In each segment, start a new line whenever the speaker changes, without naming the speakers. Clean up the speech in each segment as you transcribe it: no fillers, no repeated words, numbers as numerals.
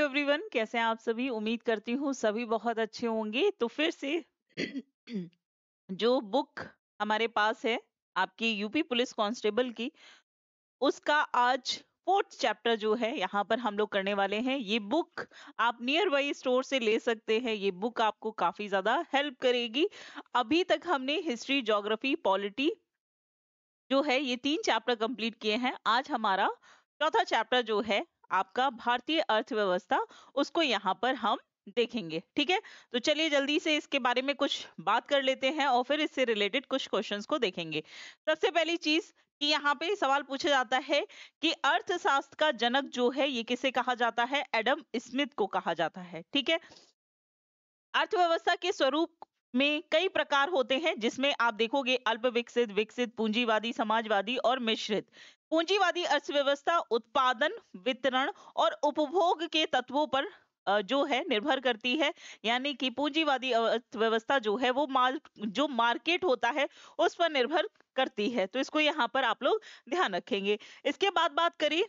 Hello everyone, कैसे हैं आप सभी। उम्मीद करती हूँ सभी बहुत अच्छे होंगे। तो फिर से जो बुक हमारे पास है आपकी यूपी पुलिस कांस्टेबल की, उसका आज फोर्थ चैप्टर जो है यहाँ पर हम लोग करने वाले हैं। ये बुक आप नियर बाई स्टोर से ले सकते हैं। ये बुक आपको काफी ज्यादा हेल्प करेगी। अभी तक हमने हिस्ट्री, ज्योग्राफी, पॉलिटी जो है ये 3 चैप्टर कंप्लीट किए हैं। आज हमारा चौथा चैप्टर जो है आपका भारतीय अर्थव्यवस्था, उसको यहाँ पर हम देखेंगे। ठीक है, तो चलिए जल्दी से इसके बारे में कुछ बात कर लेते हैं और फिर इससे रिलेटेड कुछ क्वेश्चंस को देखेंगे। सबसे पहली चीज कि यहाँ पे सवाल पूछा जाता है कि अर्थशास्त्र का जनक जो है ये किसे कहा जाता है। एडम स्मिथ को कहा जाता है। ठीक है, अर्थव्यवस्था के स्वरूप में कई प्रकार होते हैं, जिसमें आप देखोगे अल्प विकसित, विकसित, पूंजीवादी, समाजवादी और मिश्रित। पूंजीवादी अर्थव्यवस्था उत्पादन, वितरण और उपभोग के तत्वों पर जो है निर्भर करती है। यानी कि पूंजीवादी अर्थव्यवस्था जो है वो जो मार्केट होता है उस पर निर्भर करती है। तो इसको यहाँ पर आप लोग ध्यान रखेंगे। इसके बाद बात करें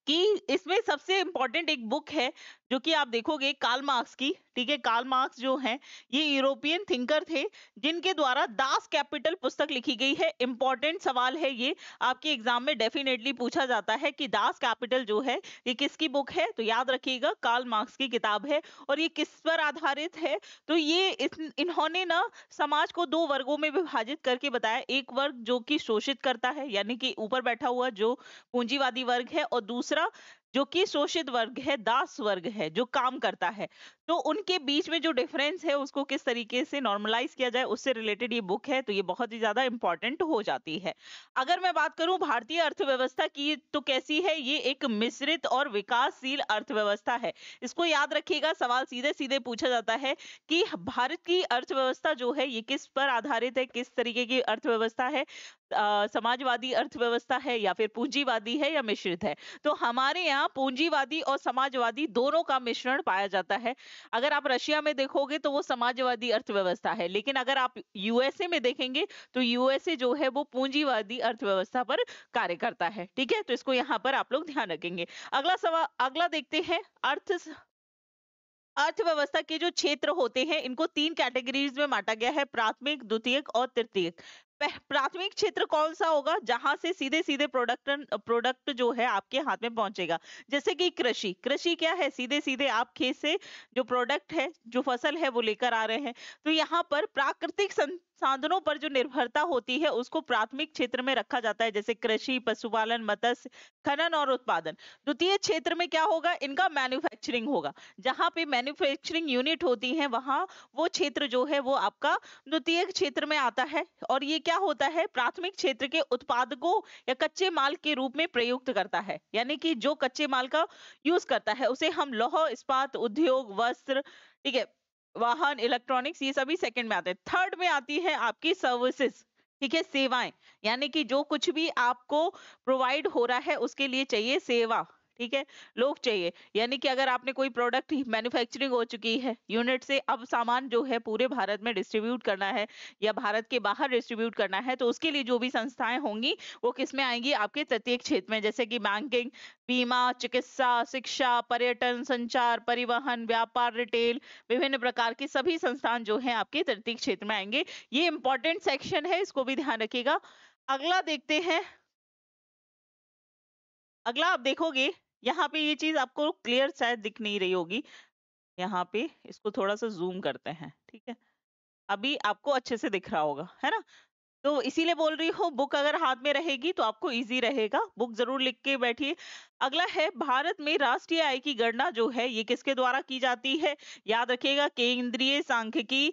कि इसमें सबसे इंपॉर्टेंट एक बुक है जो कि आप देखोगे कार्ल मार्क्स की। ठीक है, कार्ल मार्क्स जो है ये यूरोपियन थिंकर थे, जिनके द्वारा दास कैपिटल पुस्तक लिखी गई है। इंपॉर्टेंट सवाल है ये, आपके एग्जाम में डेफिनेटली पूछा जाता है कि दास कैपिटल जो है ये किसकी बुक है। तो याद रखिएगा कार्ल मार्क्स की किताब है। और ये किस पर आधारित है, तो ये इन्होंने ना समाज को 2 वर्गों में विभाजित करके बताया। एक वर्ग जो कि शोषित करता है, यानी कि ऊपर बैठा हुआ जो पूंजीवादी वर्ग है, और दूसरा जो कि शोषित वर्ग है, दास वर्ग है, जो काम करता है। तो उनके बीच में जो डिफरेंस है उसको किस तरीके से नॉर्मलाइज किया जाए, उससे रिलेटेड ये बुक है। तो ये बहुत ही ज्यादा इंपॉर्टेंट हो जाती है। अगर मैं बात करूं भारतीय अर्थव्यवस्था की, तो कैसी है ये, एक मिश्रित और विकासशील अर्थव्यवस्था है। इसको याद रखिएगा, सवाल सीधे सीधे पूछा जाता है कि भारत की अर्थव्यवस्था जो है ये किस पर आधारित है, किस तरीके की अर्थव्यवस्था है। समाजवादी अर्थव्यवस्था है या फिर पूंजीवादी है या मिश्रित है। तो हमारे यहाँ पूंजीवादी और समाजवादी दोनों का मिश्रण पाया जाता है। अगर आप रशिया में देखोगे तो वो समाजवादी अर्थव्यवस्था है, लेकिन अगर आप यूएसए में देखेंगे तो यूएसए जो है वो पूंजीवादी अर्थव्यवस्था पर कार्य करता है। ठीक है, तो इसको यहाँ पर आप लोग ध्यान रखेंगे। अगला सवाल, अगला देखते हैं। अर्थव्यवस्था के जो क्षेत्र होते हैं इनको 3 कैटेगरीज में बांटा गया है, प्राथमिक, द्वितीयक और तृतीयक। प्राथमिक क्षेत्र कौन सा होगा, जहां से सीधे सीधे प्रोडक्ट जो है आपके हाथ में पहुंचेगा। जैसे कि कृषि, कृषि क्या है, सीधे सीधे आप खेत से जो प्रोडक्ट है, जो फसल है वो लेकर आ रहे हैं। तो यहाँ पर प्राकृतिक संसाधनों पर जो निर्भरता होती है उसको प्राथमिक क्षेत्र में रखा जाता है, जैसे कृषि, पशुपालन, मत्स्य, खनन और उत्पादन। द्वितीय क्षेत्र में क्या होगा, इनका मैन्युफैक्चरिंग होगा। जहां पे मैन्युफैक्चरिंग यूनिट होती है वहां वो क्षेत्र जो है वो आपका द्वितीय क्षेत्र में आता है। और ये क्या होता है, प्राथमिक क्षेत्र के उत्पादकों या कच्चे माल के रूप में प्रयुक्त करता है। यानी कि जो कच्चे माल का यूज करता है उसे हम लौह इस्पात उद्योग, वस्त्र, ठीक है, वाहन, इलेक्ट्रॉनिक्स, ये सभी सेकंड में आते हैं। थर्ड में आती है आपकी सर्विसेज, ठीक है, सेवाएं। यानी कि जो कुछ भी आपको प्रोवाइड हो रहा है उसके लिए चाहिए सेवा। ठीक है, लोग चाहिए। यानी कि अगर आपने कोई प्रोडक्ट मैन्युफैक्चरिंग हो चुकी है यूनिट से, अब सामान जो है पूरे भारत में डिस्ट्रीब्यूट करना है या भारत के बाहर डिस्ट्रीब्यूट करना है, तो उसके लिए जो भी संस्थाएं होंगी वो किस में आएंगी, आपके तृतीय क्षेत्र में। जैसे कि बैंकिंग, बीमा, चिकित्सा, शिक्षा, पर्यटन, संचार, परिवहन, व्यापार, रिटेल, विभिन्न प्रकार के सभी संस्थान जो है आपके तृतीय क्षेत्र में आएंगे। ये इंपॉर्टेंट सेक्शन है, इसको भी ध्यान रखिएगा। अगला देखते हैं। अगला आप देखोगे, यहाँ पे ये चीज आपको क्लियर शायद दिख नहीं रही होगी। यहाँ पे इसको थोड़ा सा जूम करते हैं। ठीक है, अभी आपको अच्छे से दिख रहा होगा, है ना। तो इसीलिए बोल रही हूँ, बुक अगर हाथ में रहेगी तो आपको इजी रहेगा। बुक जरूर लिख के बैठिए। अगला है, भारत में राष्ट्रीय आय की गणना जो है ये किसके द्वारा की जाती है। याद रखिएगा, केंद्रीय सांख्यिकी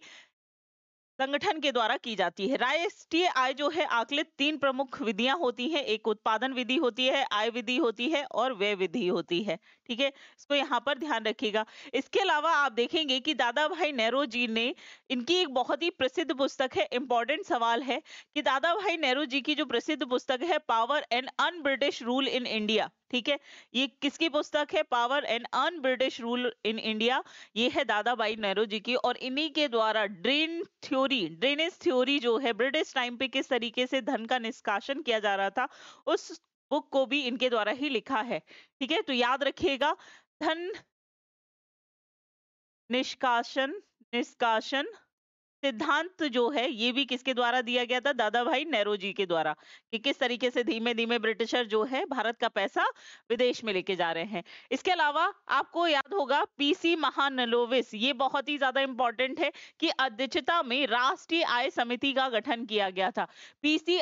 संगठन के द्वारा की जाती है। राष्ट्रीय आय जो है आकलित 3 प्रमुख विधियां होती हैं। एक उत्पादन विधि होती है, आय विधि होती है और व्यय विधि होती है। ठीक है, इसको यहाँ पर ध्यान रखिएगा। इसके अलावा आप देखेंगे कि दादा भाई नेहरू जी ने, इनकी एक बहुत ही प्रसिद्ध पुस्तक है, इंपॉर्टेंट सवाल है कि दादा भाई नेहरू जी की जो प्रसिद्ध पुस्तक है power and un British rule in India. ठीक है, ये किसकी पुस्तक है, power and un British rule in India. ये है दादा भाई नेहरू जी की। और इन्हीं के द्वारा ड्रेनेज थ्योरी जो है, ब्रिटिश टाइम पे किस तरीके से धन का निष्कासन किया जा रहा था, उस बुक को भी इनके द्वारा ही लिखा है। ठीक है, तो याद रखिएगा, धन निष्कासन निष्कासन सिद्धांत जो है ये भी किसके द्वारा दिया गया था? दादा भाई नेहरू के द्वारा, कि किस तरीके से धीमे धीमे ब्रिटिशर जो है भारत का पैसा विदेश में लेके जा रहे हैं। इसके अलावा आपको याद होगा पीसी महानलोविस, ये बहुत ही ज्यादा इंपॉर्टेंट है, कि अध्यक्षता में राष्ट्रीय आय समिति का गठन किया गया था। पीसी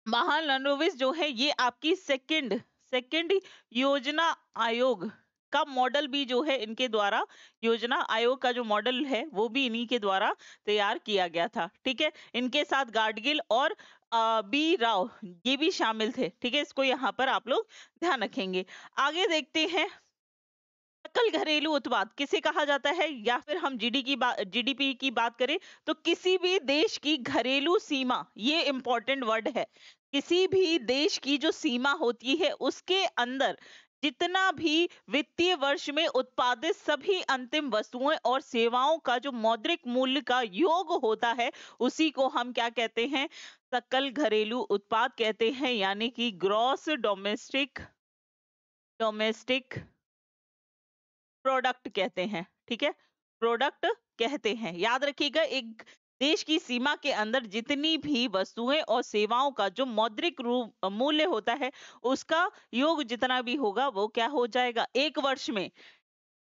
महालनोबिस जो है ये आपकी सेकंड सेकंड योजना आयोग का मॉडल भी जो है इनके द्वारा, योजना आयोग का जो मॉडल है वो भी इन्हीं के द्वारा तैयार किया गया था। ठीक है, इनके साथ गाडगिल और बी राव ये भी शामिल थे। ठीक है, इसको यहाँ पर आप लोग ध्यान रखेंगे। आगे देखते हैं, सकल घरेलू उत्पाद किसे कहा जाता है, या फिर हम जीडीपी की बात करें तो किसी भी देश की घरेलू सीमा, ये इंपॉर्टेंट वर्ड है। किसी भी देश की जो सीमा होती है उसके अंदर जितना भी वित्तीय वर्ष में उत्पादित सभी अंतिम वस्तुएं और सेवाओं का जो मौद्रिक मूल्य का योग होता है उसी को हम क्या कहते हैं? सकल घरेलू उत्पाद कहते हैं, यानी कि ग्रॉस डोमेस्टिक डोमेस्टिक प्रोडक्ट कहते हैं। ठीक है, प्रोडक्ट कहते हैं। याद रखिएगा, एक देश की सीमा के अंदर जितनी भी वस्तुएं और सेवाओं का जो मौद्रिक रूप मूल्य होता है उसका योग जितना भी होगा वो क्या हो जाएगा? एक वर्ष में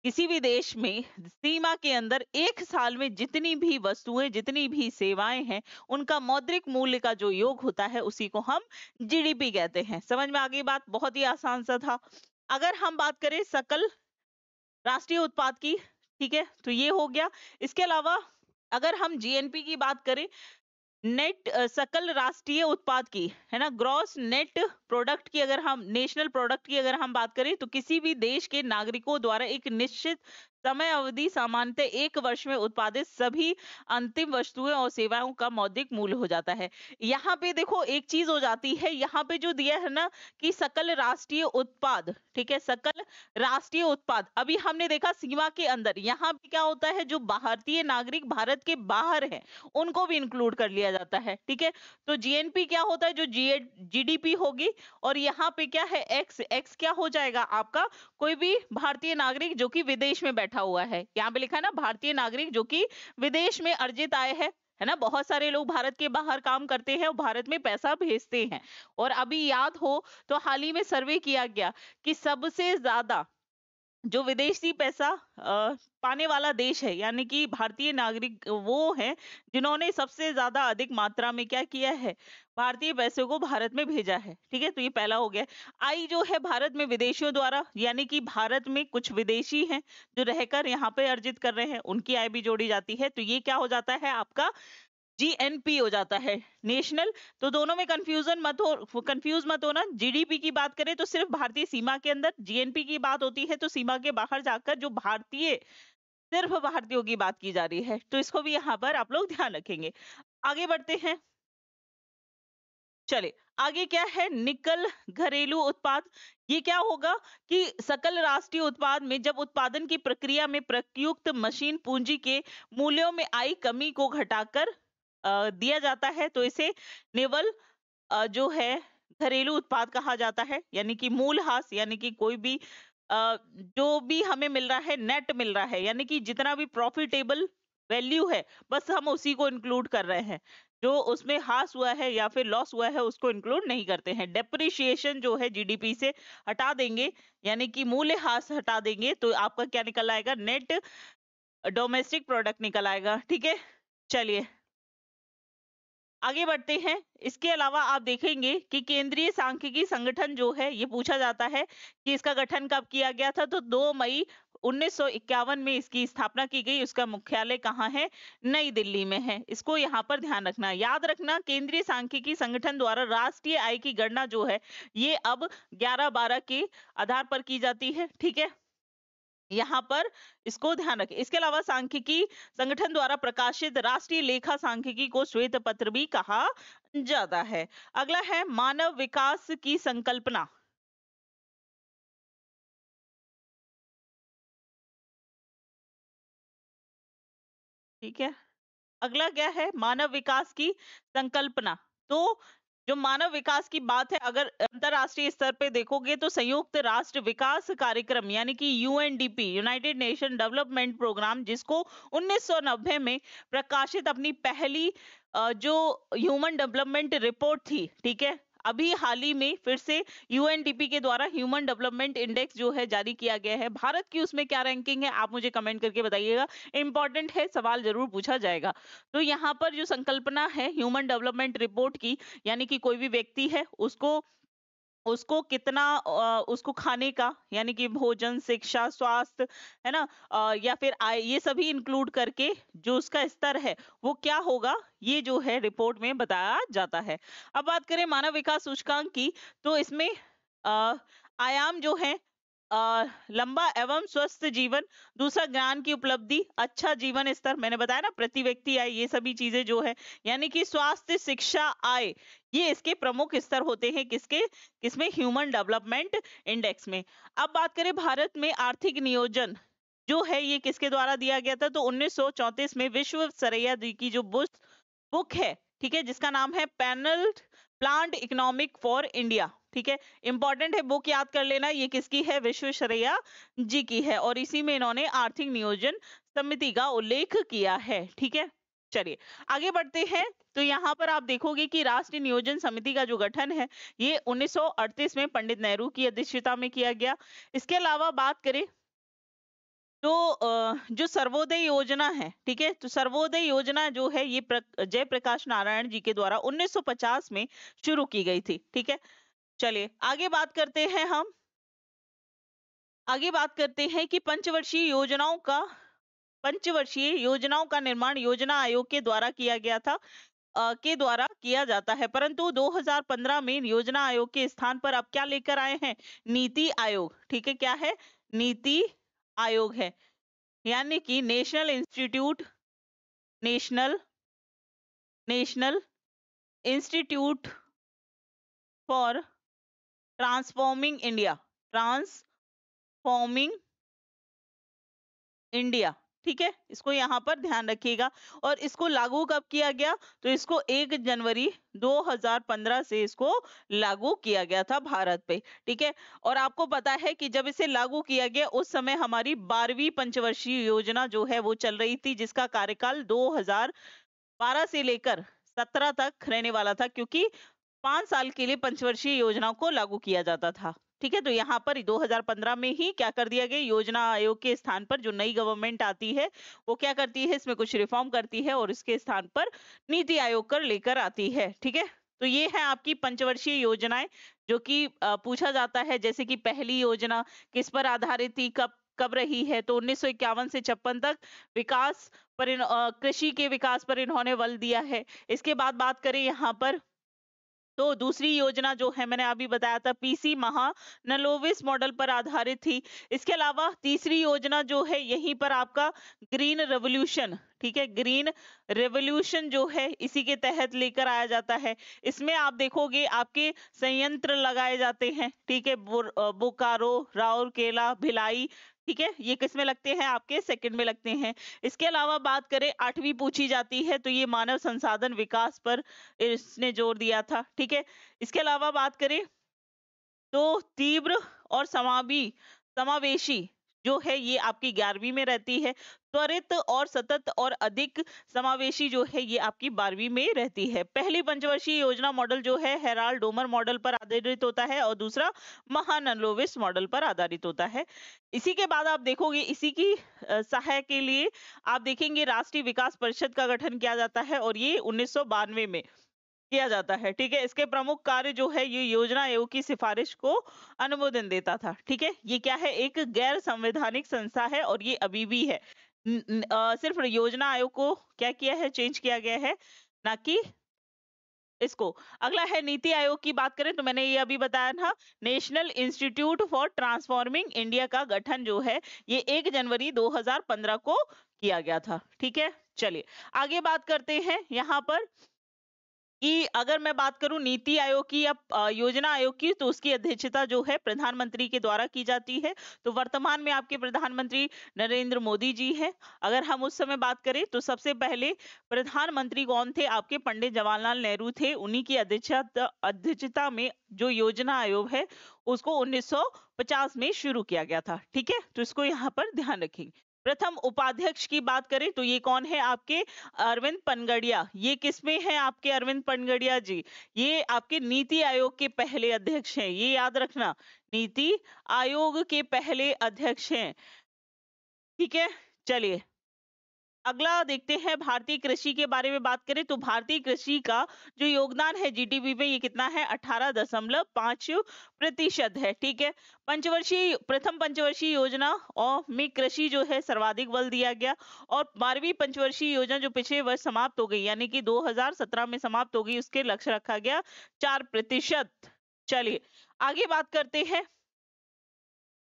किसी भी देश में सीमा के अंदर एक साल में जितनी भी वस्तुएं जितनी भी सेवाएं हैं उनका मौद्रिक मूल्य का जो योग होता है उसी को हम जीडीपी कहते हैं। समझ में आ गई बात? बहुत ही आसान सा था। अगर हम बात करें सकल राष्ट्रीय उत्पाद की, ठीक है, तो ये हो गया। इसके अलावा अगर हम जीएनपी की बात करें, नेट सकल राष्ट्रीय उत्पाद की, है ना, ग्रॉस नेट प्रोडक्ट की, अगर हम नेशनल प्रोडक्ट की अगर हम बात करें तो किसी भी देश के नागरिकों द्वारा एक निश्चित समय अवधि सामान्यतः एक वर्ष में उत्पादित सभी अंतिम वस्तुएं और सेवाओं का मौद्रिक मूल्य हो जाता है। यहाँ पे देखो एक चीज हो जाती है, यहाँ पे जो दिया है ना कि सकल राष्ट्रीय उत्पाद, ठीक है, सकल राष्ट्रीय उत्पाद, अभी हमने देखा सीमा के अंदर, यहाँ पे क्या होता है, जो भारतीय नागरिक भारत के बाहर है उनको भी इंक्लूड कर लिया जाता है। ठीक है, तो जीएनपी क्या होता है, जो जीडीपी होगी, और यहाँ पे क्या है, एक्स एक्स क्या हो जाएगा आपका? कोई भी भारतीय नागरिक जो कि विदेश में बैठा हुआ है, यहाँ पे लिखा है ना भारतीय नागरिक जो कि विदेश में अर्जित आय है ना। बहुत सारे लोग भारत के बाहर काम करते हैं और भारत में पैसा भेजते हैं। और अभी याद हो तो हाल ही में सर्वे किया गया कि सबसे ज्यादा जो विदेशी पैसा पाने वाला देश है, यानी कि भारतीय नागरिक वो हैं जिन्होंने सबसे ज्यादा अधिक मात्रा में क्या किया है, भारतीय पैसे को भारत में भेजा है। ठीक है, तो ये पहला हो गया। आई जो है भारत में विदेशियों द्वारा, यानी कि भारत में कुछ विदेशी हैं जो रहकर यहाँ पे अर्जित कर रहे हैं, उनकी आय भी जोड़ी जाती है। तो ये क्या हो जाता है आपका? जीएनपी हो जाता है, नेशनल। तो दोनों में कंफ्यूज मत होना। जीडीपी की बात करें तो सिर्फ भारतीय सीमा के अंदर, जीएनपी की बात होती है तो सीमा के बाहर जाकर जो भारतीय, सिर्फ भारतीयों की बात की जा रही है। तो इसको भी यहाँ पर आप लोग ध्यान रखेंगे। आगे बढ़ते हैं, चले आगे क्या है, निकल घरेलू उत्पाद। ये क्या होगा कि सकल राष्ट्रीय उत्पाद में जब उत्पादन की प्रक्रिया में प्रयुक्त मशीन पूंजी के मूल्यों में आई कमी को घटाकर दिया जाता है तो इसे निवल जो है घरेलू उत्पाद कहा जाता है। यानी कि मूलहास, यानी कि कोई भी जो भी हमें मिल रहा है, नेट मिल रहा है, यानी कि जितना भी प्रॉफिटेबल वैल्यू है बस हम उसी को इंक्लूड कर रहे हैं। जो उसमें हास हुआ है या फिर लॉस हुआ है उसको इंक्लूड नहीं करते हैं। डेप्रिसिएशन जो है जीडीपी से हटा देंगे, यानी कि मूल्य हास हटा देंगे तो आपका क्या निकल आएगा? नेट डोमेस्टिक प्रोडक्ट निकल आएगा। ठीक है, चलिए आगे बढ़ते हैं। इसके अलावा आप देखेंगे कि केंद्रीय सांख्यिकी संगठन जो है ये पूछा जाता है कि इसका गठन कब किया गया था, तो 2 मई 1951 में इसकी स्थापना की गई। उसका मुख्यालय कहाँ है? नई दिल्ली में है। इसको यहाँ पर ध्यान रखना, याद रखना, केंद्रीय सांख्यिकी संगठन द्वारा राष्ट्रीय आय की गणना जो है ये अब 11-12 के आधार पर की जाती है। ठीक है, यहाँ पर इसको ध्यान रखें। इसके अलावा सांख्यिकी संगठन द्वारा प्रकाशित राष्ट्रीय लेखा सांख्यिकी को श्वेत पत्र भी कहा जाता है। अगला है मानव विकास की संकल्पना। ठीक है, अगला क्या है? मानव विकास की संकल्पना। तो जो मानव विकास की बात है, अगर अंतरराष्ट्रीय स्तर पे देखोगे तो संयुक्त राष्ट्र विकास कार्यक्रम यानी कि UNDP, United Nation Development Programme, जिसको 1990 में प्रकाशित अपनी पहली जो ह्यूमन डेवलपमेंट रिपोर्ट थी, ठीक है, अभी हाल ही में फिर से यूएनडीपी के द्वारा ह्यूमन डेवलपमेंट इंडेक्स जो है जारी किया गया है। भारत की उसमें क्या रैंकिंग है, आप मुझे कमेंट करके बताइएगा। इंपॉर्टेंट है, सवाल जरूर पूछा जाएगा। तो यहाँ पर जो संकल्पना है ह्यूमन डेवलपमेंट रिपोर्ट की, यानी कि कोई भी व्यक्ति है उसको उसको कितना उसको खाने का यानी कि भोजन, शिक्षा, स्वास्थ्य, है ना, या फिर आय, ये सभी इंक्लूड करके जो उसका स्तर है वो क्या होगा, ये जो है रिपोर्ट में बताया जाता है। अब बात करें मानव विकास सूचकांक की, तो इसमें अ, आयाम जो है, लंबा एवं स्वस्थ जीवन, दूसरा ज्ञान की उपलब्धि, अच्छा जीवन स्तर, मैंने बताया ना, प्रति व्यक्ति आय, ये सभी चीजें जो है, यानी कि स्वास्थ्य, शिक्षा, आय, ये इसके प्रमुख स्तर होते हैं किसके, किसमें, ह्यूमन डेवलपमेंट इंडेक्स में। अब बात करें भारत में आर्थिक नियोजन जो है ये किसके द्वारा दिया गया था, तो 1934 में विश्व सरैया दी की जो बुक है, ठीक है, जिसका नाम है panel plant economic for India, ठीक है, इंपॉर्टेंट है, बुक याद कर लेना, ये किसकी है, विश्वेश्वरैया जी की है, और इसी में इन्होंने आर्थिक नियोजन समिति का उल्लेख किया है, ठीक है। चलिए आगे बढ़ते हैं। तो यहाँ पर आप देखोगे कि राष्ट्रीय नियोजन समिति का जो गठन है ये 1938 में पंडित नेहरू की अध्यक्षता में किया गया। इसके अलावा बात करें तो जो सर्वोदय योजना है, ठीक है, तो सर्वोदय योजना जो है ये जयप्रकाश नारायण जी के द्वारा 1950 में शुरू की गई थी, ठीक है। चलिए आगे बात करते हैं हम, आगे बात करते हैं कि पंचवर्षीय योजनाओं का निर्माण योजना आयोग के द्वारा किया गया था, के द्वारा किया जाता है, परंतु 2015 में योजना आयोग के स्थान पर अब क्या लेकर आए हैं, नीति आयोग, ठीक है, क्या है, नीति आयोग है, यानी कि national national institute for transforming India, ठीक है, इसको यहाँ पर ध्यान रखिएगा। और इसको लागू कब किया गया, तो इसको 1 जनवरी 2015 से इसको लागू किया गया था भारत पे, ठीक है। और आपको पता है कि जब इसे लागू किया गया उस समय हमारी 12वीं पंचवर्षीय योजना जो है वो चल रही थी, जिसका कार्यकाल 2012 से लेकर 17 तक रहने वाला था, क्योंकि 5 साल के लिए पंचवर्षीय योजना को लागू किया जाता था, ठीक है। तो यहाँ पर 2015 में ही क्या कर दिया गया, योजना आयोग के स्थान पर जो नई गवर्नमेंट आती है वो क्या करती है, इसमें कुछ रिफॉर्म करती है और इसके स्थान पर नीति आयोग कर लेकर आती है, ठीक है। तो ये है आपकी पंचवर्षीय योजनाएं जो कि पूछा जाता है, जैसे कि पहली योजना किस पर आधारित थी, कब कब रही है, तो 1951 से 56 तक कृषि के विकास पर इन्होंने बल दिया है। इसके बाद बात करें यहाँ पर, तो दूसरी योजना जो है मैंने अभी बताया था पीसी महानलोविस मॉडल पर आधारित थी। इसके अलावा तीसरी योजना जो है यहीं पर आपका ग्रीन रेवोल्यूशन, ठीक है, ग्रीन रेवोल्यूशन जो है इसी के तहत लेकर आया जाता है। इसमें आप देखोगे आपके संयंत्र लगाए जाते हैं, ठीक है, बोकारो, राउरकेला, भिलाई, ठीक है, ये किस में लगते हैं, आपके सेकंड में लगते हैं। इसके अलावा बात करें 8वीं पूछी जाती है तो ये मानव संसाधन विकास पर इसने जोर दिया था, ठीक है। इसके अलावा बात करें तो तीव्र और समावेशी जो है ये आपकी 11वीं में रहती है। त्वरित और सतत और अधिक समावेशी जो है ये आपकी 12वीं में रहती है। पहली पंचवर्षीय योजना मॉडल जो है हेराल्ड डोमर मॉडल पर आधारित होता है और दूसरा महानलोविस मॉडल पर आधारित होता है। इसी के बाद आप देखोगे इसी की सहायक के लिए आप देखेंगे राष्ट्रीय विकास परिषद का गठन किया जाता है और ये 1992 में किया जाता है, ठीक है। इसके प्रमुख कार्य जो है ये योजना आयोग की सिफारिश को अनुमोदन देता था, ठीक है। ये क्या है, एक गैर संवैधानिक संस्था है और ये अभी भी है। सिर्फ योजना आयोग को क्या किया है, चेंज किया गया है, ना कि इसको। अगला है नीति आयोग की बात करें तो मैंने ये अभी बताया था, national institute for transforming India का गठन जो है ये 1 जनवरी 2015 को किया गया था, ठीक है। चलिए आगे बात करते हैं यहाँ पर कि अगर मैं बात करूं नीति आयोग की या योजना आयोग की, तो उसकी अध्यक्षता जो है प्रधानमंत्री के द्वारा की जाती है। तो वर्तमान में आपके प्रधानमंत्री नरेंद्र मोदी जी हैं। अगर हम उस समय बात करें तो सबसे पहले प्रधानमंत्री कौन थे, आपके पंडित जवाहरलाल नेहरू थे। उन्हीं की अध्यक्षता में जो योजना आयोग है उसको 1950 में शुरू किया गया था। ठीक है, तो इसको यहाँ पर ध्यान रखेंगे। प्रथम उपाध्यक्ष की बात करें तो ये कौन है, आपके अरविंद पनगड़िया। ये किसमें है, आपके अरविंद पनगड़िया जी, ये आपके नीति आयोग के पहले अध्यक्ष हैं, ये याद रखना, नीति आयोग के पहले अध्यक्ष हैं। ठीक है, चलिए अगला देखते हैं। भारतीय कृषि के बारे में बात करें तो भारतीय कृषि का जो योगदान है जीडीपी में, ये कितना है, 18.5% है। ठीक है, प्रथम पंचवर्षीय योजना और में कृषि जो है सर्वाधिक बल दिया गया। और 12वीं पंचवर्षीय योजना जो पिछले वर्ष समाप्त हो गई, यानी कि 2017 में समाप्त हो गई, उसके लक्ष्य रखा गया 4%। चलिए आगे बात करते हैं।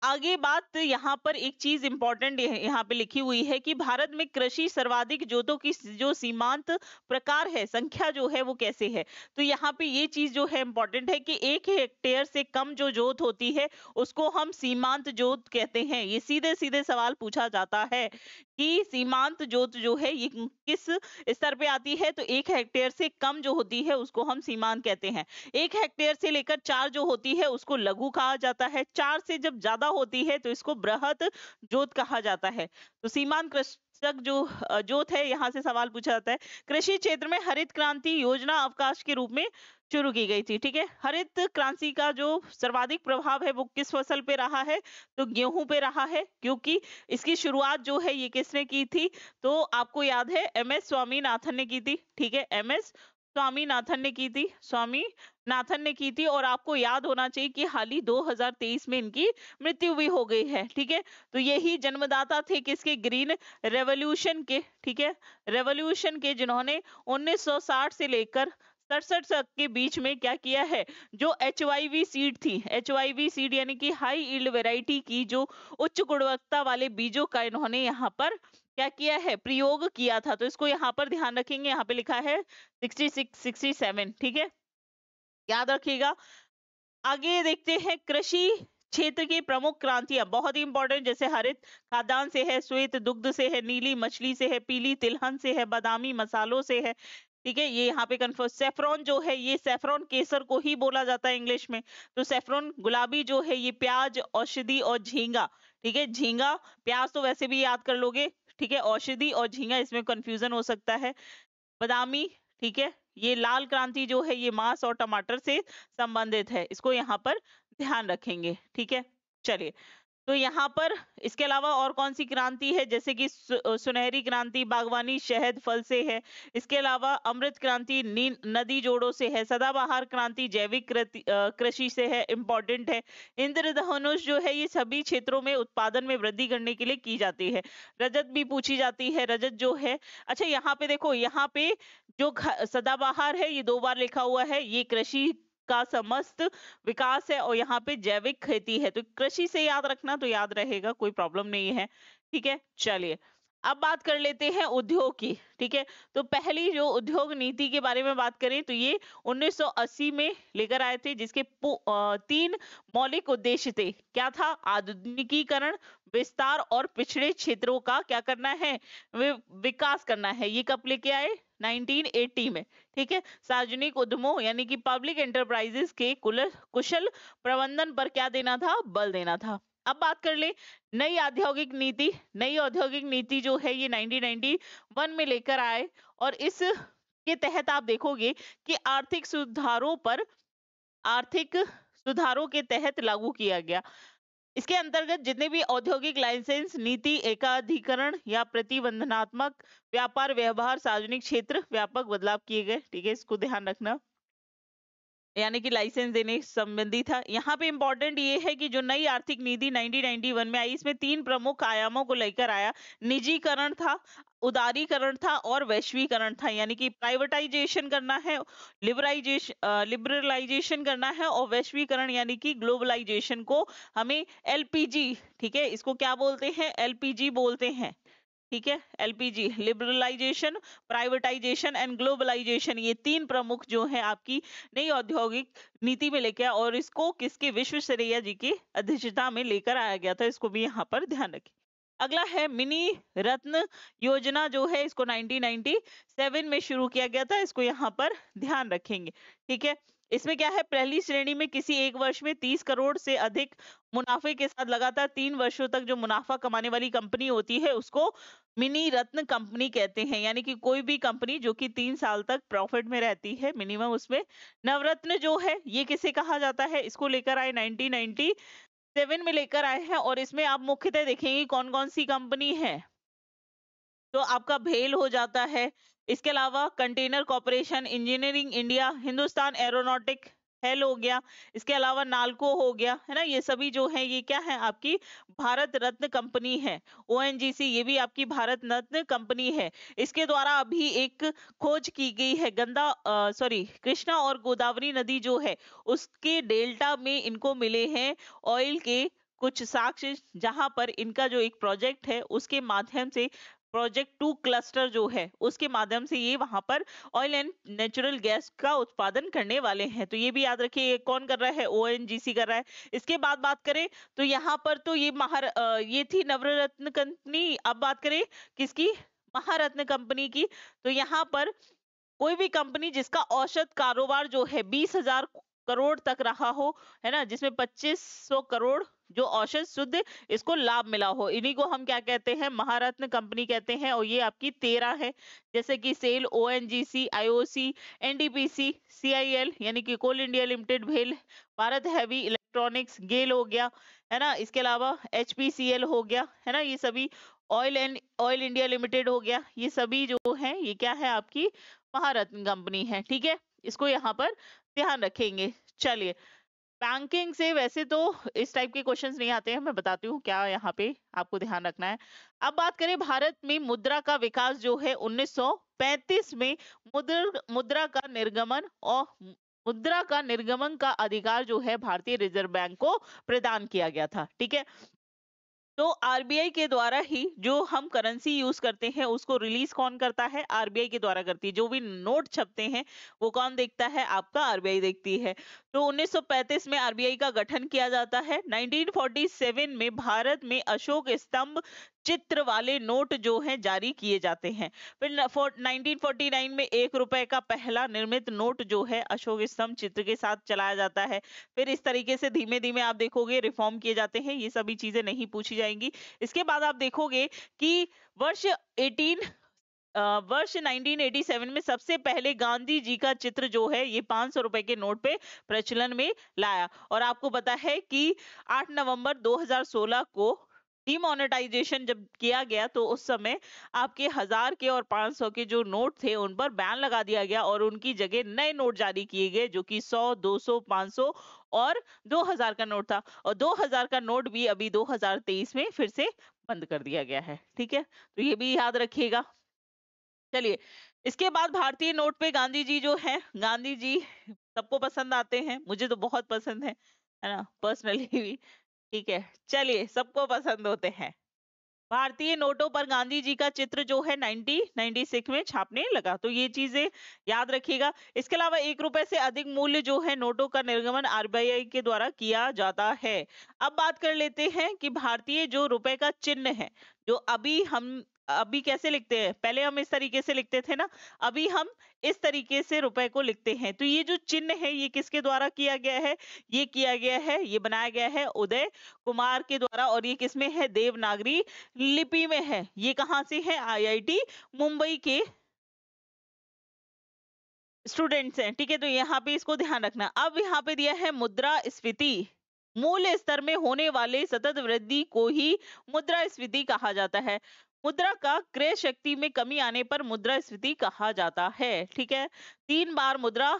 आगे बात यहाँ पर एक चीज इंपॉर्टेंट यहाँ पे लिखी हुई है कि भारत में कृषि सर्वाधिक जोतों की जो सीमांत प्रकार है, संख्या जो है वो कैसे है। तो यहाँ पे ये चीज जो है इंपॉर्टेंट है कि 1 हेक्टेयर से कम जो जोत होती है उसको हम सीमांत जोत कहते हैं। ये सीधे सीधे सवाल पूछा जाता है कि सीमांत जोत जो है ये किस स्तर पे आती है। तो 1 हेक्टेयर से कम जो होती है उसको हम सीमांत कहते हैं। 1 हेक्टेयर से लेकर 4 जो होती है उसको लघु कहा जाता है। 4 से जब ज्यादा होती है तो इसको बृहत जोत कहा जाता है। तो सीमांत कृषक जो जोत है, यहाँ से सवाल पूछा जाता है। कृषि क्षेत्र में हरित क्रांति योजना अवकाश के रूप में शुरू की गई थी। ठीक है, हरित क्रांति का जो सर्वाधिक प्रभाव है वो किस फसल पे रहा है, तो गेहूं पे रहा है, क्योंकि इसकी शुरुआत जो है ये किसने की थी, तो आपको याद है एमएस स्वामीनाथन ने की थी। ठीक है, एमएस स्वामीनाथन ने की थी, स्वामीनाथन ने की थी। और आपको याद होना चाहिए कि हाल ही 2023 में इनकी मृत्यु भी हो गई है। ठीक है, तो यही जन्मदाता थे किसके, ग्रीन रेवोल्यूशन के। ठीक है, रेवोल्यूशन के, जिन्होंने 1960 से लेकर 67 तक के बीच में क्या किया है, जो HYV सीड थी, HYV सीड यानी कि हाई यील्ड वैरायटी की जो उच्च गुणवत्ता वाले बीजों का इन्होंने यहाँ पर क्या किया है, प्रयोग किया था। तो इसको यहाँ पर ध्यान रखेंगे, यहाँ पे लिखा है 66 67। ठीक है, याद रखिएगा। आगे देखते हैं कृषि क्षेत्र की प्रमुख क्रांतियां, बहुत ही इंपॉर्टेंट, जैसे हरित खाद्यान्न से है, श्वेत दुग्ध से है, नीली मछली से है, पीली तिलहन से है, बादामी मसालों से है। ठीक है, ये यहाँ पे कन्फर्म। सेफ्रॉन जो है, ये सेफ्रॉन केसर को ही बोला जाता है इंग्लिश में। तो सेफ्रॉन गुलाबी जो है ये प्याज, औषधि और झींगा। ठीक है, झींगा, प्याज तो वैसे भी याद कर लोगे। ठीक है, औषधि और झींगा इसमें कंफ्यूजन हो सकता है। बादामी, ठीक है, ये लाल क्रांति जो है ये मांस और टमाटर से संबंधित है, इसको यहाँ पर ध्यान रखेंगे। ठीक है, चलिए तो यहाँ पर इसके अलावा और कौन सी क्रांति है, जैसे कि सुनहरी क्रांति बागवानी शहद फल से है। इसके अलावा अमृत क्रांति नदी जोड़ों से है। सदाबहार क्रांति जैविक कृषि से है, इंपॉर्टेंट है। इंद्रधनुष जो है ये सभी क्षेत्रों में उत्पादन में वृद्धि करने के लिए की जाती है। रजत भी पूछी जाती है, रजत जो है। अच्छा यहाँ पे देखो, यहाँ पे जो सदाबहार है ये 2 बार लिखा हुआ है, ये कृषि का समस्त विकास है। और यहाँ पे जैविक खेती है, तो कृषि से याद रखना तो याद रहेगा, कोई प्रॉब्लम नहीं है। ठीक है, चलिए अब बात कर लेते हैं उद्योग की। ठीक है, तो पहली जो उद्योग नीति के बारे में बात करें तो ये 1980 में लेकर आए थे, जिसके 3 मौलिक उद्देश्य थे। क्या था, आधुनिकीकरण, विस्तार और पिछड़े क्षेत्रों का क्या करना है, विकास करना है। ये कब लेके आए, 1980 में। ठीक है, सार्वजनिक उद्यमों यानी कि पब्लिक एंटरप्राइजेस के कुशल प्रबंधन पर क्या देना था, बल देना था। अब बात कर ले नई औद्योगिक नीति। नई औद्योगिक नीति जो है ये 1991 में लेकर आए, और इस के तहत आप देखोगे कि आर्थिक सुधारों के तहत लागू किया गया। इसके अंतर्गत जितने भी औद्योगिक लाइसेंस नीति, एकाधिकरण या प्रतिबंधनात्मक व्यापार व्यवहार, सार्वजनिक क्षेत्र व्यापक बदलाव किए गए। ठीक है, इसको ध्यान रखना, यानी कि लाइसेंस देने संबंधी था। यहाँ पे इंपॉर्टेंट ये है कि जो नई आर्थिक नीति 1991 में आई, इसमें 3 प्रमुख आयामों को लेकर आया। निजीकरण था, उदारीकरण था और वैश्वीकरण था। यानी कि प्राइवेटाइजेशन करना है, लिबरलाइजेशन करना है, और वैश्वीकरण यानी कि ग्लोबलाइजेशन को हमें LPG, ठीक है, इसको क्या बोलते हैं, LPG बोलते हैं। ठीक है, LPG, liberalisation, privatisation and globalisation, ये 3 प्रमुख जो है आपकी नई औद्योगिक नीति में लेके आया और इसको किसके विश्वेश्वरैया जी की अध्यक्षता में लेकर आया गया था, इसको भी यहाँ पर ध्यान रखें। अगला है मिनी रत्न योजना जो है, इसको 1997 में शुरू किया गया था, इसको यहाँ पर ध्यान रखेंगे। ठीक है, इसमें क्या है, पहली श्रेणी में किसी एक वर्ष में 30 करोड़ से अधिक मुनाफे के साथ लगातार 3 वर्षों तक जो मुनाफा कमाने वाली कंपनी होती है उसको मिनी रत्न कंपनी कहते हैं। यानी कि कोई भी कंपनी जो कि 3 साल तक प्रॉफिट में रहती है मिनिमम, उसमें नवरत्न जो है ये किसे कहा जाता है, इसको लेकर आए 1997 में लेकर आए हैं। और इसमें आप मुख्यतः देखेंगे कौन कौन सी कंपनी है, तो आपका भेल हो जाता है, इसके अलावा container corporation, engineering India, Hindustan aeronautic hello हो गया, इसके अलावा नालको हो गया, है ना, ये सभी जो है ये क्या है, आपकी भारत रत्न कंपनी है। ओएनजीसी, ये भी आपकी भारत रत्न कंपनी है। इसके द्वारा अभी एक खोज की गई है, कृष्णा और गोदावरी नदी जो है उसके डेल्टा में इनको मिले हैं ऑयल के कुछ साक्ष्य, जहां पर इनका जो एक प्रोजेक्ट है उसके माध्यम से, प्रोजेक्ट 2 क्लस्टर जो है उसके माध्यम से ये वहां पर ऑयल एंड नेचुरल गैस का उत्पादन करने वाले हैं। तो ये भी याद रखिए, ये कौन कर रहा है, ओएनजीसी कर रहा है। इसके बाद बात करें तो यहाँ पर तो ये थी नवरत्न कंपनी। अब बात करें किसकी, महारत्न कंपनी की। तो यहाँ पर कोई भी कंपनी जिसका औसत कारोबार जो है 20,000 करोड़ तक रहा हो, है ना, जिसमें 2500 करोड़ जो औसत शुद्ध इसको लाभ मिला हो, इन्हीं को हम क्या कहते हैं, महारत्न कंपनी कहते हैं। और ये आपकी 13 है, जैसे कि SAIL, ONGC, IOC, NDPC, CIL यानी कि कोल इंडिया लिमिटेड, भेल, भारत हैवी इलेक्ट्रॉनिक्स, गेल हो गया, है ना, इसके अलावा एचपीसीएल हो गया, है ना, ये सभी, ऑयल इंडिया लिमिटेड हो गया, ये सभी जो है ये क्या है, आपकी महारत्न कंपनी है। ठीक है, इसको यहाँ पर ध्यान रखेंगे। चलिए, बैंकिंग से वैसे तो इस टाइप के क्वेश्चंस नहीं आते हैं, मैं बताती हूँ क्या यहाँ पे आपको ध्यान रखना है। अब बात करें भारत में मुद्रा का विकास जो है 1935 में मुद्रा का निर्गमन और मुद्रा का निर्गमन का अधिकार जो है भारतीय रिजर्व बैंक को प्रदान किया गया था। ठीक है, तो आरबीआई के द्वारा ही जो हम करेंसी यूज करते हैं उसको रिलीज कौन करता है, आरबीआई के द्वारा करती है। जो भी नोट छपते हैं वो कौन देखता है, आपका आरबीआई देखती है। तो 1935 में आरबीआई का गठन किया जाता है। 1947 में भारत में अशोक स्तंभ चित्र वाले नोट जो हैं जारी किए जाते हैं। फिर 1949 में 1 रुपए का पहला निर्मित नोट जो है अशोक स्तंभ चित्र के साथ चलाया जाता है। फिर इस तरीके से धीमे धीमे आप देखोगे रिफॉर्म किए जाते हैं, ये सभी चीजें नहीं पूछी जाएंगी। इसके बाद आप देखोगे कि वर्ष 1987 में सबसे पहले गांधी जी का चित्र जो है ये 500 रुपए के नोट पे प्रचलन में लाया। और आपको पता है कि 8 नवंबर 2016 को डिमोनेटाइजेशन जब किया गया तो उस समय आपके 1000 के और 500 के जो नोट थे उन पर बैन लगा दिया गया और उनकी जगह नए नोट जारी किए गए, जो कि 100, 200, 500 और 2000 का नोट था। और 2000 का नोट भी अभी 2023 में फिर से बंद कर दिया गया है। ठीक है, तो ये भी याद रखिएगा। चलिए, इसके बाद भारतीय नोट पे गांधी जी जो है, गांधी जी सबको पसंद आते हैं, मुझे तो बहुत पसंद है ना, पर्सनली भी। ठीक है, चलिए, सबको पसंद होते हैं। भारतीय नोटों पर गांधी जी का चित्र जो है 1996 में छापने लगा, तो ये चीजें याद रखिएगा। इसके अलावा 1 रुपए से अधिक मूल्य जो है नोटों का निर्गमन आरबीआई के द्वारा किया जाता है। अब बात कर लेते हैं कि भारतीय जो रुपए का चिन्ह है, जो अभी कैसे लिखते हैं, पहले हम इस तरीके से लिखते थे ना, अभी हम इस तरीके से रुपए को लिखते हैं। तो ये जो चिन्ह है ये किसके द्वारा किया गया है, ये बनाया गया है उदय कुमार के द्वारा। और ये किसमें है, देवनागरी लिपि में है। ये कहां से है, आईआईटी मुंबई के स्टूडेंट्स हैं। ठीक है, तो यहाँ पे इसको ध्यान रखना। अब यहाँ पे दिया है मुद्रास्फीति, मूल्य स्तर में होने वाले सतत वृद्धि को ही मुद्रास्फीति कहा जाता है। मुद्रा का क्रय शक्ति में कमी आने पर मुद्रास्फीति कहा जाता है। ठीक है, 3 बार मुद्रा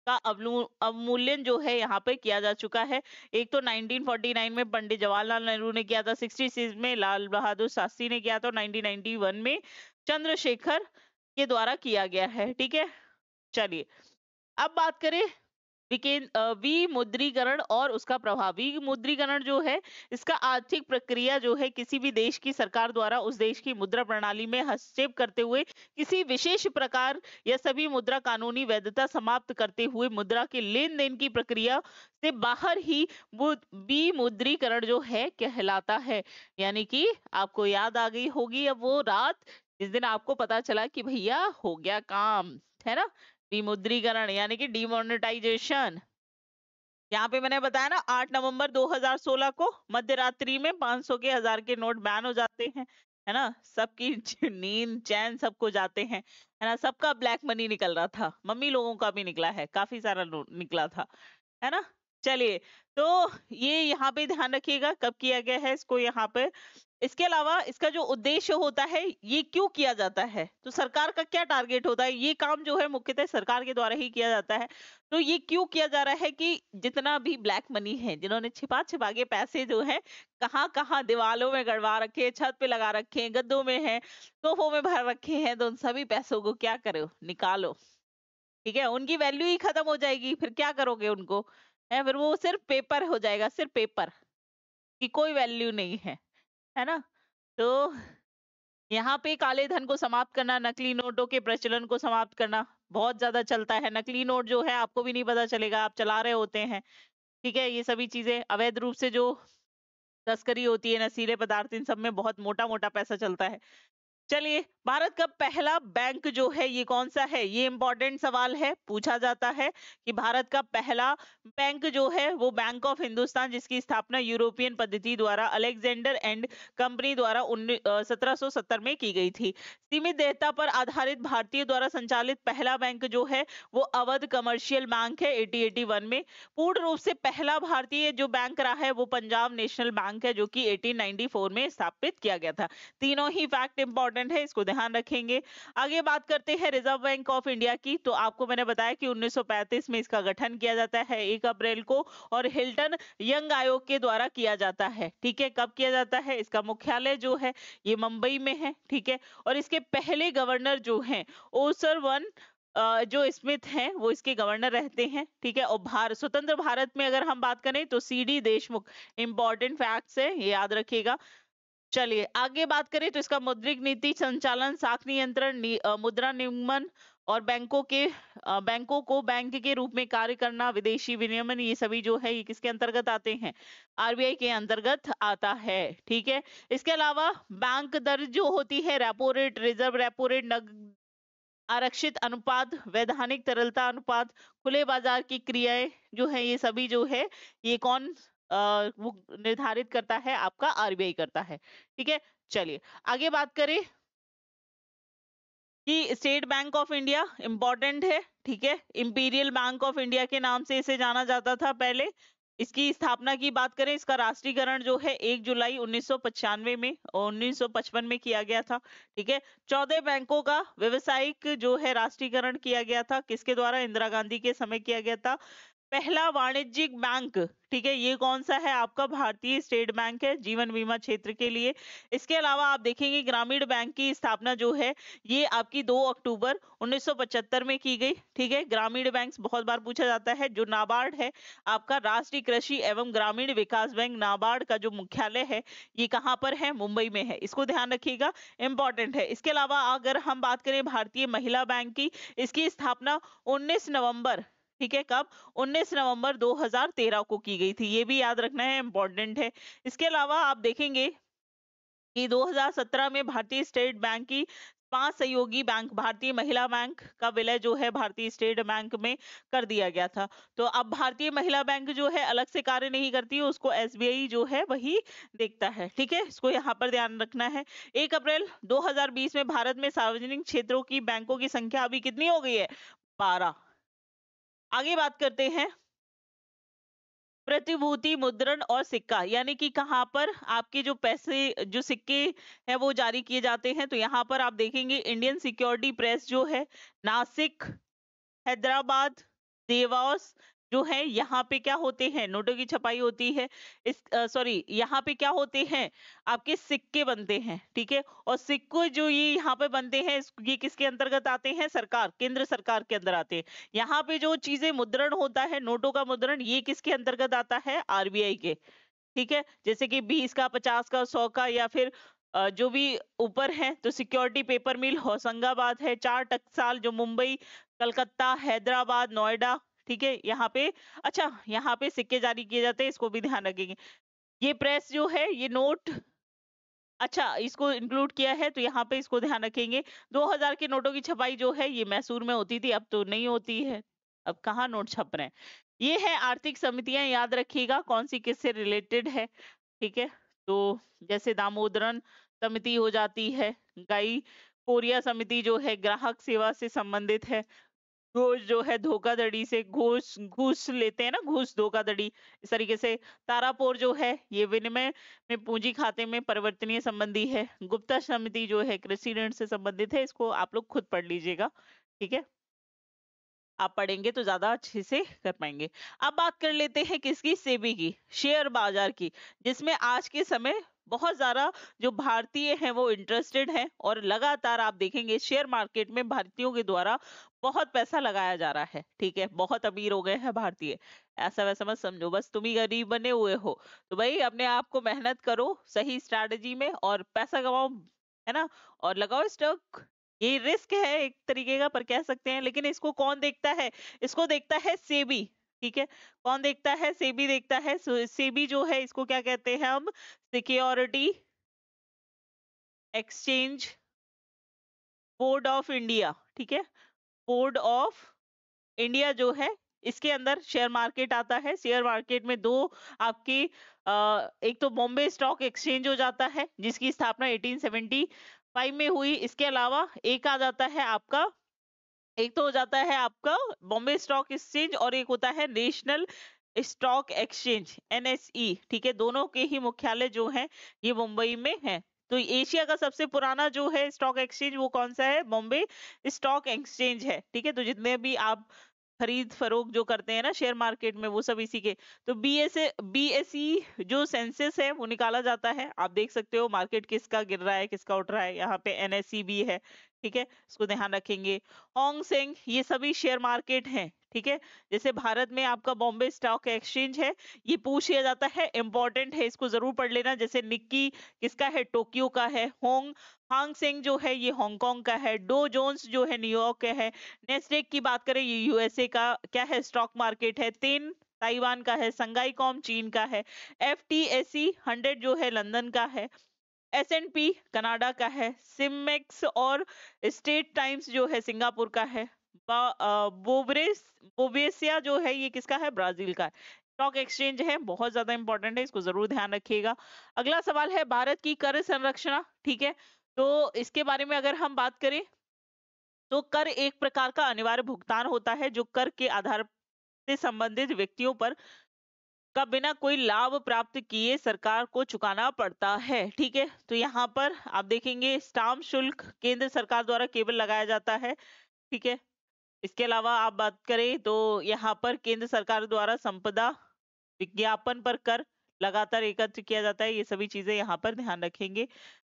का अवमूल्यन जो है यहाँ पे किया जा चुका है। एक तो 1949 में पंडित जवाहरलाल नेहरू ने किया था, 66 में लाल बहादुर शास्त्री ने किया था, 1991 में चंद्रशेखर के द्वारा किया गया है। ठीक है, चलिए अब बात करें विमुद्रीकरण और उसका प्रभाव। विमुद्रीकरण जो है, इसका आर्थिक प्रक्रिया जो है किसी भी देश की सरकार द्वारा उस देश की मुद्रा प्रणाली में हस्तक्षेप करते हुए किसी विशेष प्रकार या सभी मुद्रा कानूनी वैधता समाप्त करते हुए मुद्रा के लेन देन की प्रक्रिया से बाहर ही वो विमुद्रीकरण जो है कहलाता है। यानी कि आपको याद आ गई होगी अब वो रात जिस दिन आपको पता चला कि भैया हो गया काम, है ना। विमुद्रीकरण यानी कि डिमोनेटाइजेशन। यहाँ पे मैंने बताया ना 8 नवंबर 2016 को मध्य रात्रि में 500 के 1000 के नोट बैन हो जाते हैं, है ना। सबकी नींद चैन सबको जाते हैं, है ना। सबका ब्लैक मनी निकल रहा था, मम्मी लोगों का भी निकला है, काफी सारा निकला था, है ना। चलिए, तो ये यहाँ पे ध्यान रखिएगा कब किया गया है इसको यहाँ पे। इसके अलावा इसका जो उद्देश्य होता है, ये क्यों किया जाता है, तो सरकार का क्या टारगेट होता है, ये काम जो है मुख्यतः सरकार के द्वारा ही किया जाता है। तो ये क्यों किया जा रहा है कि जितना भी ब्लैक मनी है, जिन्होंने छिपा छिपा के पैसे जो है कहाँ कहाँ दीवालों में गड़वा रखे, छत पे लगा रखे हैं, गद्दों में है, तोहफों में भर रखे हैं, तो उन सभी पैसों को क्या करो, निकालो। ठीक है, उनकी वैल्यू ही खत्म हो जाएगी, फिर क्या करोगे उनको, है फिर वो सिर्फ पेपर हो जाएगा, सिर्फ पेपर की कोई वैल्यू नहीं है ना। तो यहाँ पे काले धन को समाप्त करना, नकली नोटों के प्रचलन को समाप्त करना बहुत ज्यादा चलता है। नकली नोट जो है आपको भी नहीं पता चलेगा, आप चला रहे होते हैं, ठीक है। ये सभी चीजें अवैध रूप से जो तस्करी होती है, नशीले पदार्थ, इन सब में बहुत मोटा मोटा पैसा चलता है। चलिए, भारत का पहला बैंक जो है ये कौन सा है, ये इंपॉर्टेंट सवाल है, पूछा जाता है कि भारत का पहला बैंक जो है वो बैंक ऑफ हिंदुस्तान, जिसकी स्थापना यूरोपियन पद्धति द्वारा अलेक्जेंडर एंड कंपनी द्वारा 1770 में की गई थी। सीमित देयता पर आधारित भारतीय द्वारा संचालित पहला बैंक जो है वो अवध कमर्शियल बैंक है 1881 में। पूर्ण रूप से पहला भारतीय जो बैंक रहा है वो पंजाब नेशनल बैंक है, जो कि 1894 में स्थापित किया गया था। तीनों ही फैक्ट इंपॉर्टेंट है, इसको ध्यान रखेंगे। आगे बात करते हैं रिजर्व बैंक ऑफ इंडिया की। तो आपको मैंने बताया कि 1935 में इसका गठन किया जाता है 1 अप्रैल को, और हिल्टन यंग आयोग के द्वारा किया जाता है। ठीक है, कब किया जाता है, इसका मुख्यालय जो है ये मुंबई में है। ठीक है, और इसके पहले गवर्नर जो हैं ओसर वन जो स्मिथ हैं वो इसके गवर्नर रहते हैं। ठीक है, और स्वतंत्र भारत में अगर हम बात करें तो सीडी देशमुख। इंपॉर्टेंट फैक्ट्स है, ये याद रखिएगा। चलिए आगे बात करें तो इसका मौद्रिक नीति संचालन, साख नियंत्रण, मुद्रा निगमन और बैंकों को बैंक के रूप में कार्य करना, विदेशी विनियमन, ये सभी जो है ये किसके अंतर्गत आते हैं, आरबीआई के अंतर्गत आता है। ठीक है, इसके अलावा बैंक दर जो होती है, repo rate, reserve repo rate, नगद आरक्षित अनुपात, वैधानिक तरलता अनुपात, खुले बाजार की क्रियाएं जो है ये सभी जो है ये कौन वो निर्धारित करता है, आपका आरबीआई करता है। ठीक है, चलिए आगे बात करें कि state bank of India important है। ठीक है, इंपीरियल बैंक ऑफ इंडिया के नाम से इसे जाना जाता था पहले। इसकी स्थापना की बात करें, इसका राष्ट्रीयकरण जो है 1 जुलाई 1995 में और 1955 में किया गया था। ठीक है, 14 बैंकों का व्यवसायिक जो है राष्ट्रीयकरण किया गया था, किसके द्वारा, इंदिरा गांधी के समय किया गया था। पहला वाणिज्यिक बैंक, ठीक है, ये कौन सा है, आपका भारतीय स्टेट बैंक है, जीवन बीमा क्षेत्र के लिए। इसके अलावा आप देखेंगे ग्रामीण बैंक की स्थापना जो है ये आपकी 2 अक्टूबर 1975 में की गई। ठीक है, ग्रामीण बैंक बहुत बार पूछा जाता है। जो नाबार्ड है, आपका राष्ट्रीय कृषि एवं ग्रामीण विकास बैंक, नाबार्ड का जो मुख्यालय है ये कहाँ पर है, मुंबई में है, इसको ध्यान रखिएगा, इंपॉर्टेंट है। इसके अलावा अगर हम बात करें भारतीय महिला बैंक की, इसकी स्थापना 19 नवंबर, ठीक है, कब, 19 नवंबर 2013 को की गई थी, ये भी याद रखना है, इंपॉर्टेंट है। इसके अलावा आप देखेंगे कि 2017 में भारतीय स्टेट बैंक की 5 सहयोगी बैंक, भारतीय महिला बैंक का विलय जो है भारतीय स्टेट बैंक में कर दिया गया था। तो अब भारतीय महिला बैंक जो है अलग से कार्य नहीं करती है, उसको एसबीआई जो है वही देखता है। ठीक है, इसको यहाँ पर ध्यान रखना है। 1 अप्रैल 2020 में भारत में सार्वजनिक क्षेत्रों की बैंकों की संख्या अभी कितनी हो गई है, 12। आगे बात करते हैं प्रतिभूति मुद्रण और सिक्का, यानी कि कहां पर आपके जो पैसे जो सिक्के हैं वो जारी किए जाते हैं। तो यहाँ पर आप देखेंगे इंडियन सिक्योरिटी प्रेस जो है नासिक, हैदराबाद, देवास, जो है यहाँ पे क्या होते हैं, नोटों की छपाई होती है। इस सॉरी, यहाँ पे क्या होते हैं, आपके सिक्के बनते हैं, ठीक है। और सिक्के जो ये यहाँ पे बनते हैं, ये किसके अंतर्गत आते हैं, सरकार, केंद्र सरकार के अंदर आते हैं। यहाँ पे जो चीजें मुद्रण होता है, नोटों का मुद्रण, ये किसके अंतर्गत आता है, आरबीआई के, ठीक है। जैसे कि 20 का, 50 का, 100 का, या फिर जो भी ऊपर है, तो सिक्योरिटी पेपर मिल होशंगाबाद है, 4 टकसाल जो मुंबई, कलकत्ता, हैदराबाद, नोएडा, ठीक है। यहाँ पे, अच्छा, यहाँ पे सिक्के जारी किए जाते हैं, इसको भी ध्यान रखेंगे। ये प्रेस जो है, ये नोट, अच्छा, इसको इंक्लूड किया है, तो यहाँ पे इसको ध्यान रखेंगे। 2000 के नोटों की छपाई जो है, ये मैसूर में होती थी, अब तो नहीं होती है। अब कहाँ नोट छप रहे हैं। ये है आर्थिक समितियां, याद रखिएगा कौन सी किससे रिलेटेड है, ठीक है। तो जैसे दामोदरन समिति हो जाती है, गाई कोरिया समिति जो है ग्राहक सेवा से संबंधित है। घूस जो है धोखाधड़ी से, घूस घूस लेते हैं ना, घूस धोखाधड़ी, इस तरीके से। तारापोर जो है, ये विनिमय में पूंजी खाते में परिवर्तनीय संबंधी है। गुप्ता समिति जो है कृषि ऋण से संबंधित है, इसको आप लोग खुद पढ़ लीजिएगा, ठीक है। आप पढ़ेंगे तो ज्यादा अच्छे से कर पाएंगे। अब बात कर लेते हैं किसकी, सेबी की, शेयर बाजार की, जिसमें आज के समय बहुत ज्यादा जो भारतीय हैं वो इंटरेस्टेड हैं, और लगातार आप देखेंगे शेयर मार्केट में भारतीयों के द्वारा बहुत पैसा लगाया जा रहा है, ठीक है। बहुत अमीर हो गए हैं भारतीय, ऐसा वैसा मत समझो, बस तुम ही गरीब बने हुए हो। तो भाई अपने आप को मेहनत करो सही स्ट्रैटेजी में और पैसा कमाओ, है ना, और लगाओ स्टॉक। ये रिस्क है एक तरीके का, पर कह सकते हैं। लेकिन इसको कौन देखता है, इसको देखता है सेबी, ठीक है। कौन देखता है, सेबी देखता है। सेबी जो है, इसको क्या कहते हैं हम, security exchange board of India, ठीक है। बोर्ड ऑफ इंडिया जो है, इसके अंदर शेयर मार्केट आता है। शेयर मार्केट में दो आपकी एक तो बॉम्बे स्टॉक एक्सचेंज हो जाता है, जिसकी स्थापना 1875 में हुई। इसके अलावा एक आ जाता है आपका, एक तो हो जाता है आपका बॉम्बे स्टॉक एक्सचेंज, और एक होता है नेशनल स्टॉक एक्सचेंज, एनएसई, ठीक है। दोनों के ही मुख्यालय जो है ये मुंबई में है। तो एशिया का सबसे पुराना जो है स्टॉक एक्सचेंज, वो कौन सा है, बॉम्बे स्टॉक एक्सचेंज है, ठीक है। तो जितने भी आप खरीद फरोख्त जो करते हैं ना शेयर मार्केट में, वो सब इसी के। तो बीएसई जो सेंसेस है वो निकाला जाता है। आप देख सकते हो मार्केट किसका गिर रहा है, किसका उठ रहा है, यहाँ पे एनएसई भी है, ठीक है, इसको ध्यान रखेंगे। होंग सेंग, ये सभी शेयर मार्केट हैं, ठीक है। जैसे भारत में आपका बॉम्बे स्टॉक एक्सचेंज है, ये पूछ लिया जाता है, इंपॉर्टेंट है, इसको जरूर पढ़ लेना। जैसे निक्की किसका है, टोक्यो का है। हांग सेंग जो है ये हांगकांग का है। डो जोन्स जो है न्यूयॉर्क का है। नेस्डेक की बात करें, ये यूएसए का क्या है, स्टॉक मार्केट है। तीन ताइवान का है। संगाई कॉम चीन का है। एफटीएसई 100 जो है लंदन का है। एसएनपी कनाडा का है। सिमेक्स और स्टेट टाइम्स जो है सिंगापुर का है। बोबेसिया जो है ये किसका है, ब्राजील का है। स्टॉक एक्सचेंज है, बहुत ज्यादा इंपॉर्टेंट है, इसको जरूर ध्यान रखिएगा। अगला सवाल है भारत की कर संरचना, ठीक है। तो इसके बारे में अगर हम बात करें, तो कर एक प्रकार का अनिवार्य भुगतान होता है, जो कर के आधार से संबंधित व्यक्तियों पर का बिना कोई लाभ प्राप्त किए सरकार को चुकाना पड़ता है, ठीक है। तो यहाँ पर आप देखेंगे स्टाम्प शुल्क केंद्र सरकार द्वारा केवल लगाया जाता है, ठीक है। इसके अलावा आप बात करें तो यहाँ पर केंद्र सरकार द्वारा संपदा विज्ञापन पर कर लगातार एकत्र किया जाता है। ये सभी चीजें यहाँ पर ध्यान रखेंगे।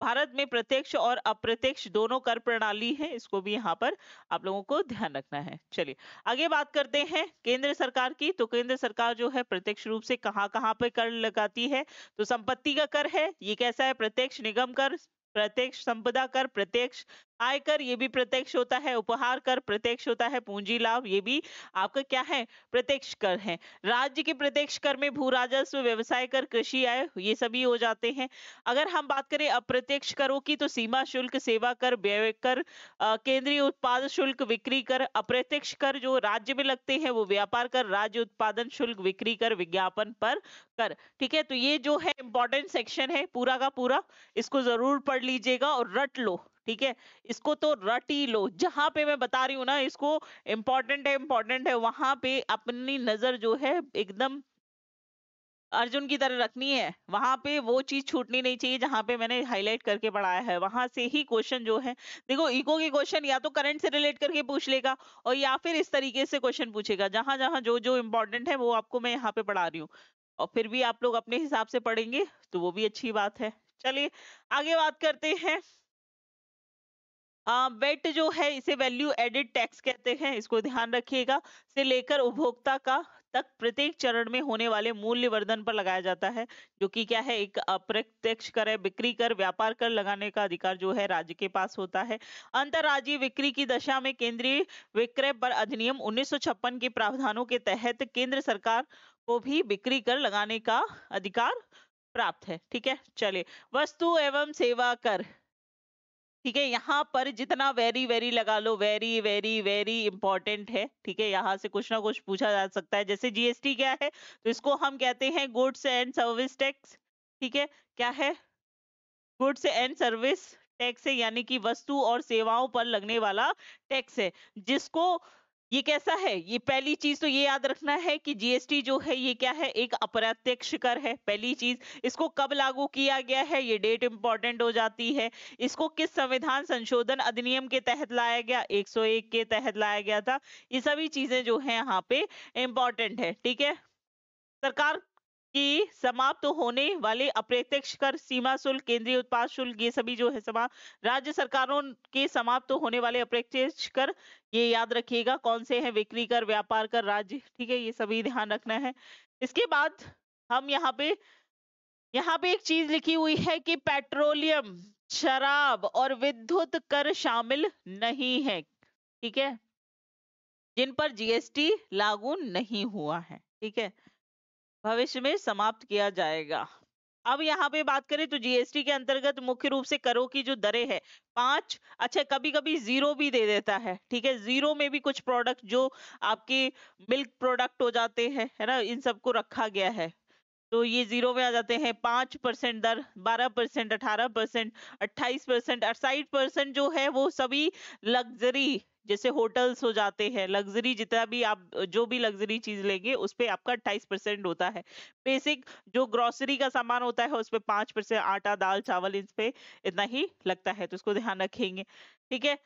भारत में प्रत्यक्ष और अप्रत्यक्ष दोनों कर प्रणाली है, इसको भी यहाँ पर आप लोगों को ध्यान रखना है। चलिए आगे बात करते हैं केंद्र सरकार की। तो केंद्र सरकार जो है प्रत्यक्ष रूप से कहाँ कहाँ पे कर लगाती है, तो संपत्ति का कर है, ये कैसा है, प्रत्यक्ष। निगम कर प्रत्यक्ष। संपदा कर प्रत्यक्ष। आयकर ये भी प्रत्यक्ष होता है। उपहार कर प्रत्यक्ष होता है। पूंजी लाभ ये भी आपका क्या है, प्रत्यक्ष कर है। राज्य के प्रत्यक्ष कर में भू राजस्व, व्यवसाय कर, कृषि आय, ये सभी हो जाते हैं। अगर हम बात करें अप्रत्यक्ष करों की, तो सीमा शुल्क, सेवा कर, व्यय कर, केंद्रीय उत्पाद शुल्क, बिक्री कर। अप्रत्यक्ष कर जो राज्य में लगते हैं वो व्यापार कर, राज्य उत्पादन शुल्क, बिक्री कर, विज्ञापन पर कर, ठीक है। तो ये जो है इंपॉर्टेंट सेक्शन है पूरा का पूरा, इसको जरूर पढ़ लीजिएगा और रट लो, ठीक है। इसको तो रट ही लो, जहां पे मैं बता रही हूँ ना इसको इंपॉर्टेंट है, इंपॉर्टेंट है, वहां पे अपनी नजर जो है एकदम अर्जुन की तरह रखनी है, वहां पे वो चीज छूटनी नहीं चाहिए जहां पे मैंने हाईलाइट करके पढ़ाया है, वहां से ही क्वेश्चन जो है, देखो इको के क्वेश्चन या तो करंट से रिलेट करके पूछ लेगा, और या फिर इस तरीके से क्वेश्चन पूछेगा, जहां जहां जो जो इम्पोर्टेंट है वो आपको मैं यहाँ पे पढ़ा रही हूँ, और फिर भी आप लोग अपने हिसाब से पढ़ेंगे तो वो भी अच्छी बात है। चलिए आगे बात करते हैं। वेट जो है इसे वैल्यू एडेड टैक्स कहते हैं, इसको ध्यान रखिएगा, से लेकर उपभोक्ता का तक प्रत्येक चरण में होने वाले मूल्य वर्धन पर लगाया जाता है, जो कि क्या है, एक अप्रत्यक्ष कर है। बिक्री कर, व्यापार कर लगाने का अधिकार जो है राज्य के पास होता है। अंतर्राज्यीय बिक्री की दशा में केंद्रीय विक्रय पर अधिनियम 1956 के प्रावधानों के तहत केंद्र सरकार को भी बिक्री कर लगाने का अधिकार प्राप्त है। ठीक है, चलिए वस्तु एवं सेवा कर, ठीक है, यहाँ पर जितना वेरी वेरी लगा लो, वेरी वेरी वेरी इंपॉर्टेंट है। ठीक है, यहाँ से कुछ ना कुछ पूछा जा सकता है। जैसे जीएसटी क्या है, तो इसको हम कहते हैं गुड्स एंड सर्विस टैक्स। ठीक है, क्या है, गुड्स एंड सर्विस टैक्स है, यानी कि वस्तु और सेवाओं पर लगने वाला टैक्स है, जिसको ये कैसा है, ये पहली चीज तो ये याद रखना है कि जीएसटी जो है ये क्या है, एक अप्रत्यक्ष कर है, पहली चीज। इसको कब लागू किया गया है, ये डेट इंपॉर्टेंट हो जाती है। इसको किस संविधान संशोधन अधिनियम के तहत लाया गया, 101 के तहत लाया गया था। ये सभी चीजें जो है यहाँ पे इंपॉर्टेंट है। ठीक है, सरकार की समाप्त होने वाले अप्रत्यक्ष कर, सीमा शुल्क, केंद्रीय उत्पाद शुल्क, ये सभी जो है राज्य सरकारों के समाप्त होने वाले अप्रत्यक्ष कर, ये याद रखिएगा कौन से हैं, बिक्री कर, व्यापार कर, राज्य। ठीक है, ये सभी ध्यान रखना है। इसके बाद हम यहाँ पे एक चीज लिखी हुई है कि पेट्रोलियम, शराब और विद्युत कर शामिल नहीं है। ठीक है, जिन पर जीएसटी लागू नहीं हुआ है। ठीक है, भविष्य में समाप्त किया जाएगा। अब यहाँ पे बात करें तो जीएसटी के अंतर्गत मुख्य रूप से करों की जो दरें है, 5, अच्छा कभी कभी जीरो भी दे देता है। ठीक है, जीरो में भी कुछ प्रोडक्ट जो आपके मिल्क प्रोडक्ट हो जाते हैं, है ना, इन सबको रखा गया है, तो ये जीरो में आ जाते हैं। 5% दर, 12%, 18%, 28%, 68% जो है वो सभी लग्जरी, जैसे होटल्स हो जाते हैं, लग्जरी जितना भी आप जो भी लग्जरी चीज लेंगे उस पे आपका 28% होता है। बेसिक जो ग्रोसरी का सामान होता है उस पे 5%, आटा दाल चावल इस पे इतना ही लगता है, तो इसको ध्यान रखेंगे। ठीक है,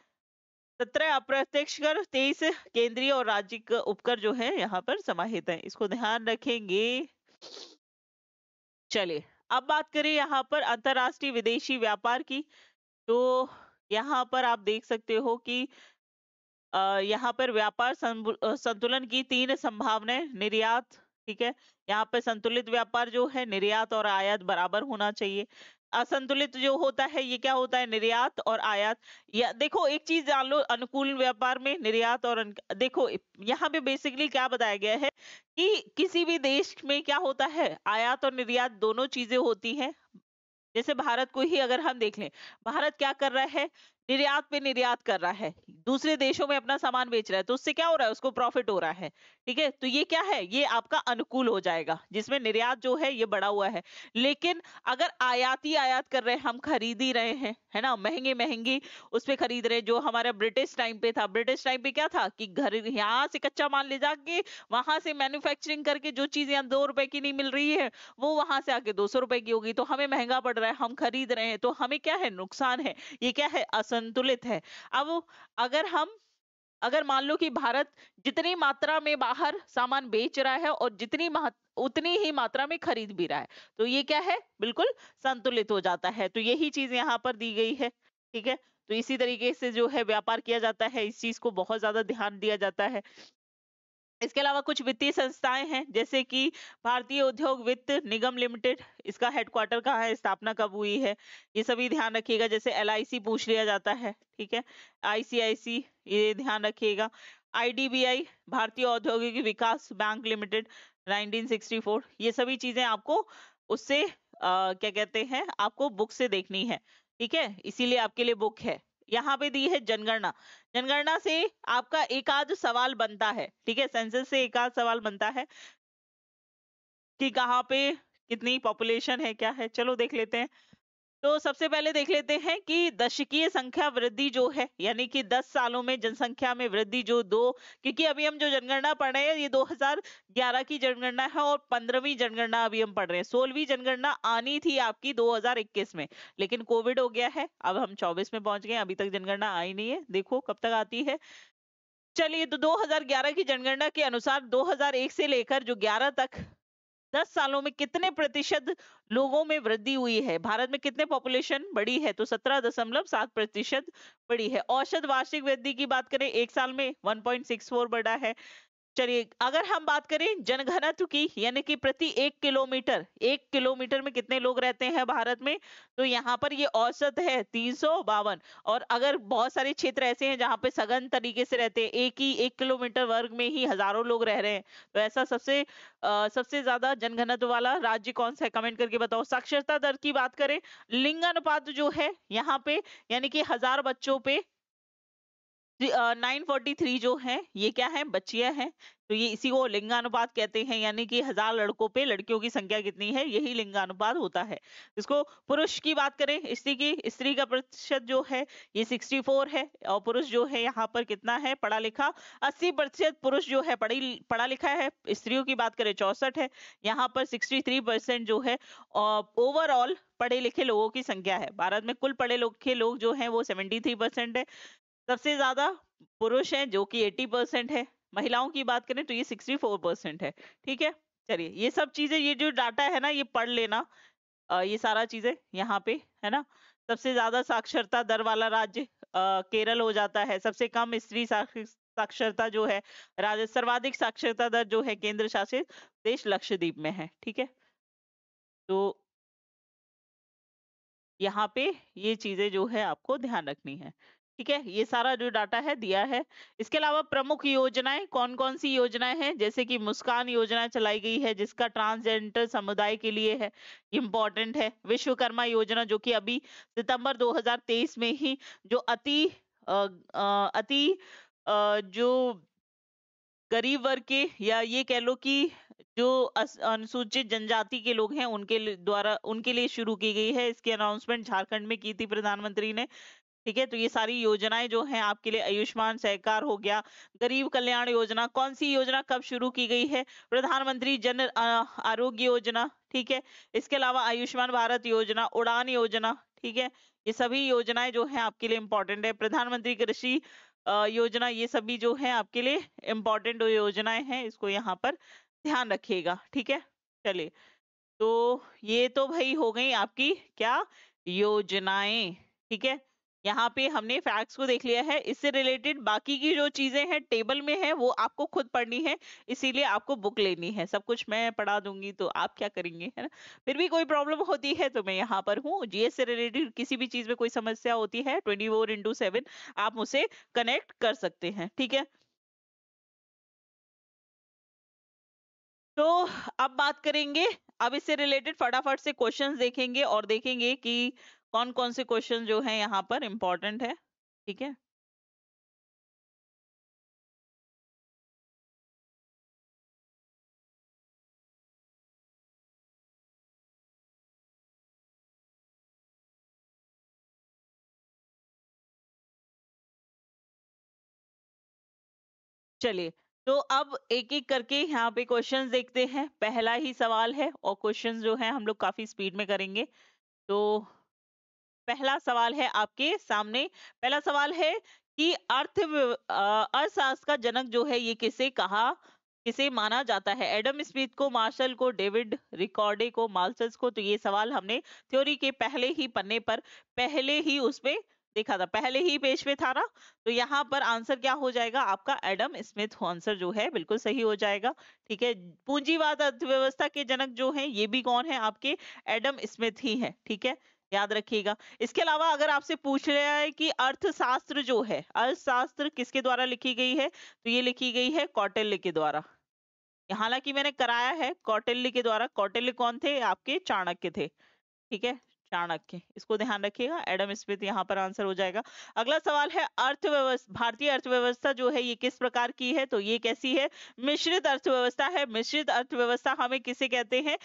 17 अप्रत्यक्ष कर, 23 केंद्रीय और राज्य उपकर जो है यहाँ पर समाहित है, इसको ध्यान रखेंगे। चलिए अब बात करें यहाँ पर अंतरराष्ट्रीय विदेशी व्यापार की, तो यहाँ पर आप देख सकते हो कि यहाँ पर व्यापार संतुलन की 3 संभावनाएं, निर्यात, ठीक है, यहाँ पे संतुलित व्यापार जो है, निर्यात और आयात बराबर होना चाहिए। असंतुलित जो होता है ये क्या होता है, निर्यात और आयात, या देखो एक चीज जान लो, अनुकूल व्यापार में निर्यात और देखो यहाँ पे बेसिकली क्या बताया गया है कि किसी भी देश में क्या होता है, आयात और निर्यात दोनों चीजें होती हैं। जैसे भारत को ही अगर हम देख लें, भारत क्या कर रहा है, निर्यात पे निर्यात कर रहा है, दूसरे देशों में अपना सामान बेच रहा है, तो उससे क्या हो रहा है, उसको प्रॉफिट हो रहा है। ठीक है, तो ये क्या है, ये आपका अनुकूल हो जाएगा, जिसमें निर्यात जो है ये बढ़ा हुआ है। लेकिन अगर आयात ही आयात कर रहे हैं, हम खरीद ही रहे हैं, है ना, महंगे महंगी उस पे खरीद रहे हैं, जो हमारा ब्रिटिश टाइम पे था, ब्रिटिश टाइम पे क्या था कि घर यहाँ से कच्चा माल ले जाके वहां से मैन्युफैक्चरिंग करके जो चीज यहाँ 2 रुपए की नहीं मिल रही है, वो वहां से आके 200 रुपए की होगी, तो हमें महंगा पड़ रहा है, हम खरीद रहे हैं, तो हमें क्या है, नुकसान है। ये क्या है, असंतुलित है। अब अगर मान लो कि भारत जितनी मात्रा में बाहर सामान बेच रहा है और उतनी ही मात्रा में खरीद भी रहा है, तो ये क्या है, बिल्कुल संतुलित हो जाता है। तो यही चीज यहाँ पर दी गई है। ठीक है, तो इसी तरीके से जो है व्यापार किया जाता है, इस चीज को बहुत ज्यादा ध्यान दिया जाता है। इसके अलावा कुछ वित्तीय संस्थाएं हैं, जैसे कि भारतीय उद्योग वित्त निगम लिमिटेड, इसका हेडक्वार्टर कहाँ है, स्थापना कब हुई है, ये सभी ध्यान रखिएगा। जैसे एलआईसी पूछ लिया जाता है, ठीक है, आईसीआईसी, ये ध्यान रखिएगा। आईडीबीआई, भारतीय औद्योगिक विकास बैंक लिमिटेड, 1964, ये सभी चीजें आपको उससे क्या कहते हैं, आपको बुक से देखनी है। ठीक है, इसीलिए आपके लिए बुक है। यहाँ पे दी है जनगणना, जनगणना से आपका एक आध सवाल बनता है। ठीक है, सेंसस से एक आध सवाल बनता है कि कहाँ पे कितनी पॉपुलेशन है, क्या है, चलो देख लेते हैं। तो सबसे पहले देख लेते हैं कि दशकीय संख्या वृद्धि जो है, यानी कि 10 सालों में जनसंख्या में वृद्धि जो दो, क्योंकि अभी हम जो जनगणना पढ़ रहे हैं ये 2011 की जनगणना है और 15वीं जनगणना अभी हम पढ़ रहे हैं। 16वीं जनगणना आनी थी आपकी 2021 में, लेकिन कोविड हो गया है। अब हम 24 में पहुंच गए, अभी तक जनगणना आई नहीं है, देखो कब तक आती है। चलिए, तो 2011 की जनगणना के अनुसार 2001 से लेकर जो 11 तक 10 सालों में कितने प्रतिशत लोगों में वृद्धि हुई है, भारत में कितने पॉपुलेशन बढ़ी है, तो 17.7% बढ़ी है। औसत वार्षिक वृद्धि की बात करें, एक साल में 1.64 बढ़ा है। चलिए, अगर हम बात करें जनघनत्व की, यानी कि प्रति 1 किलोमीटर में कितने लोग रहते हैं भारत में, तो यहाँ पर ये औसत है 352। और अगर बहुत सारे क्षेत्र ऐसे हैं जहाँ पे सघन तरीके से रहते हैं, एक ही 1 किलोमीटर वर्ग में ही हजारों लोग रह रहे हैं, तो ऐसा सबसे ज्यादा जनघनत्व वाला राज्य कौन सा है, कमेंट करके बताओ। साक्षरता दर की बात करें, लिंगानुपात जो है यहाँ पे, यानी कि 1000 बच्चों पे 943 जो है ये क्या है, बच्चियां हैं। तो ये इसी को लिंगानुपात कहते हैं, यानी कि 1000 लड़कों पे लड़कियों की संख्या कितनी है, यही लिंगानुपात होता है। इसको पुरुष की बात करें, स्त्री का प्रतिशत जो है ये 64 है, और पुरुष जो है यहाँ पर कितना है, पढ़ा लिखा 80% पुरुष जो है पढ़ा लिखा है। स्त्रियों की बात करें 64 है, यहाँ पर 63% जो है ओवरऑल पढ़े लिखे लोगों की संख्या है। भारत में कुल पढ़े लिखे लोग जो है वो 73% है। सबसे ज्यादा पुरुष हैं जो कि 80% है। महिलाओं की बात करें तो ये 64% है। ठीक है, चलिए ये सब चीजें, ये जो डाटा है ना ये पढ़ लेना। ये सारा चीजें यहाँ पे है ना। सबसे ज्यादा साक्षरता दर वाला राज्य केरल हो जाता है। सबसे कम स्त्री साक्षरता जो है राज्य, सर्वाधिक साक्षरता दर जो है केंद्र शासित देश लक्षद्वीप में है। ठीक है, तो यहाँ पे ये चीजें जो है आपको ध्यान रखनी है। ठीक है, ये सारा जो डाटा है दिया है। इसके अलावा प्रमुख योजनाएं कौन कौन सी योजनाएं हैं, जैसे कि मुस्कान योजना चलाई गई है जिसका ट्रांसजेंडर समुदाय के लिए है, इम्पोर्टेंट है। विश्वकर्मा योजना जो कि अभी सितंबर 2023 में ही जो अति जो गरीब वर्ग के, या ये कह लो कि जो अनुसूचित जनजाति के लोग हैं द्वारा उनके लिए शुरू की गई है। इसकी अनाउंसमेंट झारखंड में की थी प्रधानमंत्री ने। ठीक है, तो ये सारी योजनाएं जो हैं आपके लिए, आयुष्मान सहकार हो गया, गरीब कल्याण योजना, कौन सी योजना कब शुरू की गई है, प्रधानमंत्री जन आरोग्य योजना। ठीक है, इसके अलावा आयुष्मान भारत योजना, उड़ान योजना। ठीक है, ये सभी योजनाएं जो हैं आपके लिए इंपॉर्टेंट है। प्रधानमंत्री कृषि योजना, ये सभी जो है आपके लिए इंपॉर्टेंट योजनाएं हैं, इसको यहाँ पर ध्यान रखिएगा। ठीक है, चलिए, तो ये तो भाई हो गई आपकी क्या, योजनाएं। ठीक है, यहाँ पे हमने फैक्ट्स को देख लिया है। इससे रिलेटेड बाकी की जो चीजें हैं टेबल में है वो आपको खुद पढ़नी है, इसीलिए आपको बुक लेनी है। सब कुछ मैं पढ़ा दूंगी तो आप क्या करेंगे, है ना। फिर भी कोई प्रॉब्लम होती है तो मैं यहाँ पर हूँ। जीएस से रिलेटेड किसी भी चीज में कोई समस्या होती है 24x7 आप मुझसे कनेक्ट कर सकते हैं। ठीक है, तो अब बात करेंगे, अब इससे रिलेटेड फटाफट से क्वेश्चंस देखेंगे और देखेंगे कि कौन कौन से क्वेश्चन जो हैं यहाँ पर इंपॉर्टेंट है। ठीक है, चलिए, तो अब एक एक करके यहाँ पे क्वेश्चंस देखते हैं। पहला ही सवाल है और क्वेश्चंस जो है हम लोग काफी स्पीड में करेंगे। तो पहला सवाल है आपके सामने। पहला सवाल है कि अर्थशास्त्र का जनक जो है ये किसे माना जाता है। एडम स्मिथ को, मार्शल को, डेविड रिकॉर्डे को, माल्थस को। तो ये सवाल हमने थ्योरी के पहले ही पन्ने पर, पहले ही उसमें देखा था, पहले ही पेज पे था ना। तो यहाँ पर आंसर क्या हो जाएगा आपका, एडम स्मिथ आंसर जो है बिल्कुल सही हो जाएगा। ठीक है, पूंजीवाद अर्थव्यवस्था के जनक जो है ये भी कौन है आपके, एडम स्मिथ ही है। ठीक है, याद रखिएगा। इसके अलावा अगर आपसे पूछ रहा है कि अर्थशास्त्र जो है, अर्थशास्त्र किसके द्वारा लिखी गई है, तो ये लिखी गई है कौटिल्य के द्वारा। हालांकि मैंने कराया है कौटिल्य के द्वारा। कौटिल्य कौन थे, आपके चाणक्य थे। ठीक है, चाणक्य, इसको ध्यान रखिएगा। एडम स्मिथ यहाँ पर आंसर हो जाएगा। अगला सवाल है, अर्थव्यवस्था, भारतीय अर्थव्यवस्था जो है ये किस प्रकार की है, तो ये कैसी है, मिश्रित अर्थव्यवस्था है। मिश्रित अर्थव्यवस्था हमें किसे कहते हैं,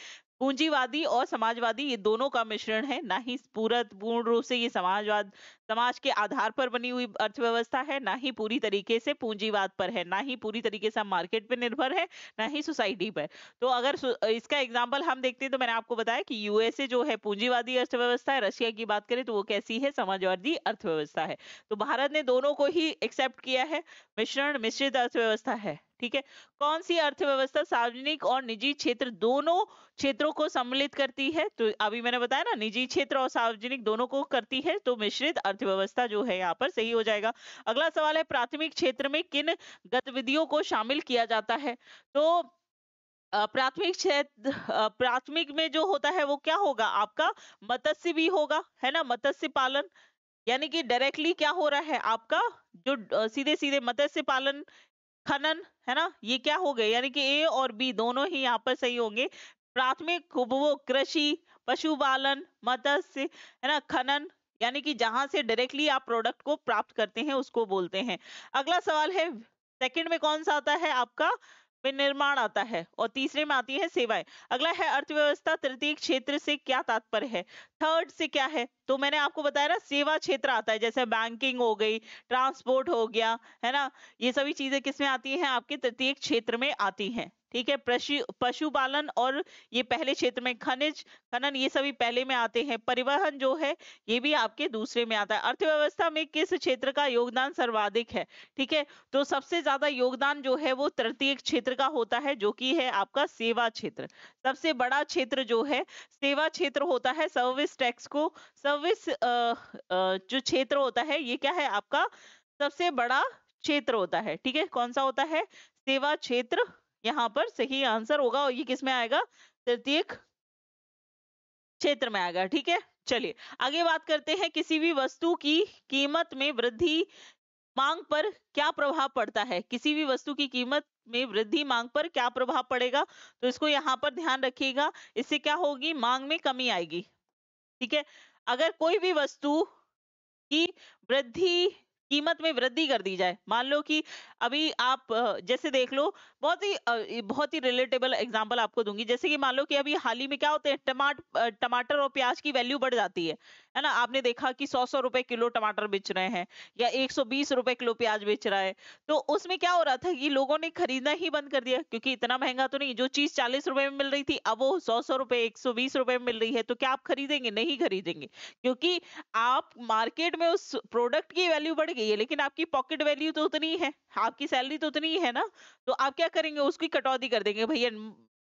पूंजीवादी और समाजवादी ये दोनों का मिश्रण है, ना ही पूर्ण रूप से ये समाज के आधार पर बनी हुई अर्थव्यवस्था है, ना ही पूरी तरीके से पूंजीवाद पर है, ना ही पूरी तरीके से हम मार्केट पे निर्भर है, ना ही सोसाइटी पर। तो अगर इसका एग्जाम्पल हम देखते हैं तो मैंने आपको बताया कि यूएसए जो है पूंजीवादी अर्थव्यवस्था है, रशिया की बात करें तो वो कैसी है, समाजवादी अर्थव्यवस्था है। तो भारत ने दोनों को ही एक्सेप्ट किया है, मिश्रित अर्थव्यवस्था है। ठीक है, कौन सी अर्थव्यवस्था सार्वजनिक और निजी क्षेत्र दोनों क्षेत्रों को सम्मिलित करती है? तो अभी मैंने बताया ना, निजी क्षेत्र और सार्वजनिक दोनों को करती है, तो मिश्रित अर्थव्यवस्था जो है यहाँ पर सही हो जाएगा। अगला सवाल है, प्राथमिक क्षेत्र में किन गतिविधियों को शामिल किया जाता है? तो प्राथमिक में जो होता है वो क्या होगा आपका, मत्स्य भी होगा, है ना, मत्स्य पालन। यानी कि डायरेक्टली क्या हो रहा है आपका, जो सीधे सीधे मत्स्य पालन, खनन, है ना, ये क्या हो गए, यानी कि ए और बी दोनों ही यहाँ पर सही होंगे। प्राथमिक उपभोग कृषि, पशुपालन, मत्स्य, है ना, खनन, यानी कि जहां से डायरेक्टली आप प्रोडक्ट को प्राप्त करते हैं उसको बोलते हैं। अगला सवाल है, सेकंड में कौन सा आता है आपका, विनिर्माण आता है, और तीसरे में आती है सेवाएं। अगला है अर्थव्यवस्था, तृतीय क्षेत्र से क्या तात्पर्य है? थर्ड से क्या है? तो मैंने आपको बताया ना, सेवा क्षेत्र आता है, जैसे बैंकिंग हो गई, ट्रांसपोर्ट हो गया, है ना, ये सभी चीजें किसमें आती हैं, आपके तृतीय क्षेत्र में आती हैं। ठीक है, पशुपालन और ये पहले क्षेत्र में, खनिज खनन ये सभी पहले में आते हैं। परिवहन जो है ये भी आपके दूसरे में आता है। अर्थव्यवस्था में किस क्षेत्र का योगदान सर्वाधिक है? ठीक है, तो सबसे ज्यादा योगदान जो है वो तृतीय क्षेत्र का होता है, जो कि है आपका सेवा क्षेत्र। सबसे बड़ा क्षेत्र जो है सेवा क्षेत्र होता है। सर्विस टैक्स को, सर्विस जो क्षेत्र होता है ये क्या है आपका, सबसे बड़ा क्षेत्र होता है। ठीक है, कौन सा होता है, सेवा क्षेत्र, यहाँ पर सही आंसर होगा, और ये किस में आएगा, तृतीय क्षेत्र में आएगा। ठीक है, चलिए आगे बात करते हैं, किसी भी वस्तु की कीमत में वृद्धि मांग पर क्या प्रभाव पड़ता है? किसी भी वस्तु की कीमत में वृद्धि मांग पर क्या प्रभाव पड़ेगा? तो इसको यहाँ पर ध्यान रखिएगा, इससे क्या होगी, मांग में कमी आएगी। ठीक है, अगर कोई भी वस्तु की वृद्धि कीमत में वृद्धि कर दी जाए, मान लो कि अभी आप जैसे देख लो, बहुत ही रिलेटेबल एग्जांपल आपको दूंगी। जैसे कि मान लो कि अभी हाल ही में क्या होते हैं, टमाटर और प्याज की वैल्यू बढ़ जाती है ना। आपने देखा कि 100 रुपए किलो टमाटर बेच रहे हैं, या 120 रुपए किलो प्याज बेच रहा है। तो उसमें क्या हो रहा था कि लोगों ने खरीदना ही बंद कर दिया, क्योंकि इतना महंगा तो नहीं, जो चीज 40 रुपए में मिल रही थी अब वो 100 रुपए 120 रुपए में मिल रही है, तो क्या आप खरीदेंगे? नहीं खरीदेंगे, क्योंकि आप मार्केट में उस प्रोडक्ट की वैल्यू बढ़ गई है, लेकिन आपकी पॉकेट वैल्यू तो उतनी ही है, आपकी सैलरी तो उतनी ही है ना। तो आप क्या करेंगे, उसकी कटौती कर देंगे, भैया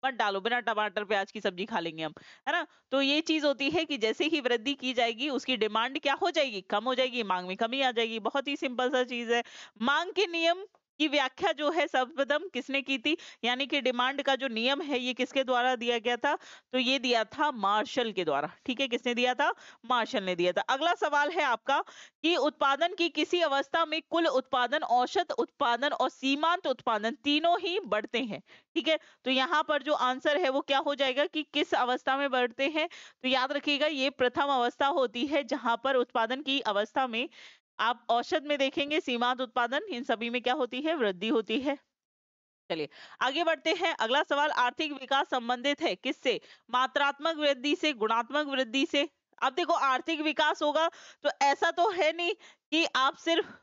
मत डालो, बिना टमाटर प्याज की सब्जी खा लेंगे हम, है ना। तो ये चीज होती है कि जैसे ही वृद्धि की जाएगी उसकी डिमांड क्या हो जाएगी, कम हो जाएगी, मांग में कमी आ जाएगी। बहुत ही सिंपल सा चीज है। मांग के नियम की व्याख्या जो है सर्वप्रथम किसने की थी, यानी कि डिमांड का जो नियम है ये किसके द्वारा दिया गया था? तो ये दिया था मार्शल के द्वारा। ठीक है, किसने दिया था? मार्शल ने दिया था। अगला सवाल है आपका कि उत्पादन की किसी अवस्था में कुल उत्पादन, औसत उत्पादन और सीमांत उत्पादन तीनों ही बढ़ते हैं। ठीक है, तो यहाँ पर जो आंसर है वो क्या हो जाएगा कि किस अवस्था में बढ़ते हैं? तो याद रखिएगा ये प्रथम अवस्था होती है, जहां पर उत्पादन की अवस्था में आप औसत में देखेंगे सीमांत उत्पादन, इन सभी में क्या होती है? वृद्धि होती है। चलिए आगे बढ़ते हैं। अगला सवाल, आर्थिक विकास संबंधित है किससे? मात्रात्मक वृद्धि से, गुणात्मक वृद्धि से? अब देखो, आर्थिक विकास होगा तो ऐसा तो है नहीं कि आप सिर्फ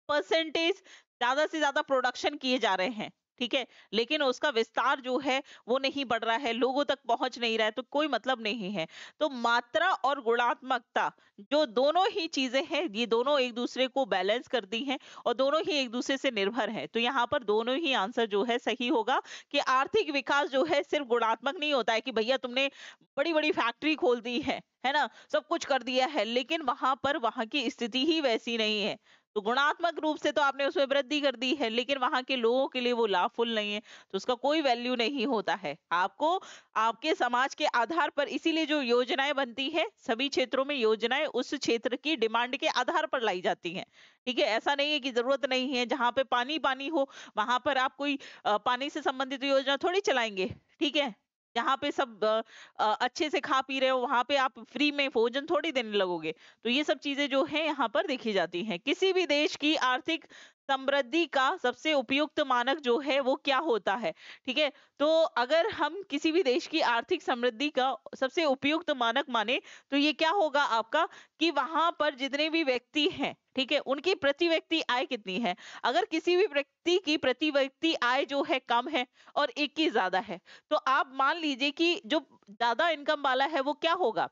परसेंटेज, ज्यादा से ज्यादा प्रोडक्शन किए जा रहे हैं, ठीक है, लेकिन उसका विस्तार जो है वो नहीं बढ़ रहा है, लोगों तक पहुंच नहीं रहा है, तो कोई मतलब नहीं है। तो मात्रा और गुणात्मकता जो दोनों ही चीजें हैं, ये दोनों एक दूसरे को बैलेंस करती हैं और दोनों ही एक दूसरे से निर्भर हैं। तो यहाँ पर दोनों ही आंसर जो है सही होगा कि आर्थिक विकास जो है सिर्फ गुणात्मक नहीं होता है कि भैया तुमने बड़ी बड़ी फैक्ट्री खोल दी है ना, सब कुछ कर दिया है, लेकिन वहां पर वहां की स्थिति ही वैसी नहीं है। तो गुणात्मक रूप से तो आपने उसमें वृद्धि कर दी है, लेकिन वहां के लोगों के लिए वो लाभफुल नहीं है, तो उसका कोई वैल्यू नहीं होता है। आपको आपके समाज के आधार पर, इसीलिए जो योजनाएं बनती है, सभी क्षेत्रों में योजनाएं उस क्षेत्र की डिमांड के आधार पर लाई जाती हैं। ठीक है, ऐसा नहीं है कि जरूरत नहीं है, जहां पे पानी पानी हो वहां पर आप कोई पानी से संबंधित योजना थोड़ी चलाएंगे। ठीक है, जहाँ पे सब अच्छे से खा पी रहे हो वहां पे आप फ्री में भोजन थोड़ी देने लगोगे। तो ये सब चीजें जो है यहाँ पर देखी जाती हैं। किसी भी देश की आर्थिक समृद्धि का सबसे उपयुक्त मानक जो है वो क्या होता है? ठीक है, तो अगर हम किसी भी देश की आर्थिक समृद्धि का सबसे उपयुक्त मानक माने तो ये क्या होगा आपका, कि वहां पर जितने भी व्यक्ति हैं, ठीक है, उनकी प्रति व्यक्ति आय कितनी है। अगर किसी भी व्यक्ति की प्रति व्यक्ति आय जो है कम है और एक की ज्यादा है, तो आप मान लीजिए कि जो ज्यादा इनकम वाला है वो क्या होगा,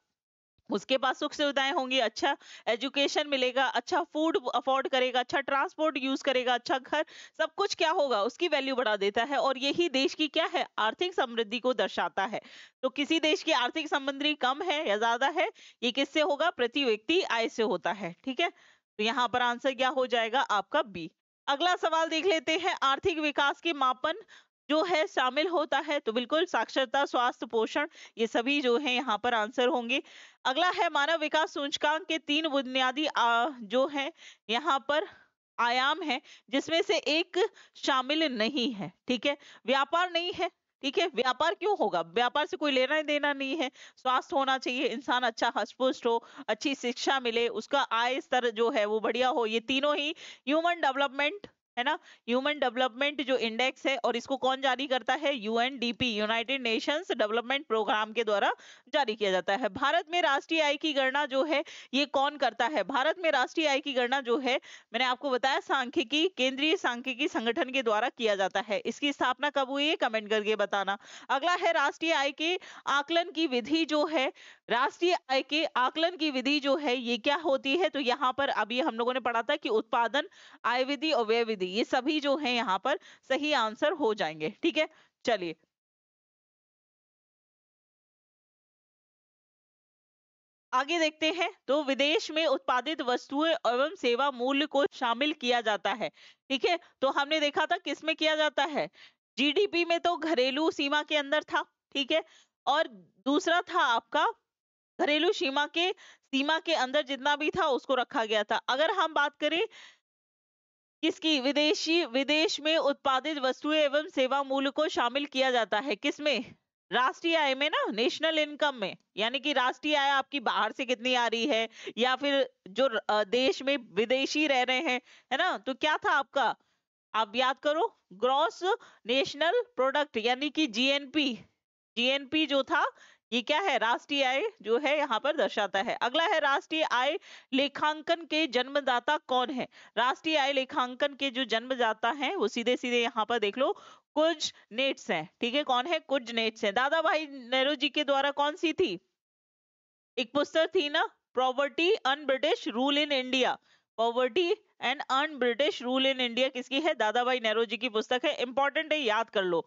उसके पास सुख सुविधाएं होंगी, अच्छा एजुकेशन मिलेगा, अच्छा फूड अफोर्ड करेगा, अच्छा ट्रांसपोर्ट यूज करेगा, अच्छा घर, सब कुछ क्या होगा, उसकी वैल्यू बढ़ा देता है। और यही देश की क्या है, आर्थिक समृद्धि को दर्शाता है। तो किसी देश की आर्थिक समृद्धि कम है या ज्यादा है, ये किससे होगा, प्रति व्यक्ति आय से होता है। ठीक है, तो यहाँ पर आंसर क्या हो जाएगा आपका बी। अगला सवाल देख लेते हैं, आर्थिक विकास के मापन जो है शामिल होता है, तो बिल्कुल साक्षरता, स्वास्थ्य, पोषण, ये सभी जो है यहाँ पर आंसर होंगे। अगला है मानव विकास सूचकांक के 3 बुनियादी जो है यहाँ पर आयाम है, जिसमें से एक शामिल नहीं है। ठीक है, व्यापार नहीं है। ठीक है, व्यापार क्यों होगा, व्यापार से कोई लेना देना नहीं है। स्वास्थ्य होना चाहिए, इंसान अच्छा हष्ट-पुष्ट हो, अच्छी शिक्षा मिले, उसका आय स्तर जो है वो बढ़िया हो, ये तीनों ही ह्यूमन डेवलपमेंट है ना, ह्यूमन डेवलपमेंट जो इंडेक्स है, और इसको कौन जारी करता है, UNDP, United Nations Development Programme के द्वारा जारी किया जाता है। भारत में राष्ट्रीय आय की गणना जो है ये कौन करता है, भारत में राष्ट्रीय आय की गणना जो है मैंने आपको बताया सांख्यिकी, केंद्रीय सांख्यिकी संगठन के द्वारा किया जाता है। इसकी स्थापना कब हुई है, कमेंट करके बताना। अगला है राष्ट्रीय आय के आकलन की विधि जो है, राष्ट्रीय आय के आकलन की विधि जो है ये क्या होती है, तो यहाँ पर अभी हम लोगों ने पढ़ा था कि उत्पादन, आय विधि और व्यय विधि, ये सभी जो है यहाँ पर सही आंसर हो जाएंगे। ठीक है, चलिए आगे देखते हैं। तो विदेश में उत्पादित वस्तुएं एवं सेवा मूल्य को शामिल किया जाता है। ठीक है, तो हमने देखा था किस में किया जाता है, जीडीपी में, तो घरेलू सीमा के अंदर था। ठीक है, और दूसरा था आपका घरेलू सीमा के अंदर जितना भी था उसको रखा गया था। अगर हम बात करें किसकी, विदेश में उत्पादित वस्तुएं एवं सेवा मूल्य को शामिल किया जाता है किसमें, राष्ट्रीय आय में ना, नेशनल इनकम में, यानी कि राष्ट्रीय आय आपकी बाहर से कितनी आ रही है, या फिर जो देश में विदेशी रह रहे हैं, है ना, तो क्या था आपका, आप याद करो, ग्रॉस नेशनल प्रोडक्ट यानी कि जीएनपी, जीएनपी जो था ये क्या है, राष्ट्रीय आय जो है यहाँ पर दर्शाता है। अगला है राष्ट्रीय आय लेखांकन के जन्मदाता कौन है, राष्ट्रीय आय लेखांकन के जो जन्मदाता हैं वो सीधे सीधे यहाँ पर देख लो, कुछ नेट्स हैं। ठीक है, कौन है, कुछ नेट्स हैं। दादा भाई नेहरू जी के द्वारा कौन सी थी, एक पुस्तक थी ना, property un British rule in India, poverty and un British rule in India किसकी है, दादा भाई नेहरू जी की पुस्तक है, इंपॉर्टेंट है, याद कर लो।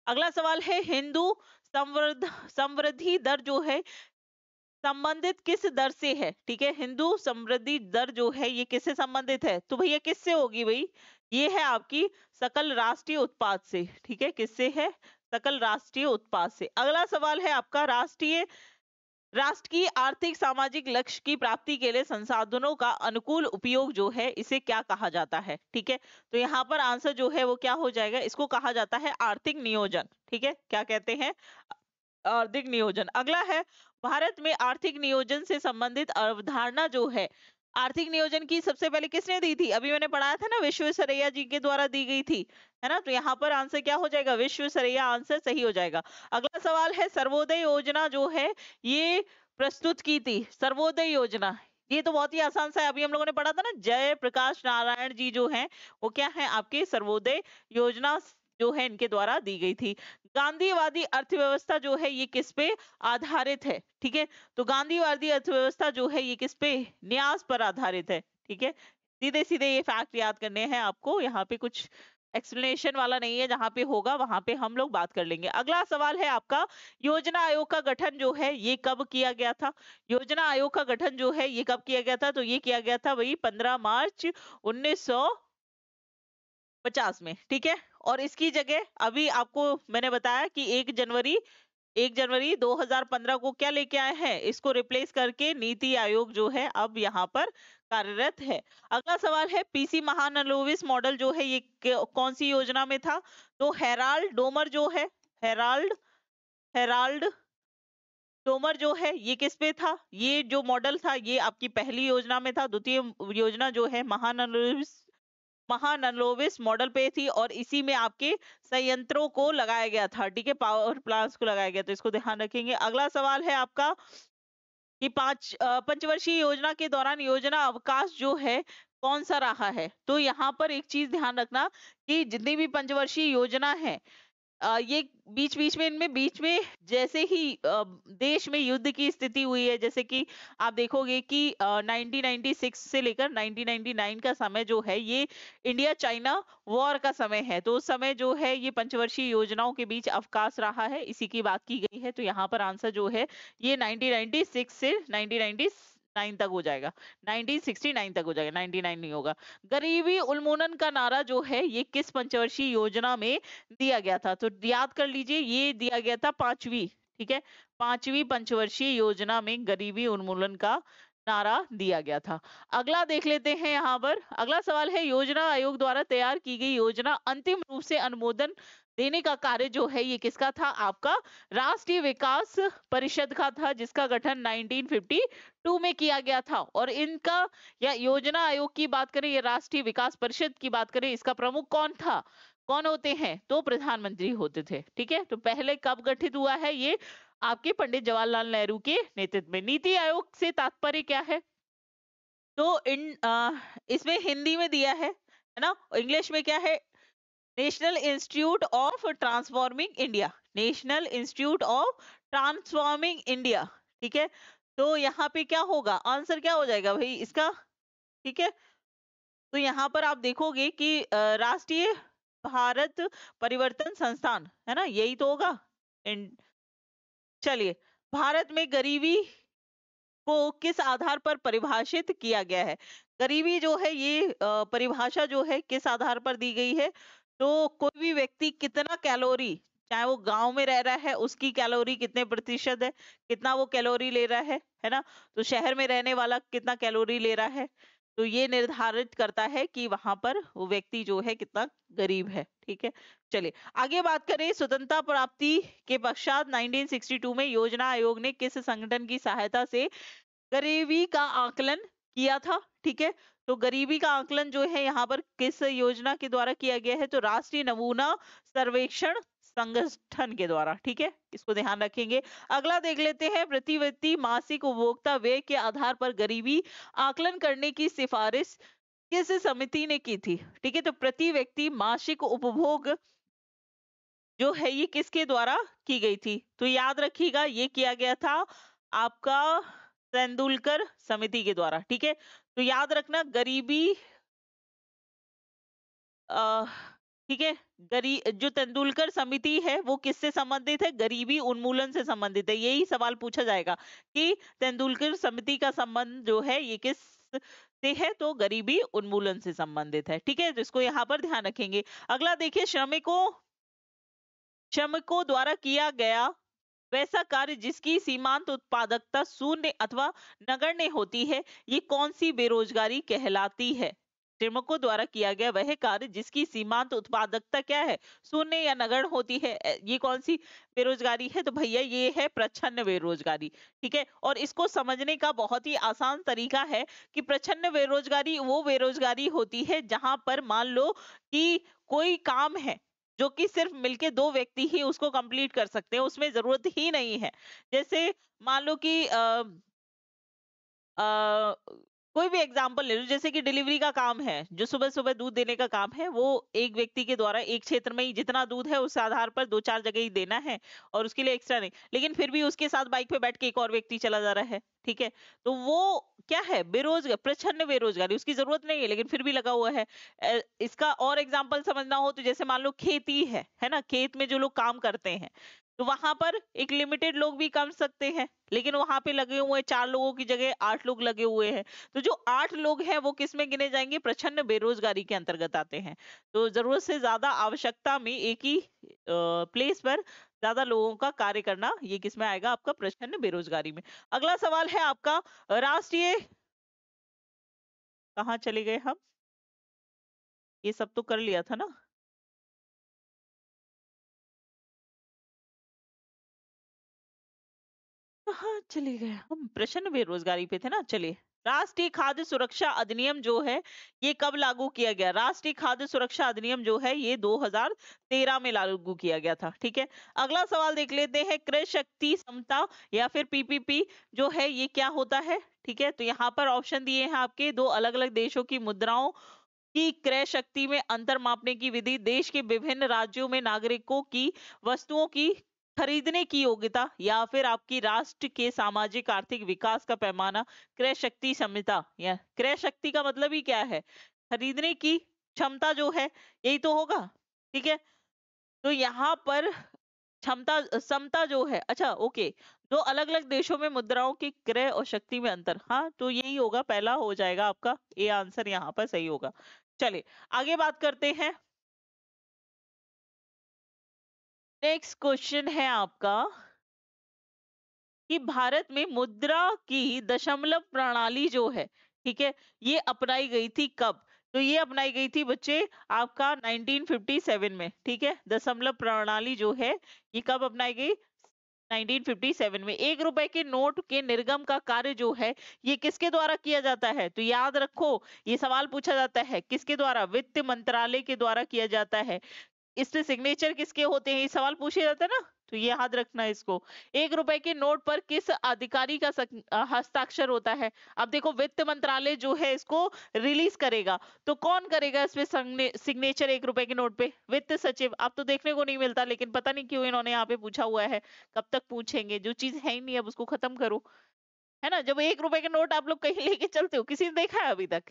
अगला सवाल है, हिंदू समृद्धि दर जो है संबंधित किस दर से है। ठीक है, हिंदू समृद्धि दर जो है ये किससे संबंधित है, तो भैया किससे होगी भाई, ये है आपकी सकल राष्ट्रीय उत्पाद से। ठीक है, किससे है, सकल राष्ट्रीय उत्पाद से। अगला सवाल है आपका, राष्ट्र की आर्थिक सामाजिक लक्ष्य की प्राप्ति के लिए संसाधनों का अनुकूल उपयोग जो है इसे क्या कहा जाता है। ठीक है, तो यहाँ पर आंसर जो है वो क्या हो जाएगा, इसको कहा जाता है आर्थिक नियोजन। ठीक है, क्या कहते हैं, आर्थिक नियोजन। अगला है, भारत में आर्थिक नियोजन से संबंधित अवधारणा जो है, आर्थिक नियोजन की सबसे पहले किसने दी थी, अभी मैंने पढ़ाया था ना, विश्वेश्वरैया जी के द्वारा दी गई थी, है ना, तो यहाँ पर आंसर क्या हो जाएगा, विश्वेश्वरैया आंसर सही हो जाएगा। अगला सवाल है, सर्वोदय योजना जो है ये प्रस्तुत की थी, सर्वोदय योजना, ये तो बहुत ही आसान सा है, अभी हम लोगों ने पढ़ा था ना, जय प्रकाश नारायण जी जो हैं वो क्या है आपके, सर्वोदय योजना जो है इनके द्वारा दी गई थी। गांधीवादी अर्थव्यवस्था जो है ये किस पे आधारित है। ठीक है, तो गांधीवादी अर्थव्यवस्था जो है ये किस पे, न्यास पर आधारित है। ठीक है, सीधे सीधे ये फैक्ट याद करने हैं आपको, यहाँ पे कुछ एक्सप्लेनेशन वाला नहीं है, जहां पे होगा वहां पे हम लोग बात कर लेंगे। अगला सवाल है आपका, योजना आयोग का गठन जो है ये कब किया गया था, योजना आयोग का गठन जो है ये कब किया गया था, तो ये किया गया था वही 15 मार्च 1950 में। ठीक है, और इसकी जगह अभी आपको मैंने बताया कि 1 जनवरी 2015 को क्या लेके आए हैं, इसको रिप्लेस करके नीति आयोग जो है अब यहाँ पर कार्यरत है। अगला सवाल है, पीसी महालनोबिस मॉडल जो है ये कौन सी योजना में था, तो हेराल्ड डोमर जो है, हेराल्ड हेराल्ड डोमर जो है ये किस पे था, ये जो मॉडल था ये आपकी पहली योजना में था, द्वितीय योजना जो है महालनोबिस महानलोविस मॉडल पे थी और इसी में आपके संयंत्रों को लगाया गया था, ठीक है, पावर प्लांट्स को लगाया गया, तो इसको ध्यान रखेंगे। अगला सवाल है आपका कि पंचवर्षीय योजना के दौरान योजना अवकाश जो है कौन सा रहा है। तो यहाँ पर एक चीज ध्यान रखना कि जितनी भी पंचवर्षीय योजना है, ये बीच बीच में इनमें बीच में जैसे ही देश में युद्ध की स्थिति हुई है, जैसे कि आप देखोगे कि 1996 से लेकर 1999 का समय जो है ये इंडिया चाइना वॉर का समय है। तो उस समय जो है ये पंचवर्षीय योजनाओं के बीच अवकाश रहा है, इसी की बात की गई है। तो यहाँ पर आंसर जो है ये 1996 से 1999 तक हो जाएगा, 1969 तक हो जाएगा, 99 नहीं होगा। गरीबी उन्मूलन का नारा जो है ये किस पंचवर्षीय योजना में दिया गया था। तो याद कर लीजिए, ये दिया गया था पांचवी, ठीक है, पांचवी पंचवर्षीय योजना में गरीबी उन्मूलन का नारा दिया गया था। अगला देख लेते हैं, यहाँ पर अगला सवाल है, योजना आयोग द्वारा तैयार की गई योजना अंतिम रूप से अनुमोदन देने का कार्य जो है ये किसका था, आपका राष्ट्रीय विकास परिषद का था, जिसका गठन 1952 में किया गया था। और इनका या योजना आयोग की बात करें या राष्ट्रीय विकास परिषद की बात करें, इसका प्रमुख कौन था, कौन होते हैं, तो प्रधानमंत्री होते थे, ठीक है। तो पहले कब गठित हुआ है ये, आपके पंडित जवाहरलाल नेहरू के नेतृत्व में। नीति आयोग से तात्पर्य क्या है, तो इसमें हिंदी में दिया है ना, इंग्लिश में क्या है, national institute of transforming India, national institute of transforming India, ठीक है। तो यहाँ पे क्या होगा, आंसर क्या हो जाएगा भाई इसका, ठीक है। तो यहाँ पर आप देखोगे कि राष्ट्रीय भारत परिवर्तन संस्थान है ना, यही तो होगा। चलिए, भारत में गरीबी को किस आधार पर परिभाषित किया गया है। गरीबी जो है ये परिभाषा जो है किस आधार पर दी गई है, तो कोई भी व्यक्ति कितना कैलोरी, चाहे वो गांव में रह रहा है उसकी कैलोरी कितने प्रतिशत है, कितना वो कैलोरी ले रहा है ना, तो शहर में रहने वाला कितना कैलोरी ले रहा है, तो ये निर्धारित करता है कि वहां पर वो व्यक्ति जो है कितना गरीब है, ठीक है। चलिए आगे बात करें, स्वतंत्रता प्राप्ति के पश्चात 1962 में योजना आयोग ने किस संगठन की सहायता से गरीबी का आकलन किया था, ठीक है। तो गरीबी का आकलन जो है यहाँ पर किस योजना के द्वारा किया गया है, तो राष्ट्रीय नमूना सर्वेक्षण संगठन के द्वारा, ठीक है, इसको ध्यान रखेंगे। अगला देख लेते हैं, प्रति व्यक्ति मासिक उपभोक्ता व्यय के आधार पर गरीबी आकलन करने की सिफारिश किस समिति ने की थी, ठीक है। तो प्रति व्यक्ति मासिक उपभोग जो है ये किसके द्वारा की गई थी, तो याद रखिएगा ये किया गया था आपका तेंदुलकर समिति के द्वारा, ठीक है। तो याद रखना गरीबी अ, ठीक है, जो तेंदुलकर समिति है वो किससे संबंधित है, गरीबी उन्मूलन से संबंधित है। यही सवाल पूछा जाएगा कि तेंदुलकर समिति का संबंध जो है ये किस से है, तो गरीबी उन्मूलन से संबंधित है, ठीक है। तो इसको यहाँ पर ध्यान रखेंगे। अगला देखिए, श्रमिकों द्वारा किया गया वैसा कार्य जिसकी सीमांत उत्पादकता शून्य अथवा नगण्य होती है, ये कौन सी बेरोजगारी कहलाती है। श्रमिकों द्वारा किया गया वह कार्य जिसकी सीमांत उत्पादकता क्या है, शून्य या नगण्य होती है, ये कौन सी बेरोजगारी है, तो भैया ये है प्रच्छन्न बेरोजगारी, ठीक है। और इसको समझने का बहुत ही आसान तरीका है कि प्रच्छन्न बेरोजगारी वो बेरोजगारी होती है जहां पर मान लो कि कोई काम है जो कि सिर्फ मिलके दो व्यक्ति ही उसको कंप्लीट कर सकते हैं, उसमें जरूरत ही नहीं है। जैसे मान लो कि अ, कोई भी एग्जांपल ले लो, जैसे कि डिलीवरी का काम है, जो सुबह सुबह दूध देने का काम है, वो एक व्यक्ति के द्वारा एक क्षेत्र में ही जितना दूध है उस आधार पर दो चार जगह ही देना है और उसके लिए एक्स्ट्रा नहीं, लेकिन फिर भी उसके साथ बाइक पे बैठ के एक और व्यक्ति चला जा रहा है, ठीक है। तो वो क्या है, बेरोजगार, प्रच्छन्न बेरोजगारी, उसकी जरूरत नहीं है लेकिन फिर भी लगा हुआ है। इसका और एग्जाम्पल समझना हो तो जैसे मान लो खेती है ना, खेत में जो लोग काम करते हैं, तो वहां पर एक लिमिटेड लोग भी कर सकते हैं, लेकिन वहां पे लगे हुए हैं 4 लोगों की जगह 8 लोग लगे हुए हैं, तो जो 8 लोग हैं वो किस में गिने जाएंगे, प्रच्छन्न बेरोजगारी के अंतर्गत आते हैं। तो जरूरत से ज्यादा आवश्यकता में एक ही प्लेस पर ज्यादा लोगों का कार्य करना, ये किस में आएगा, आपका प्रच्छन्न बेरोजगारी में। अगला सवाल है आपका, राष्ट्रीय, कहाँ चले गए हम, ये सब तो कर लिया था ना। कहाँ चले गए हम, प्रच्छन्न बेरोजगारी पे थे ना, चलिए। राष्ट्रीय खाद्य सुरक्षा अधिनियम जो है ये कब लागू किया गया? राष्ट्रीय खाद्य सुरक्षा अधिनियम जो है ये 2013 में लागू किया गया था। ठीक है, अगला सवाल देख लेते हैं, क्रय शक्ति समता या फिर पीपीपी जो है ये क्या होता है? ठीक है, तो यहाँ पर ऑप्शन दिए हैं आपके, दो अलग अलग देशों की मुद्राओं की क्रय शक्ति में अंतर मापने की विधि, देश के विभिन्न राज्यों में नागरिकों की वस्तुओं की खरीदने की योग्यता, या फिर आपकी राष्ट्र के सामाजिक आर्थिक विकास का पैमाना, क्रय शक्ति क्षमता। या क्रय शक्ति का मतलब ही क्या है? खरीदने की क्षमता जो है, यही तो होगा। ठीक है, तो यहाँ पर क्षमता समता जो है, अच्छा ओके, दो अलग अलग देशों में मुद्राओं की क्रय और शक्ति में अंतर, हाँ तो यही होगा, पहला हो जाएगा आपका, ये आंसर यहाँ पर सही होगा। चलिए आगे बात करते हैं। नेक्स्ट क्वेश्चन है आपका कि भारत में मुद्रा की दशमलव प्रणाली जो है, ठीक है, ये अपनाई गई थी कब? तो ये अपनाई गई थी बच्चे आपका 1957 में। ठीक है, दशमलव प्रणाली जो है ये कब अपनाई गई? 1957 में। 1 रुपए के नोट के निर्गम का कार्य जो है ये किसके द्वारा किया जाता है? तो याद रखो, ये सवाल पूछा जाता है किसके द्वारा? वित्त मंत्रालय के द्वारा किया जाता है। इससे सिग्नेचर किसके होते हैं, ये सवाल पूछे जाता है ना, तो ये याद रखना है इसको। 1 रुपए के नोट पर किस अधिकारी का हस्ताक्षर होता है? अब देखो, वित्त मंत्रालय जो है इसको रिलीज करेगा, तो कौन करेगा इस पे सिग्नेचर 1 रुपए के नोट पे? वित्त सचिव। अब तो देखने को नहीं मिलता, लेकिन पता नहीं क्यों इन्होंने यहाँ पे पूछा हुआ है। कब तक पूछेंगे, जो चीज है ही नहीं अब उसको खत्म करो, है ना। जब 1 रुपए के नोट आप लोग कहीं लेके चलते हो, किसी ने देखा है अभी तक?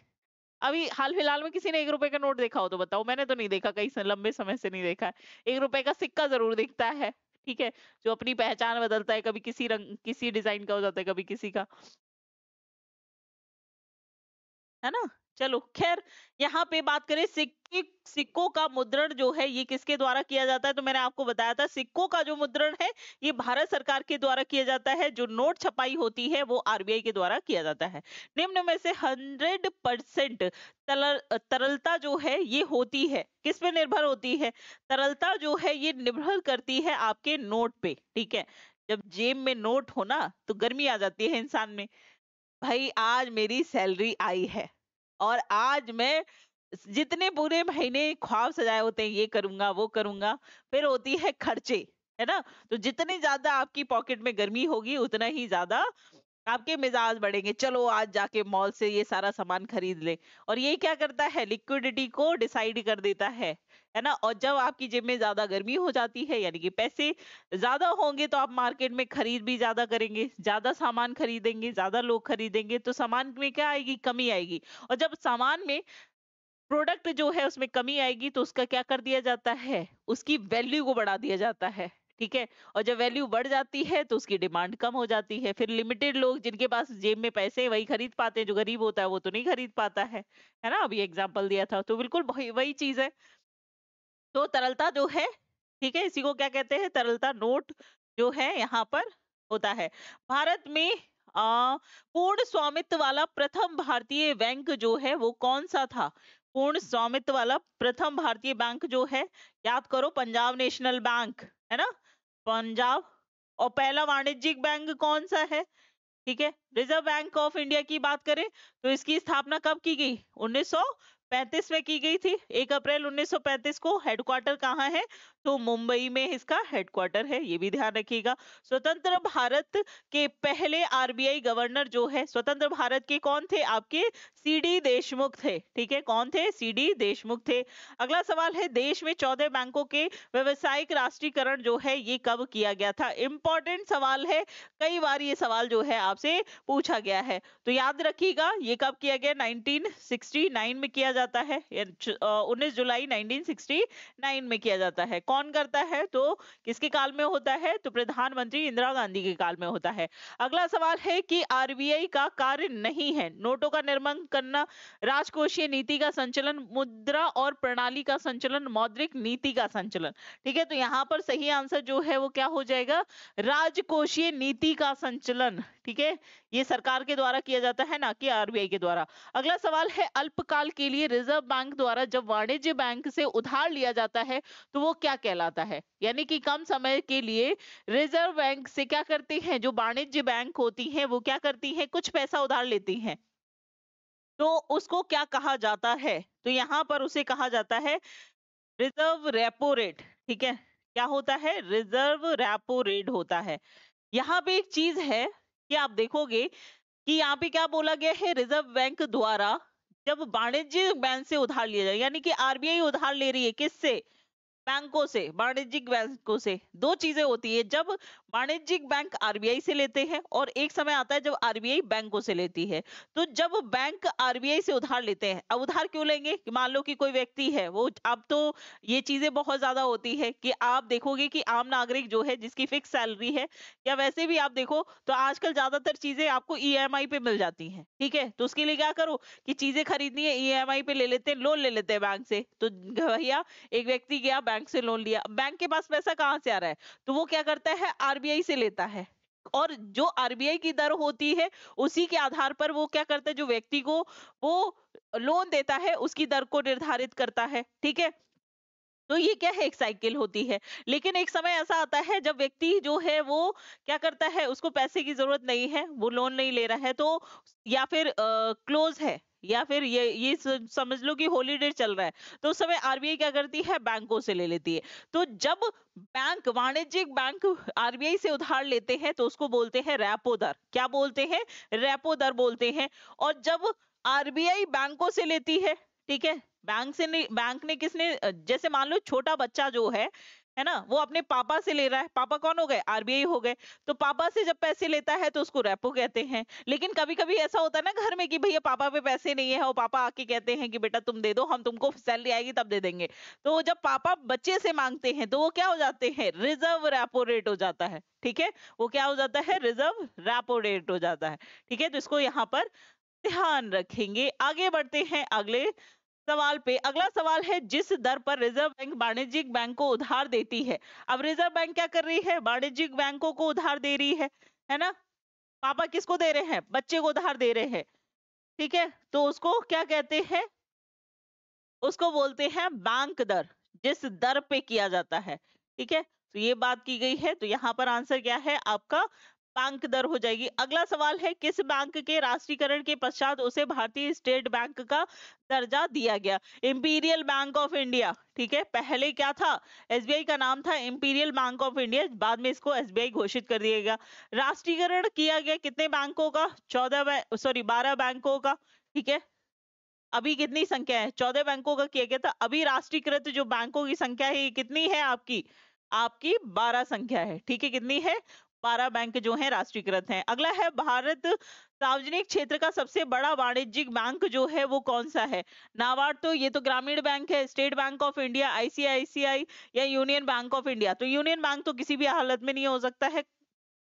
अभी हाल फिलहाल में किसी ने 1 रुपए का नोट देखा हो तो बताओ, मैंने तो नहीं देखा, कई लंबे समय से नहीं देखा है। 1 रुपए का सिक्का जरूर दिखता है, ठीक है, जो अपनी पहचान बदलता है, कभी किसी रंग किसी डिजाइन का हो जाता है, कभी किसी का, है ना। चलो खैर, यहाँ पे बात करें सिक्कों का मुद्रण जो है ये किसके द्वारा किया जाता है? तो मैंने आपको बताया था, सिक्कों का जो मुद्रण है ये भारत सरकार के द्वारा किया जाता है। जो नोट छपाई होती है वो आरबीआई के द्वारा किया जाता है। निम्न में से 100% तरलता जो है ये होती है, किस पे निर्भर होती है? तरलता जो है ये निर्भर करती है आपके नोट पे। ठीक है, जब जेब में नोट हो ना तो गर्मी आ जाती है इंसान में। भाई आज मेरी सैलरी आई है और आज मैं जितने पूरे महीने ख्वाब सजाए होते हैं, ये करूंगा वो करूंगा, फिर होती है खर्चे, है ना। तो जितनी ज्यादा आपकी पॉकेट में गर्मी होगी उतना ही ज्यादा आपके मिजाज बढ़ेंगे, चलो आज जाके मॉल से ये सारा सामान खरीद ले। और ये क्या करता है? लिक्विडिटी को डिसाइड कर देता है ना। और जब आपकी जेब में ज्यादा गर्मी हो जाती है, यानी कि पैसे ज्यादा होंगे, तो आप मार्केट में खरीद भी ज्यादा करेंगे, ज्यादा सामान खरीदेंगे, ज्यादा लोग खरीदेंगे, तो सामान में क्या आएगी? कमी आएगी। और जब सामान में प्रोडक्ट जो है उसमें कमी आएगी, तो उसका क्या कर दिया जाता है? उसकी वैल्यू को बढ़ा दिया जाता है। ठीक है, और जब वैल्यू बढ़ जाती है तो उसकी डिमांड कम हो जाती है। फिर लिमिटेड लोग जिनके पास जेब में पैसे हैं, वही खरीद पाते हैं, जो गरीब होता है वो तो नहीं खरीद पाता है ना। अभी एग्जाम्पल दिया था, तो बिल्कुल वही वही चीज है। तो तरलता जो है, ठीक है, इसी को क्या कहते हैं? तरलता। नोट जो है यहाँ पर होता है। भारत में पूर्ण स्वामित्व वाला प्रथम भारतीय बैंक जो है वो कौन सा था? पूर्ण स्वामित्व वाला प्रथम भारतीय बैंक जो है, याद करो, पंजाब नेशनल बैंक, है ना, पंजाब। और पहला वाणिज्यिक बैंक कौन सा है? ठीक है, रिजर्व बैंक ऑफ इंडिया की बात करें तो इसकी स्थापना कब की गई? 1935 में की गई थी। 1 अप्रैल 1935 को। हेडक्वार्टर कहाँ है? तो मुंबई में इसका हेडक्वार्टर है, ये भी ध्यान रखिएगा। स्वतंत्र भारत के पहले आरबीआई गवर्नर जो है, स्वतंत्र भारत के कौन थे? आपके सीडी देशमुख थे। ठीक है, कौन थे? सीडी देशमुख थे। अगला सवाल है, देश में 14 बैंकों के व्यवसायिक राष्ट्रीयकरण जो है ये कब किया गया था? इंपॉर्टेंट सवाल है, कई बार ये सवाल जो है आपसे पूछा गया है, तो याद रखिएगा ये कब किया गया? 1969 में किया जाता है, 19 जुलाई 1969 में किया जाता है। कौन करता है? तो किसके काल में होता है? तो प्रधानमंत्री इंदिरा गांधी के काल में होता है। अगला सवाल है कि आरबीआई का कार्य नहीं है नोटों का निर्माण करना, राजकोषीय नीति का संचालन, मुद्रा और प्रणाली का संचालन, मौद्रिक नीति का संचालन। ठीक है, तो यहाँ पर सही आंसर जो है वो क्या हो जाएगा? राजकोषीय नीति का संचालन। ठीक है, ये सरकार के द्वारा किया जाता है, ना कि आरबीआई के द्वारा। अगला सवाल है, अल्पकाल के लिए रिजर्व बैंक द्वारा जब वाणिज्य बैंक से उधार लिया जाता है तो वो क्या कहलाता है? यानी कि कम समय के लिए रिजर्व बैंक से क्या करते हैं? जो वाणिज्य बैंक होती हैं वो क्या करती हैं? कुछ पैसा उधार लेती हैं, तो उसको क्या कहा जाता है? तो यहाँ पर उसे कहा जाता है रिजर्व रेपो रेट। ठीक है, क्या होता है? रिजर्व रेपो रेट होता है। यहाँ पे एक चीज है कि आप देखोगे कि यहाँ पे क्या बोला गया है, रिजर्व बैंक द्वारा जब वाणिज्यिक बैंक से उधार लिया जाए, यानी कि आरबीआई उधार ले रही है किससे? बैंकों से, वाणिज्यिक बैंकों से। दो चीजें होती है, जब वाणिज्यिक बैंक आरबीआई से लेते हैं और एक समय आता है जब आरबीआई बैंकों से लेती है। तो जब बैंक आरबीआई से उधार लेते हैं, अब उधार क्यों लेंगे? कि मान लो कि कोई व्यक्ति है, वो अब तो ये चीजें बहुत ज्यादा होती है कि आप देखोगे कि आम नागरिक जो है जिसकी फिक्स सैलरी है, या वैसे भी आप देखो तो आजकल ज्यादातर चीजें आपको ईएमआई पे मिल जाती हैं। ठीक है, तो उसके लिए क्या करो कि चीजें खरीदनी है, ईएमआई पे ले लेते हैं, लोन ले लेते हैं बैंक से। तो भैया एक व्यक्ति गया बैंक से लोन लिया, बैंक के पास पैसा कहाँ से आ रहा है? तो वो क्या करता है, आरबीआई से लेता है। और जो आरबीआई की दर होती है उसी के आधार पर वो क्या करता है, जो व्यक्ति को वो लोन देता है उसकी दर को निर्धारित करता है। ठीक है, तो ये क्या है, एक साइकिल होती है। लेकिन एक समय ऐसा आता है जब व्यक्ति जो है वो क्या करता है, उसको पैसे की जरूरत नहीं है, वो लोन नहीं ले रहा है, तो या फिर क्लोज है, या फिर ये समझ लो कि हॉलीडे चल रहा है, तो उस समय आरबीआई क्या करती है, बैंकों से ले लेती है। तो जब बैंक, वाणिज्यिक बैंक आरबीआई से उधार लेते हैं तो उसको बोलते हैं रेपो दर। क्या बोलते हैं? रेपो दर बोलते हैं। और जब आरबीआई बैंकों से लेती ठीक है, बैंक से नहीं, बैंक ने किसने जैसे मान लो छोटा बच्चा जो है ना, वो अपने पापा से ले रहा है। पापा कौन हो गए? आरबीआई हो गए। तो पापा से जब पैसे लेता है तो उसको रेपो कहते हैं। लेकिन कभी कभी ऐसा होता है ना घर में कि भैया पापा पे पैसे नहीं है और पापा आके कहते हैं कि बेटा तुम दे दो, हम तुमको सैलरी आएगी तब दे देंगे। तो जब पापा बच्चे से मांगते हैं तो वो क्या हो जाते हैं, रिजर्व रेपो रेट हो जाता है। ठीक है, वो क्या हो जाता है, रिजर्व रेपो रेट हो जाता है। ठीक है, तो इसको यहाँ पर ध्यान रखेंगे। आगे बढ़ते हैं अगले सवाल पे। अगला सवाल है, जिस दर पर रिजर्व बैंक वाणिज्यिक बैंक को उधार देती है। अब रिजर्व बैंक क्या कर रही है, वाणिज्यिक बैंकों को उधार दे रही है ना। पापा किसको दे रहे हैं, बच्चे को उधार दे रहे हैं। ठीक है, तो उसको क्या कहते हैं, उसको बोलते हैं बैंक दर, जिस दर पे किया जाता है। ठीक है, तो ये बात की गई है, तो यहाँ पर आंसर क्या है आपका, बैंक दर हो जाएगी। अगला सवाल है, किस बैंक के राष्ट्रीयकरण के पश्चात उसे भारतीय स्टेट बैंक का दर्जा दिया गया? Imperial bank of India. ठीक है, पहले क्या था, एसबीआई का नाम था इंपीरियल बैंक ऑफ इंडिया, बाद में इसको एसबीआई घोषित कर दिया गया। राष्ट्रीयकरण किया गया कितने बैंकों का, 12 बैंकों का। ठीक है, अभी कितनी संख्या है, 14 बैंकों का किया गया था। अभी राष्ट्रीयकृत जो बैंकों की संख्या है ये कितनी है आपकी, आपकी 12 संख्या है। ठीक है, कितनी है, 12 बैंक जो है राष्ट्रीयकृत हैं। अगला है, भारत सार्वजनिक क्षेत्र का सबसे बड़ा वाणिज्यिक बैंक जो है वो कौन सा है? नाबार्ड, तो ये तो ग्रामीण बैंक है। State bank of India, ICICI, या यूनियन बैंक ऑफ इंडिया? तो यूनियन बैंक तो किसी भी हालत में नहीं हो सकता है।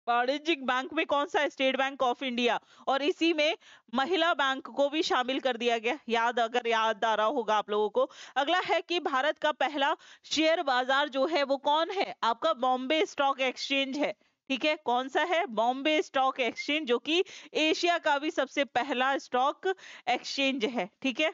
वाणिज्यिक बैंक में कौन सा है, स्टेट बैंक ऑफ इंडिया। और इसी में महिला बैंक को भी शामिल कर दिया गया, अगर याद आ रहा होगा आप लोगों को। अगला है कि भारत का पहला शेयर बाजार जो है वो कौन है, आपका बॉम्बे स्टॉक एक्सचेंज है। ठीक है, कौन सा है, बॉम्बे स्टॉक एक्सचेंज, जो कि एशिया का भी सबसे पहला स्टॉक एक्सचेंज है। ठीक है,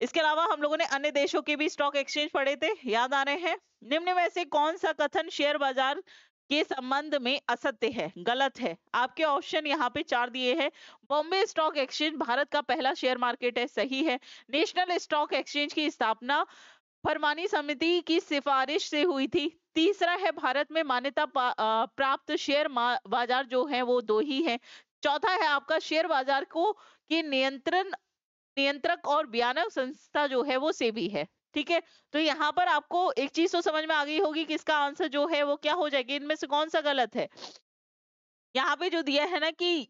इसके अलावा हम लोगों ने अन्य देशों के भी स्टॉक एक्सचेंज पढ़े थे, याद आ रहे हैं? निम्न में से कौन सा कथन शेयर बाजार के संबंध में असत्य है, गलत है? आपके ऑप्शन यहाँ पे 4 दिए हैं। बॉम्बे स्टॉक एक्सचेंज भारत का पहला शेयर मार्केट है, सही है। नेशनल स्टॉक एक्सचेंज की स्थापना फरमानी समिति की सिफारिश से हुई थी। तीसरा है, भारत में मान्यता प्राप्त शेयर बाजार जो है वो 2 ही है। चौथा है आपका, शेयर बाजार को की नियंत्रक और बयानक संस्था जो है वो सेबी है। ठीक है, तो यहाँ पर आपको एक चीज तो समझ में आ गई होगी कि इसका आंसर जो है वो क्या हो जाएगी, इनमें से कौन सा गलत है। यहाँ पे जो दिया है ना कि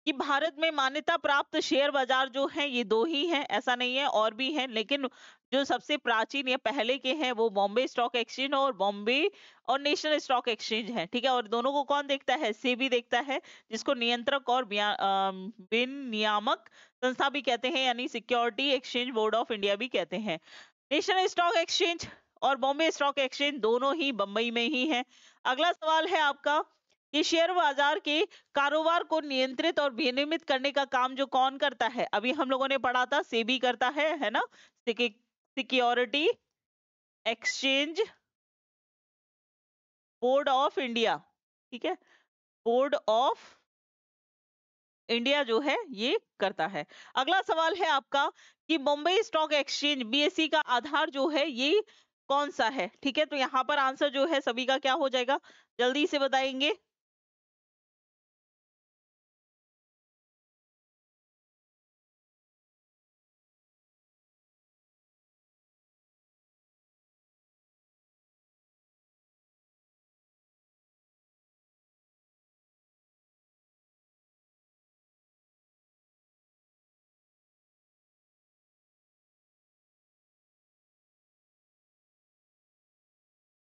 भारत में मान्यता प्राप्त शेयर बाजार जो हैं ये 2 ही हैं, ऐसा नहीं है और भी हैं, लेकिन जो सबसे प्राचीन या पहले के हैं वो बॉम्बे स्टॉक एक्सचेंज और बॉम्बे और नेशनल स्टॉक एक्सचेंज है। ठीक है, और दोनों को कौन देखता है, सेबी देखता है, जिसको नियंत्रक और विनियामक संस्था भी कहते हैं, यानी security exchange board of India भी कहते हैं। नेशनल स्टॉक एक्सचेंज और बॉम्बे स्टॉक एक्सचेंज दोनों ही बंबई में ही है। अगला सवाल है आपका कि शेयर बाजार के कारोबार को नियंत्रित और विनियमित करने का काम जो कौन करता है, अभी हम लोगों ने पढ़ा था सेबी करता है ना, security exchange board of India. ठीक है, बोर्ड ऑफ इंडिया जो है ये करता है। अगला सवाल है आपका कि बॉम्बे स्टॉक एक्सचेंज बीएसई का आधार जो है ये कौन सा है? ठीक है, तो यहाँ पर आंसर जो है सभी का क्या हो जाएगा, जल्दी से बताएंगे।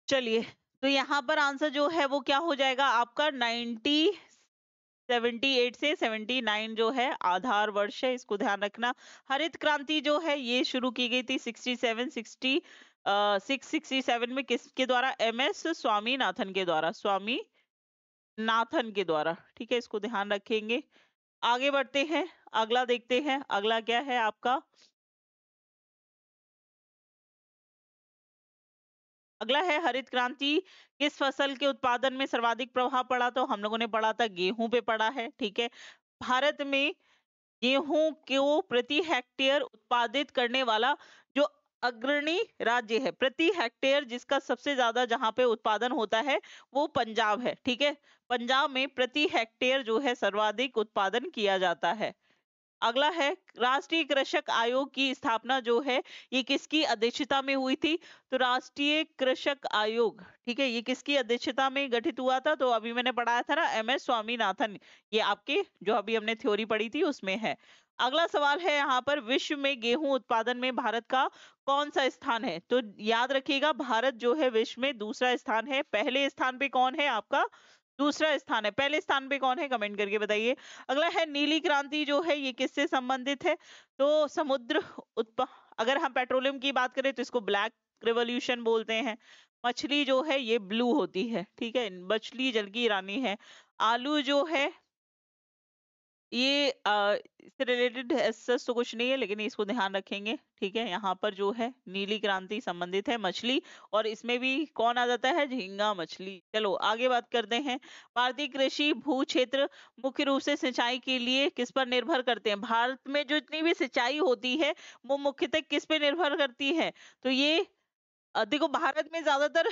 चलिए, तो यहाँ पर आंसर जो है वो क्या हो जाएगा आपका 78 से 79 जो है आधार वर्ष है, इसको ध्यान रखना। हरित क्रांति जो है ये शुरू की गई थी 667 में, किसके द्वारा? एम एस स्वामीनाथन के द्वारा, स्वामीनाथन के द्वारा। ठीक है, इसको ध्यान रखेंगे। आगे बढ़ते हैं, अगला देखते हैं, अगला क्या है आपका। अगला है हरित क्रांति किस फसल के उत्पादन में सर्वाधिक प्रभाव पड़ा? तो हम लोगों ने पढ़ा था गेहूं पे पड़ा है। ठीक है, भारत में गेहूं को प्रति हेक्टेयर उत्पादित करने वाला जो अग्रणी राज्य है, प्रति हेक्टेयर जिसका सबसे ज्यादा जहां पे उत्पादन होता है वो पंजाब है। ठीक है, पंजाब में प्रति हेक्टेयर जो है सर्वाधिक उत्पादन किया जाता है। अगला है राष्ट्रीय कृषक आयोग की स्थापना जो है ये किसकी अध्यक्षता में हुई थी? तो राष्ट्रीय कृषक आयोग, ठीक है, ये किसकी अध्यक्षता में गठित हुआ था? तो अभी मैंने पढ़ाया था ना, एम एस स्वामीनाथन। ये आपके जो अभी हमने थ्योरी पढ़ी थी उसमें है। अगला सवाल है यहाँ पर, विश्व में गेहूं उत्पादन में भारत का कौन सा स्थान है? तो याद रखिएगा, भारत जो है विश्व में दूसरा स्थान है। पहले स्थान पे कौन है आपका? दूसरा स्थान है। पहले स्थान पे कौन है, कमेंट करके बताइए। अगला है नीली क्रांति जो है ये किससे संबंधित है? तो समुद्र उत्प अगर हम पेट्रोलियम की बात करें तो इसको ब्लैक रिवॉल्यूशन बोलते हैं। मछली जो है ये ब्लू होती है। ठीक है, मछली जल की रानी है। आलू जो है ये इससे रिलेटेड सच तो कुछ नहीं है, लेकिन इसको ध्यान रखेंगे। ठीक है, यहाँ पर जो है नीली क्रांति संबंधित है मछली, और इसमें भी कौन आ जाता है? झींगा मछली। चलो आगे बात करते हैं। भारतीय कृषि भू क्षेत्र मुख्य रूप से सिंचाई के लिए किस पर निर्भर करते हैं? भारत में जो इतनी भी सिंचाई होती है वो मुख्यतः किस पे निर्भर करती है? तो ये देखो, भारत में ज्यादातर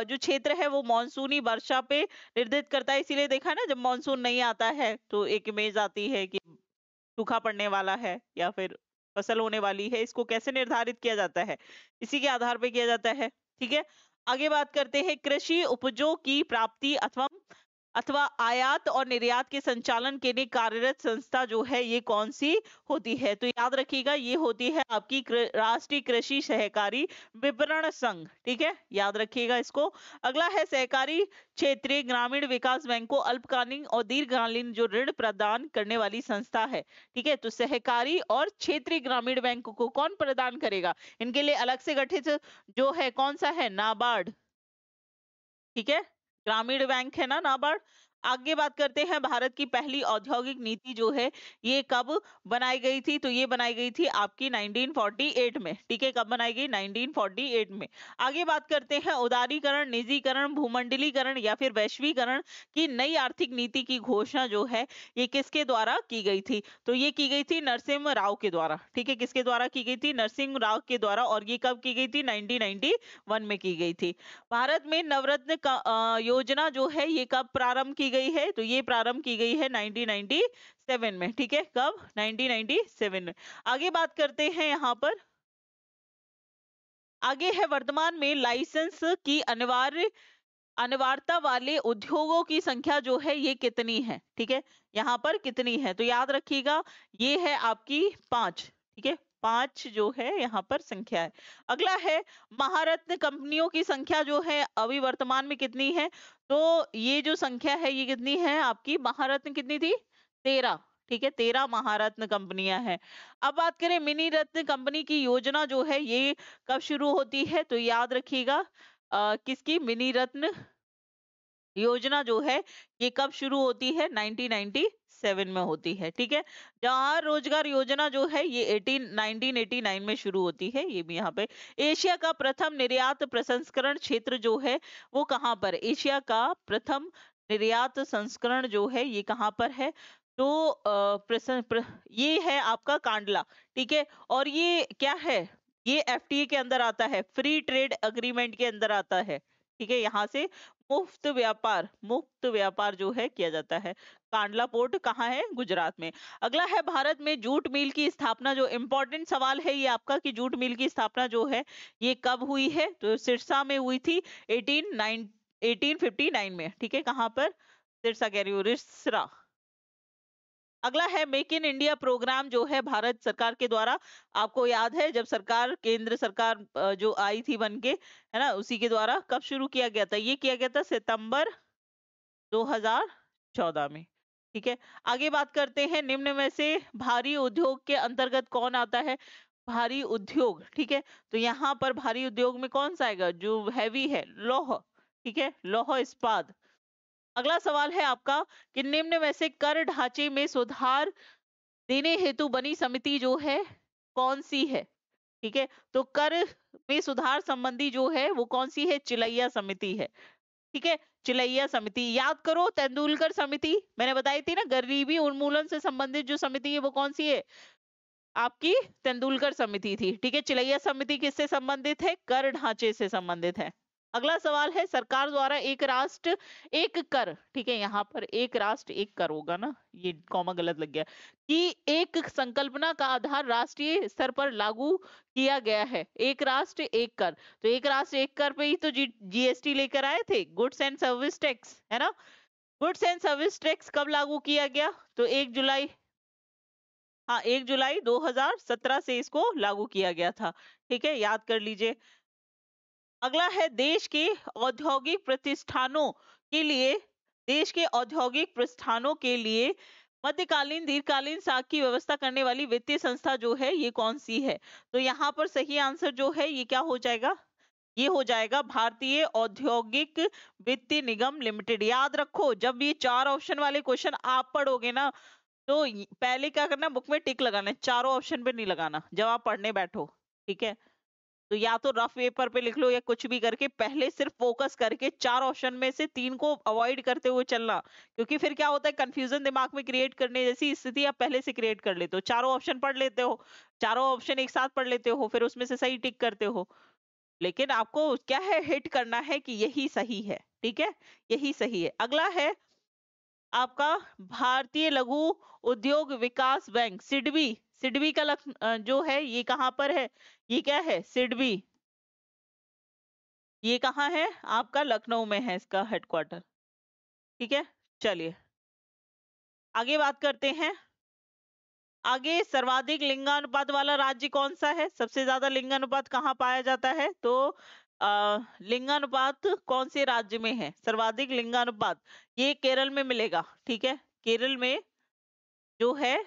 जो क्षेत्र है वो मानसूनी वर्षा पे निर्धारित करता है। इसीलिए देखा है ना, जब मानसून नहीं आता है तो एक इमेज आती है कि सूखा पड़ने वाला है या फिर फसल होने वाली है। इसको कैसे निर्धारित किया जाता है? इसी के आधार पे किया जाता है। ठीक है, आगे बात करते हैं। कृषि उपजों की प्राप्ति अथवा अथवा आयात और निर्यात के संचालन के लिए कार्यरत संस्था जो है ये कौन सी होती है? तो याद रखिएगा, ये होती है आपकी राष्ट्रीय कृषि सहकारी विपणन संघ। ठीक है, याद रखिएगा इसको। अगला है सहकारी क्षेत्रीय ग्रामीण विकास बैंक को अल्पकालीन और दीर्घकालीन जो ऋण प्रदान करने वाली संस्था है। ठीक है, तो सहकारी और क्षेत्रीय ग्रामीण बैंक को कौन प्रदान करेगा? इनके लिए अलग से गठित जो है कौन सा है? नाबार्ड। ठीक है, ग्रामीण बैंक है ना, नाबार्ड। आगे बात करते हैं, भारत की पहली औद्योगिक नीति जो है ये कब बनाई गई थी? तो ये बनाई गई थी आपकी 1948 में। ठीक है, कब बनाई गई? 1948 में। आगे बात करते हैं, उदारीकरण, निजीकरण, भूमंडलीकरण या फिर वैश्वीकरण की नई आर्थिक नीति की घोषणा जो है ये किसके द्वारा की गई थी? तो ये की गई थी नरसिम्हा राव के द्वारा। ठीक है, किसके द्वारा की गई थी? नरसिम्हा राव के द्वारा। और ये कब की गई थी? 1991 में की गई थी। भारत में नवरत्न का योजना जो है ये कब प्रारंभ की गई है? तो ये प्रारंभ की गई है 1997 में। ठीक है, कब? 1997 में। आगे बात करते हैं यहाँ पर, आगे है वर्तमान में लाइसेंस की अनिवार्यता वाले उद्योगों की संख्या जो है ये कितनी है? ठीक है, यहाँ पर कितनी है? तो याद रखिएगा, ये है आपकी 5। ठीक है, 5 जो है यहाँ पर संख्या है। अगला है महारत्न कंपनियों की संख्या जो है अभी वर्तमान में कितनी है? तो ये जो संख्या है ये कितनी है आपकी? महारत्न कितनी थी? 13। ठीक है, 13 महारत्न कंपनियां हैं। अब बात करें मिनी रत्न कंपनी की योजना जो है ये कब शुरू होती है? तो याद रखिएगा, किसकी? मिनी रत्न योजना जो है ये कब शुरू होती है? 1997 में होती है। ठीक है, जवाहर रोजगार योजना जो है ये 1989 में शुरू होती है। ये भी यहाँ पे। एशिया का प्रथम निर्यात प्रसंस्करण क्षेत्र जो है वो कहाँ पर? एशिया का प्रथम निर्यात संस्करण जो है ये कहाँ पर है? तो ये है आपका कांडला, ठीक है। और ये क्या है, ये एफटीए के अंदर आता है, फ्री ट्रेड अग्रीमेंट के अंदर आता है, ठीक है। यहाँ से मुफ्त व्यापार जो है किया जाता है। कांडला पोर्ट कहाँ है, गुजरात में। अगला है भारत में जूट मिल की स्थापना, जो इम्पोर्टेंट सवाल है ये आपका कि जूट मिल की स्थापना जो है ये कब हुई है, तो सिरसा में हुई थी 1859 में, ठीक है। कहाँ पर, सिरसा कह रही हूँ, रिसरा। अगला है मेक इन इंडिया प्रोग्राम जो है भारत सरकार के द्वारा, आपको याद है जब सरकार, केंद्र सरकार जो आई थी बन के, है ना, उसी के द्वारा कब शुरू किया गया था, ये किया गया था सितंबर 2014 में, ठीक है। आगे बात करते हैं, निम्न में से भारी उद्योग के अंतर्गत कौन आता है, भारी उद्योग, ठीक है। तो यहाँ पर भारी उद्योग में कौन सा आएगा, जो हैवी है, लौह, ठीक है, लौह इस्पात। अगला सवाल है आपका कि निम्न में से कर ढांचे में सुधार देने हेतु बनी समिति जो है कौन सी है, ठीक है। तो कर में सुधार संबंधी जो है वो कौन सी है, चिलैया समिति है, ठीक है। चिलैया समिति याद करो, तेंदुलकर समिति मैंने बताई थी ना, गरीबी उन्मूलन से संबंधित जो समिति है वो कौन सी है, आपकी तेंदुलकर समिति थी, ठीक है। चिलैया समिति किससे संबंधित है, कर ढांचे से संबंधित है। अगला सवाल है, सरकार द्वारा एक राष्ट्र एक कर, ठीक है, यहाँ पर एक राष्ट्र एक कर होगा ना, ये कॉमा गलत लग गया, कि एक संकल्पना का आधार राष्ट्रीय स्तर पर लागू किया गया है, एक राष्ट्र एक कर। तो एक राष्ट्र एक कर पे ही तो जीएसटी लेकर आए थे, गुड्स एंड सर्विस टैक्स, है ना। गुड्स एंड सर्विस टैक्स कब लागू किया गया, तो 1 जुलाई, हाँ 1 जुलाई 2017 से इसको लागू किया गया था, ठीक है, याद कर लीजिए। अगला है, देश के औद्योगिक प्रतिष्ठानों के लिए मध्यकालीन दीर्घकालीन साख की व्यवस्था करने वाली वित्तीय संस्था जो है ये कौन सी है। तो यहाँ पर सही आंसर जो है ये क्या हो जाएगा, ये हो जाएगा भारतीय औद्योगिक वित्तीय निगम लिमिटेड। याद रखो, जब ये 4 ऑप्शन वाले क्वेश्चन आप पढ़ोगे ना, तो पहले क्या करना, बुक में टिक लगाना है, चारों ऑप्शन पे नहीं लगाना जब आप पढ़ने बैठो, ठीक है। तो या तो रफ पेपर पे लिख लो या कुछ भी करके, पहले सिर्फ फोकस करके 4 ऑप्शन में से 3 को अवॉइड करते हुए चलना, क्योंकि फिर क्या होता है, कंफ्यूजन दिमाग में क्रिएट करने जैसी स्थिति आप पहले से क्रिएट कर लेते हो। चारों ऑप्शन पढ़ लेते हो, चारों ऑप्शन एक साथ पढ़ लेते हो, फिर उसमें से सही टिक करते हो, लेकिन आपको क्या है, हिट करना है कि यही सही है, ठीक है, यही सही है। अगला है आपका भारतीय लघु उद्योग विकास बैंक, सिडबी। सिडबी का जो है ये कहाँ पर है, ये क्या है, सिडबी, ये कहाँ है, आपका लखनऊ में है इसका हेडक्वार्टर, ठीक है। चलिए आगे बात करते हैं। आगे, सर्वाधिक लिंगानुपात वाला राज्य कौन सा है, सबसे ज्यादा लिंगानुपात कहाँ पाया जाता है, तो लिंगानुपात कौन से राज्य में है, सर्वाधिक लिंगानुपात, ये केरल में मिलेगा, ठीक है। केरल में जो है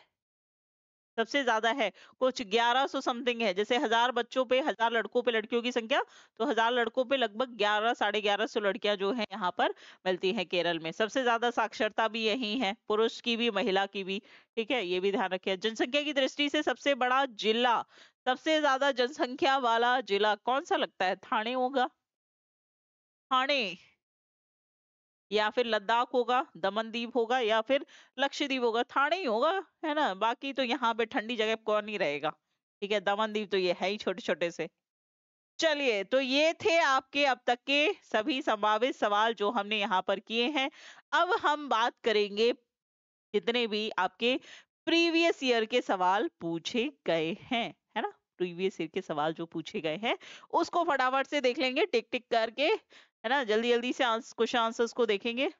सबसे ज्यादा है, कुछ 1100 समथिंग है, जैसे 1000 बच्चों पे 1000 लड़कों पे लड़कियों की संख्या, तो 1000 लड़कों पे लगभग 11 1150 लड़कियां जो है यहाँ पर मिलती हैं केरल में। सबसे ज्यादा साक्षरता भी यही है, पुरुष की भी महिला की भी, ठीक है, ये भी ध्यान रखिए। जनसंख्या की दृष्टि से सबसे बड़ा जिला, सबसे ज्यादा जनसंख्या वाला जिला कौन सा लगता है, थाने होगा, थाने, या फिर लद्दाख होगा, दमनदीप होगा, या फिर लक्षद्वीप होगा, थाने ही होगा, है ना। बाकी तो यहाँ पे ठंडी जगह कौन ही रहेगा, ठीक है, दमनदीप तो ये है ही छोटे छोटे से। चलिए, तो ये थे आपके अब तक के सभी संभावित सवाल जो हमने यहाँ पर किए हैं। अब हम बात करेंगे जितने भी आपके प्रीवियस ईयर के सवाल पूछे गए हैं, है ना, प्रीवियस ईयर के सवाल जो पूछे गए हैं उसको फटाफट से देख लेंगे टिक टिक करके, है ना, जल्दी जल्दी से क्वेश्चन आंसर्स को देखेंगे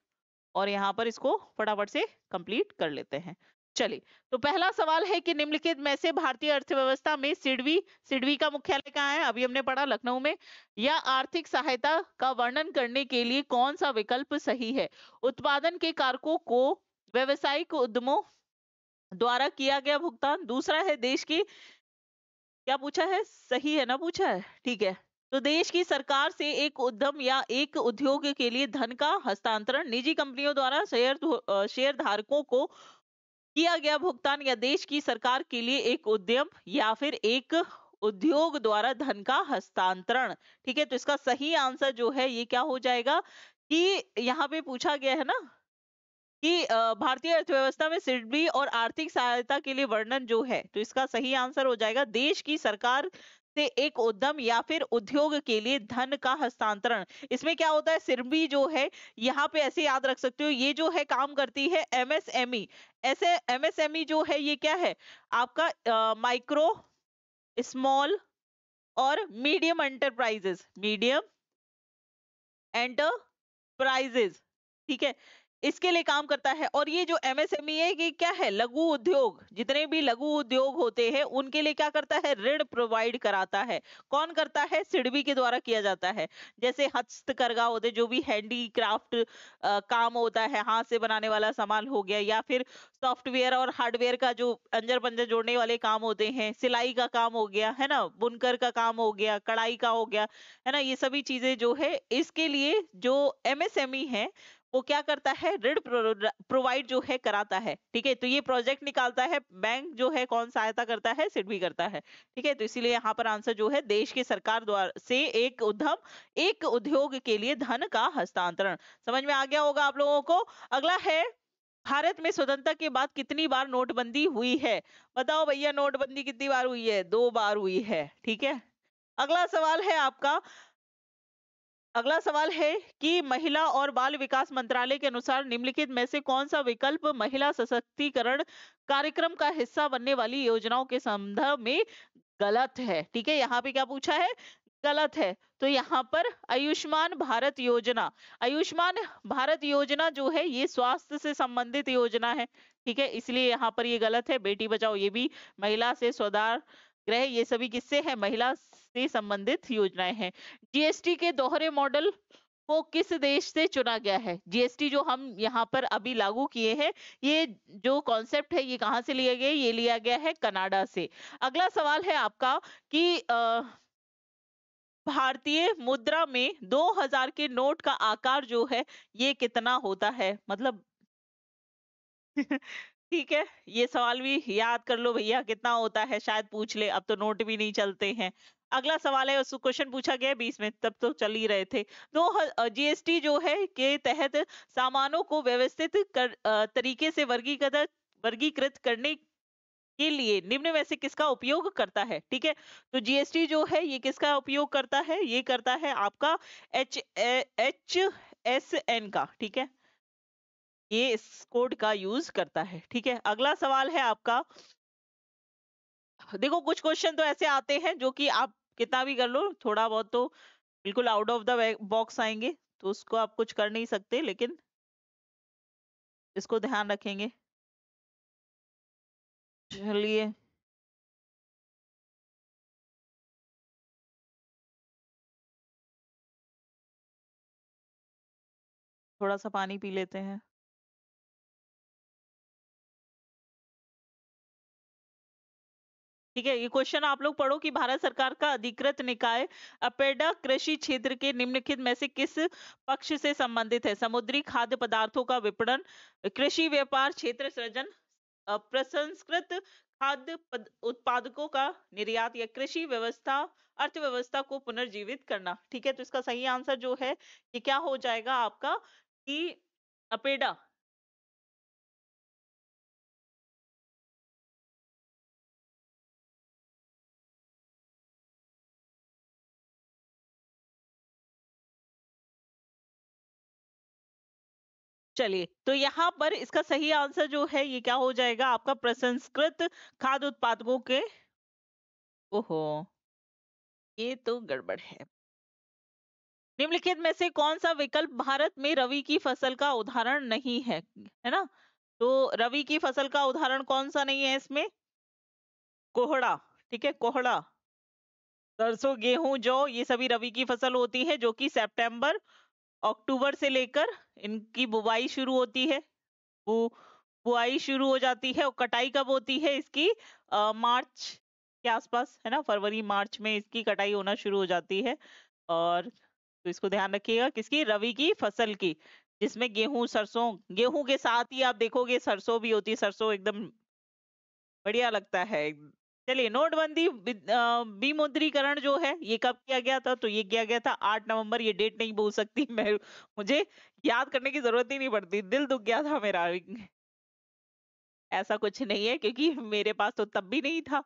और यहाँ पर इसको फटाफट से कंप्लीट कर लेते हैं। चलिए, तो पहला सवाल है कि निम्नलिखित में से भारतीय अर्थव्यवस्था में सिडबी, सिडबी का मुख्यालय कहाँ है, अभी हमने पढ़ा लखनऊ में, या आर्थिक सहायता का वर्णन करने के लिए कौन सा विकल्प सही है। उत्पादन के कारकों को व्यवसायिक उद्यमों द्वारा किया गया भुगतान, दूसरा है देश की, क्या पूछा है, सही है ना पूछा है, ठीक है। तो देश की सरकार से एक उद्यम या एक उद्योग के लिए धन का हस्तांतरण, निजी कंपनियों द्वारा शेयर धारकों को किया गया भुगतान, या देश की सरकार के लिए एक उद्यम या फिर एक उद्योग द्वारा धन का हस्तांतरण, ठीक है। तो इसका सही आंसर जो है ये क्या हो जाएगा कि यहाँ पे पूछा गया है ना कि भारतीय अर्थव्यवस्था में सिडबी और आर्थिक सहायता के लिए वर्णन जो है, तो इसका सही आंसर हो जाएगा देश की सरकार से एक उद्यम या फिर उद्योग के लिए धन का हस्तांतरण। इसमें क्या होता है, सिडबी जो है यहाँ पे ऐसे याद रख सकते हो, ये जो है काम करती है एमएसएमई। ऐसे एमएसएमई जो है ये क्या है आपका, माइक्रो, स्मॉल और मीडियम एंटरप्राइजेस, मीडियम एंटरप्राइजेस, ठीक है, इसके लिए काम करता है। और ये जो एमएसएमई है ये क्या है, लघु उद्योग, जितने भी लघु उद्योग होते हैं उनके लिए क्या करता है, ऋण प्रोवाइड कराता है। कौन करता है, सिडबी के द्वारा किया जाता है। जैसे हस्तकरघा होते, जो भी हैंडीक्राफ्ट काम होता है, हाथ से बनाने वाला सामान हो गया, या फिर सॉफ्टवेयर और हार्डवेयर का जो अंजर पंजर जोड़ने वाले काम होते हैं, सिलाई का काम हो गया है ना, बुनकर का काम हो गया, कढ़ाई का हो गया, है ना, ये सभी चीजें जो है इसके लिए जो एमएसएमई है वो क्या करता है, ऋण प्रोवाइड जो है कराता है। ठीक है, तो ये प्रोजेक्ट निकालता है, बैंक जो है कौन सहायता करता है, सिडबी करता है। ठीक है, तो इसीलिए यहाँ पर आंसर जो है देश की सरकार द्वारा से एक उद्यम, एक उद्योग के लिए धन का हस्तांतरण। समझ में आ गया होगा आप लोगों को। अगला है, भारत में स्वतंत्रता के बाद कितनी बार नोटबंदी हुई है? बताओ भैया, नोटबंदी कितनी बार हुई है? 2 बार हुई है। ठीक है, अगला सवाल है आपका, अगला सवाल है कि महिला और बाल विकास मंत्रालय के अनुसार निम्नलिखित में से कौन सा विकल्प महिला सशक्तिकरण कार्यक्रम का हिस्सा बनने वाली योजनाओं के संदर्भ में गलत है? ठीक है, यहाँ पे क्या पूछा है, गलत है। तो यहाँ पर आयुष्मान भारत योजना, आयुष्मान भारत योजना जो है ये स्वास्थ्य से संबंधित योजना है। ठीक है, इसलिए यहाँ पर ये गलत है। बेटी बचाओ ये भी महिला से स्वधार गृह, ये सभी किससे है, महिला से संबंधित योजनाएं हैं। जीएसटी के दोहरे मॉडल को किस देश से चुना गया है? जीएसटी जो हम यहाँ पर अभी लागू किए हैं, ये जो कॉन्सेप्ट है ये कहाँ से लिया गया है? ये लिया गया है कनाडा से। अगला सवाल है आपका कि भारतीय मुद्रा में 2000 के नोट का आकार जो है ये कितना होता है? मतलब ठीक है, ये सवाल भी याद कर लो भैया, कितना होता है, शायद पूछ ले, अब तो नोट भी नहीं चलते हैं। अगला सवाल है, उस क्वेश्चन पूछा गया है 20 में, तब तो चल ही रहे थे। तो जीएसटी जो है के तहत सामानों को व्यवस्थित तरीके से वर्गीकृत वर्गीकृत करने के लिए निम्न में से किसका उपयोग करता है? ठीक है, तो जीएसटी जो है ये किसका उपयोग करता है? ये करता है आपका HSN का। ठीक है, ये इस कोड का यूज करता है। ठीक है, अगला सवाल है आपका, देखो कुछ क्वेश्चन तो ऐसे आते हैं जो कि आप कितना भी कर लो, थोड़ा बहुत तो बिल्कुल आउट ऑफ द बॉक्स आएंगे, तो उसको आप कुछ कर नहीं सकते, लेकिन इसको ध्यान रखेंगे। चलिए, थोड़ा सा पानी पी लेते हैं। ठीक है, ये क्वेश्चन आप लोग पढ़ो कि भारत सरकार का अधिकृत निकाय अपेडा कृषि क्षेत्र के निम्नलिखित में से किस पक्ष से संबंधित है? समुद्री खाद्य पदार्थों का विपणन, कृषि व्यापार क्षेत्र सृजन, प्रसंस्कृत उत्पादकों का निर्यात, या कृषि व्यवस्था अर्थव्यवस्था को पुनर्जीवित करना। ठीक है, तो इसका सही आंसर जो है ये क्या हो जाएगा आपका, कि अपेडा। चलिए, तो यहाँ पर इसका सही आंसर जो है ये क्या हो जाएगा आपका, प्रसंस्कृत खाद्य उत्पादकों के। ओहो, ये तो गड़बड़ है। निम्नलिखित में से कौन सा विकल्प भारत में रवि की फसल का उदाहरण नहीं है? है ना, तो रवि की फसल का उदाहरण कौन सा नहीं है इसमें? कोहड़ा। ठीक है, कोहड़ा, सरसों, गेहूं, जौ, ये सभी रवि की फसल होती है, जो कि सितंबर अक्टूबर से लेकर इनकी बुवाई शुरू होती है। बु बुआई शुरू हो जाती है, और कटाई कब होती है इसकी? मार्च के आसपास, है ना, फरवरी मार्च में इसकी कटाई होना शुरू हो जाती है। और तो इसको ध्यान रखिएगा, किसकी? रवि की फसल की, जिसमें गेहूं, सरसों, गेहूं के साथ ही आप देखोगे सरसों भी होती है। सरसों एकदम बढ़िया लगता है। चलिए, नोटबंदी विमुद्रीकरण जो है ये कब किया गया था? तो ये किया गया था 8 नवंबर। ये डेट नहीं बोल सकती मैं, मुझे याद करने की जरूरत ही नहीं पड़ती, दिल दुख गया था मेरा। ऐसा कुछ नहीं है, क्योंकि मेरे पास तो तब भी नहीं था,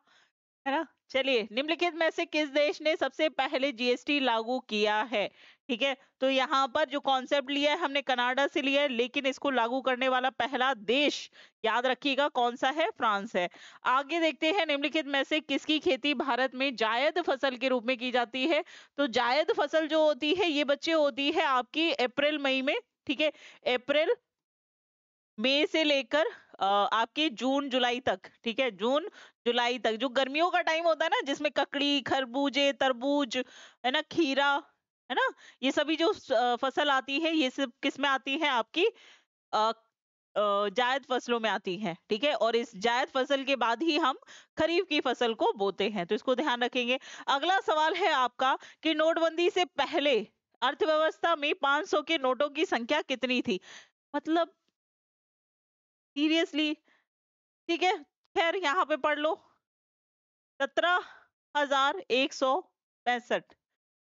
है ना? चलिए, निम्नलिखित में से किस देश ने सबसे पहले जीएसटी लागू किया है? ठीक है, तो यहाँ पर जो कॉन्सेप्ट लिया है हमने कनाडा से लिया है, लेकिन इसको लागू करने वाला पहला देश याद रखिएगा कौन सा है? फ्रांस है। आगे देखते हैं, निम्नलिखित में से किसकी खेती भारत में जायद फसल के रूप में की जाती है? तो जायद फसल जो होती है ये बच्चे होती है आपकी अप्रैल मई में, ठीक है? अप्रैल मई से लेकर आपके जून जुलाई तक, ठीक है? जून जुलाई तक, जो गर्मियों का टाइम होता है ना, जिसमें ककड़ी, खरबूजे, तरबूज, है ना, खीरा, है ना, ये सभी जो फसल आती है ये सब किस में आती है? आपकी अ, जायद फसलों में आती है, ठीक है? और इस जायद फसल के बाद ही हम खरीफ की फसल को बोते हैं, तो इसको ध्यान रखेंगे। अगला सवाल है आपका कि नोटबंदी से पहले अर्थव्यवस्था में 500 के नोटों की संख्या कितनी थी? मतलब सीरियसली, ठीक है, खैर यहाँ पे पढ़ लो, 17,165।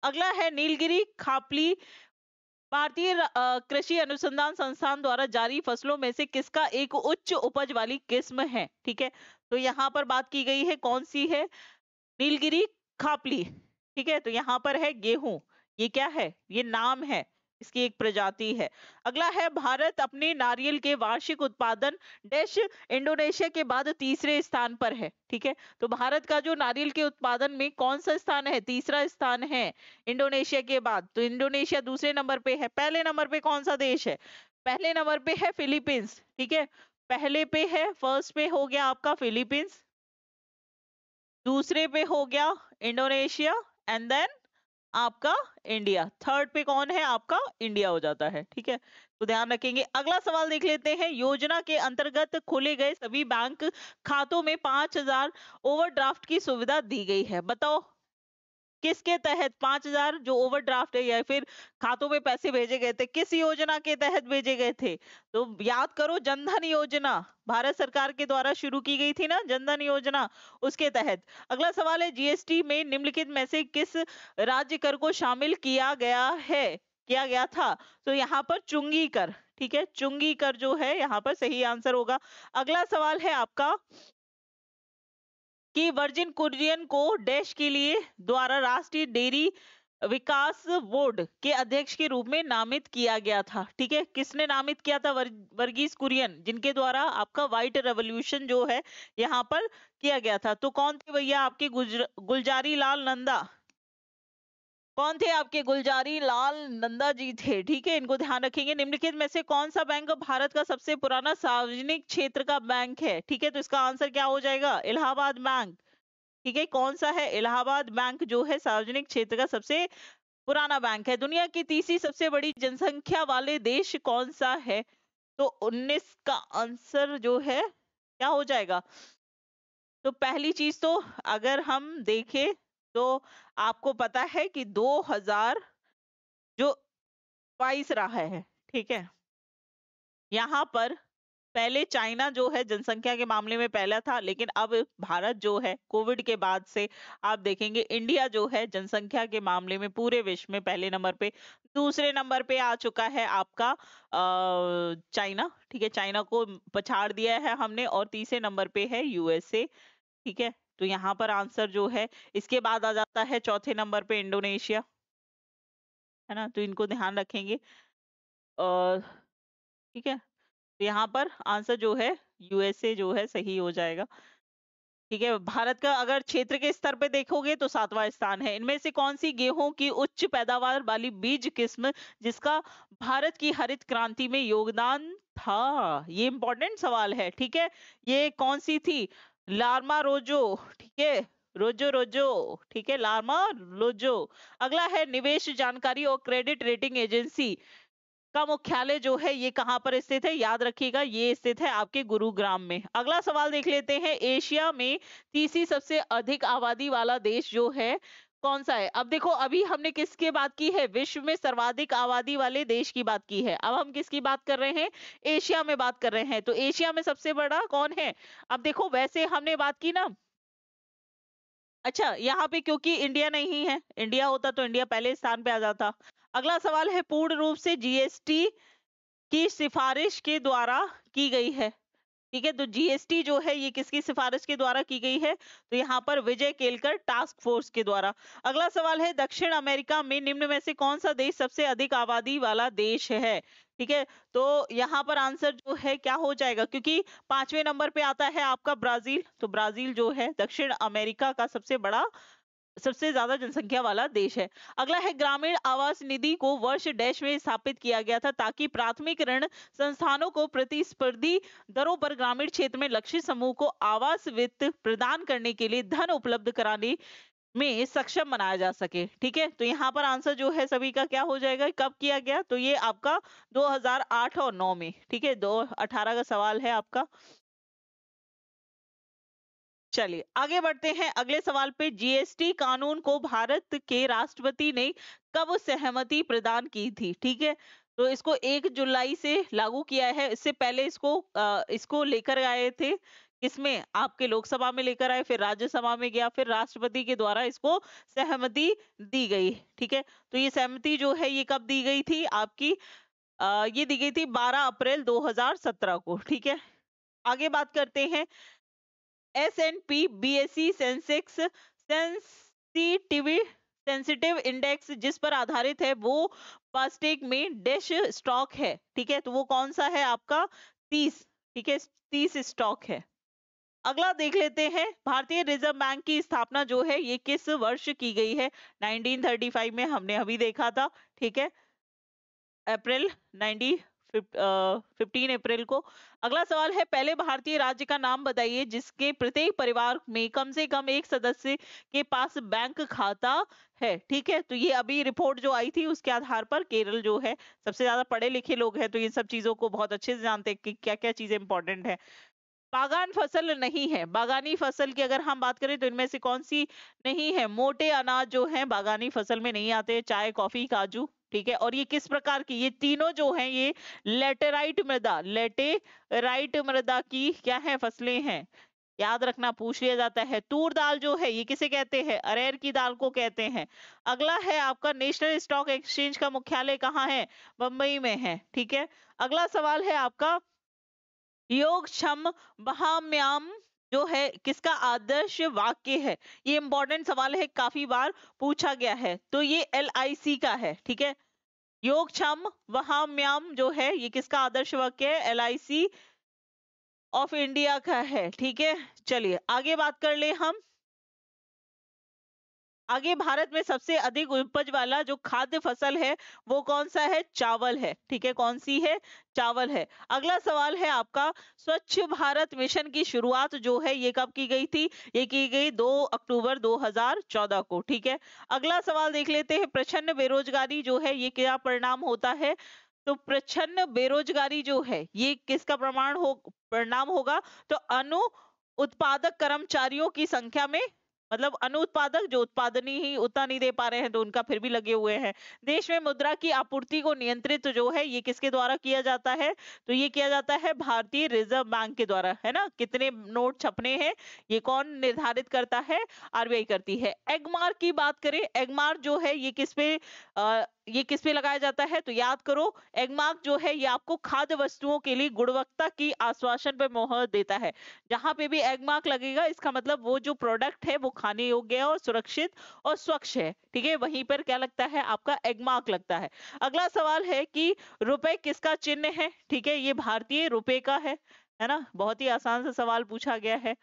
अगला है नीलगिरी खापली, भारतीय कृषि अनुसंधान संस्थान द्वारा जारी फसलों में से किसका एक उच्च उपज वाली किस्म है? ठीक है, तो यहाँ पर बात की गई है कौन सी है? नीलगिरी खापली, ठीक है, तो यहाँ पर है गेहूं। ये क्या है? ये नाम है, इसकी एक प्रजाति है। अगला है, भारत अपने नारियल के वार्षिक उत्पादन देश इंडोनेशिया के बाद तीसरे स्थान पर है, ठीक है? तो भारत का जो नारियल के उत्पादन में कौन सा स्थान है? तीसरा स्थान है इंडोनेशिया के बाद। तो इंडोनेशिया दूसरे नंबर पे है, पहले नंबर पे कौन सा देश है? पहले नंबर पे है फिलीपींस, ठीक है? पहले पे है, फर्स्ट पे हो गया आपका फिलीपींस, दूसरे पे हो गया इंडोनेशिया, एंड देन आपका इंडिया। थर्ड पे कौन है? आपका इंडिया हो जाता है, ठीक है? तो ध्यान रखेंगे। अगला सवाल देख लेते हैं, योजना के अंतर्गत खोले गए सभी बैंक खातों में 5,000 ओवरड्राफ्ट की सुविधा दी गई है। बताओ किसके तहत 5,000 जो ओवरड्राफ्ट है या फिर खातों में पैसे भेजे गए थे, किस योजना के तहत भेजे गए थे? तो याद करो, जनधन योजना, भारत सरकार के द्वारा शुरू की गई थी ना जनधन योजना, उसके तहत। अगला सवाल है, जीएसटी में निम्नलिखित में से किस राज्य कर को शामिल किया गया है, किया गया था? तो यहाँ पर चुंगी कर, ठीक है, चुंगी कर जो है यहाँ पर सही आंसर होगा। अगला सवाल है आपका कि वर्जिन कुरियन को डैश के लिए द्वारा राष्ट्रीय डेयरी विकास बोर्ड के अध्यक्ष के रूप में नामित किया गया था, ठीक है? किसने नामित किया था? वर्गीस कुरियन, जिनके द्वारा आपका व्हाइट रेवोल्यूशन जो है यहाँ पर किया गया था। तो कौन थे भैया? आपके गुलजारी लाल नंदा। कौन थे आपके? गुलजारी लाल नंदा जी थे, ठीक है? इनको ध्यान रखेंगे। निम्नलिखित में से कौन सा बैंक भारत का सबसे पुराना सार्वजनिक क्षेत्र का बैंक है? ठीक है, तो इसका आंसर क्या हो जाएगा? इलाहाबाद बैंक, ठीक है? कौन सा है? इलाहाबाद बैंक जो है सार्वजनिक क्षेत्र का सबसे पुराना बैंक है। दुनिया की तीसरी सबसे बड़ी जनसंख्या वाले देश कौन सा है? तो 19 का आंसर जो है क्या हो जाएगा? तो पहली चीज तो अगर हम देखें तो आपको पता है कि 2000 जो 22 रहा है, ठीक है? यहाँ पर पहले चाइना जो है जनसंख्या के मामले में पहला था, लेकिन अब भारत जो है कोविड के बाद से आप देखेंगे इंडिया जो है जनसंख्या के मामले में पूरे विश्व में पहले नंबर पे। दूसरे नंबर पे आ चुका है आपका चाइना, ठीक है? चाइना को पछाड़ दिया है हमने, और तीसरे नंबर पे है यूएसए, ठीक है? तो यहाँ पर आंसर जो है, इसके बाद आ जाता है चौथे नंबर पे इंडोनेशिया, है ना? तो इनको ध्यान रखेंगे। और ठीक है, तो यहाँ पर आंसर जो है यूएसए जो है सही हो जाएगा, ठीक है? भारत का अगर क्षेत्र के स्तर पे देखोगे तो 7वां स्थान है। इनमें से कौन सी गेहूं की उच्च पैदावार वाली बीज किस्म जिसका भारत की हरित क्रांति में योगदान था? ये इंपॉर्टेंट सवाल है, ठीक है? ये कौन सी थी? लार्मा रोजो, ठीक है? रोजो रोजो, ठीक है, लार्मा रोजो। अगला है, निवेश जानकारी और क्रेडिट रेटिंग एजेंसी का मुख्यालय जो है ये कहाँ पर स्थित है? याद रखिएगा, ये स्थित है आपके गुरुग्राम में। अगला सवाल देख लेते हैं, एशिया में तीसरी सबसे अधिक आबादी वाला देश जो है कौन सा है? अब देखो, अभी हमने किसकी बात की है? विश्व में सर्वाधिक आबादी वाले देश की बात की है। अब हम किसकी बात कर रहे हैं? एशिया में बात कर रहे हैं। तो एशिया में सबसे बड़ा कौन है? अब देखो, वैसे हमने बात की ना अच्छा, यहाँ पे क्योंकि इंडिया नहीं है, इंडिया होता तो इंडिया पहले स्थान पे आ जाता। अगला सवाल है, पूर्ण रूप से जीएसटी की सिफारिश के द्वारा की गई है। ठीक है, तो जीएसटी जो है ये किसकी सिफारिश के द्वारा की गई है? तो यहाँ पर विजय केलकर टास्क फोर्स के द्वारा। अगला सवाल है, दक्षिण अमेरिका में निम्न में से कौन सा देश सबसे अधिक आबादी वाला देश है? ठीक है, तो यहाँ पर आंसर जो है क्या हो जाएगा, क्योंकि 5वें नंबर पे आता है आपका ब्राजील, तो ब्राजील जो है दक्षिण अमेरिका का सबसे ज्यादा जनसंख्या वाला देश है। अगला है, ग्रामीण आवास निधि को वर्ष डैश में स्थापित किया गया था ताकि प्राथमिक ऋण संस्थानों को प्रतिस्पर्धी दरों पर ग्रामीण क्षेत्र में लक्षित समूह को आवास वित्त प्रदान करने के लिए धन उपलब्ध कराने में सक्षम बनाया जा सके। ठीक है, तो यहाँ पर आंसर जो है सभी का क्या हो जाएगा, कब किया गया? तो ये आपका 2008 और 9 में। ठीक है, 2018 का सवाल है आपका। चलिए आगे बढ़ते हैं अगले सवाल पे। जीएसटी कानून को भारत के राष्ट्रपति ने कब सहमति प्रदान की थी? ठीक है, तो इसको 1 जुलाई से लागू किया है। इससे पहले इसको लेकर आए थे, इसमें आपके लोकसभा में लेकर आए, फिर राज्यसभा में गया, फिर राष्ट्रपति के द्वारा इसको सहमति दी गई। ठीक है, तो ये सहमति जो है ये कब दी गई थी आपकी? ये दी गई थी 12 अप्रैल 2017 को। ठीक है, आगे बात करते हैं। S&P BSE Sensex sensitive index जिस पर आधारित है वो फास्टैग में डैश स्टॉक है। ठीक है, तो वो कौन सा है आपका? 30। ठीक है, 30 स्टॉक है। अगला देख लेते हैं, भारतीय रिजर्व बैंक की स्थापना जो है ये किस वर्ष की गई है? 1935 में, हमने अभी देखा था। ठीक है, अप्रैल 15 अप्रैल को। अगला सवाल है, पहले भारतीय राज्य का नाम बताइए जिसके प्रत्येक परिवार में कम से कम एक सदस्य के पास बैंक खाता है। ठीक है, तो ये अभी रिपोर्ट जो आई थी उसके आधार पर केरल जो है, सबसे ज्यादा पढ़े लिखे लोग हैं तो ये सब चीजों को बहुत अच्छे से जानते हैं कि क्या क्या चीजें इंपॉर्टेंट है। बागान फसल नहीं है, बागानी फसल की अगर हम बात करें तो इनमें से कौन सी नहीं है? मोटे अनाज जो है बागानी फसल में नहीं आते, चाय, कॉफी, काजू। ठीक है, और ये किस प्रकार की, ये तीनों जो हैं ये लेटेराइट मृदा की क्या है? फसलें हैं। याद रखना, पूछ लिया जाता है। तूर दाल जो है ये किसे कहते हैं? अरहर की दाल को कहते हैं। अगला है आपका, नेशनल स्टॉक एक्सचेंज का मुख्यालय कहाँ है? मुंबई में है। ठीक है, अगला सवाल है आपका, योगक्षम महाम्याम जो है किसका आदर्श वाक्य है? ये इंपॉर्टेंट सवाल है, काफी बार पूछा गया है। तो ये एलआईसी का है। ठीक है, योगक्षम महाम्याम जो है ये किसका आदर्श वाक्य है? एलआईसी ऑफ इंडिया का है। ठीक है, चलिए आगे बात कर ले हम। आगे, भारत में सबसे अधिक उपज वाला जो खाद्य फसल है वो कौन सा है? चावल है। ठीक है, कौन सी है? चावल है। अगला सवाल है आपका, स्वच्छ भारत मिशन की शुरुआत जो है ये कब की गई थी? ये की गई 2 अक्टूबर 2014 को। ठीक है, अगला सवाल देख लेते हैं, प्रछन्न बेरोजगारी जो है ये क्या परिणाम होता है? तो प्रछन्न बेरोजगारी जो है ये किसका परिणाम होगा? तो अनु उत्पादक कर्मचारियों की संख्या में, मतलब अनुत्पादक जो उत्पादन ही उतना नहीं दे पा रहे हैं तो उनका फिर भी लगे हुए हैं। देश में मुद्रा की आपूर्ति को नियंत्रित जो है ये किसके द्वारा किया जाता है? तो ये किया जाता है भारतीय रिजर्व बैंक के द्वारा, है ना। कितने नोट छपने हैं ये कौन निर्धारित करता है? आरबीआई करती है। एगमार्क की बात करें, एगमार्क जो है ये किस पे लगाया जाता है? तो याद करो, एगमार्क जो है ये आपको खाद्य वस्तुओं के लिए गुणवत्ता की आश्वासन पे मोहर देता है। जहां पे भी एग मार्क लगेगा इसका मतलब वो जो प्रोडक्ट है वो खाने योग्य है और सुरक्षित और स्वच्छ है। ठीक है, वहीं पर क्या लगता है? आपका एग मार्क लगता है। अगला सवाल है कि रुपए किसका चिन्ह है? ठीक है, ये भारतीय रुपए का है ना। बहुत ही आसान सा सवाल पूछा गया है।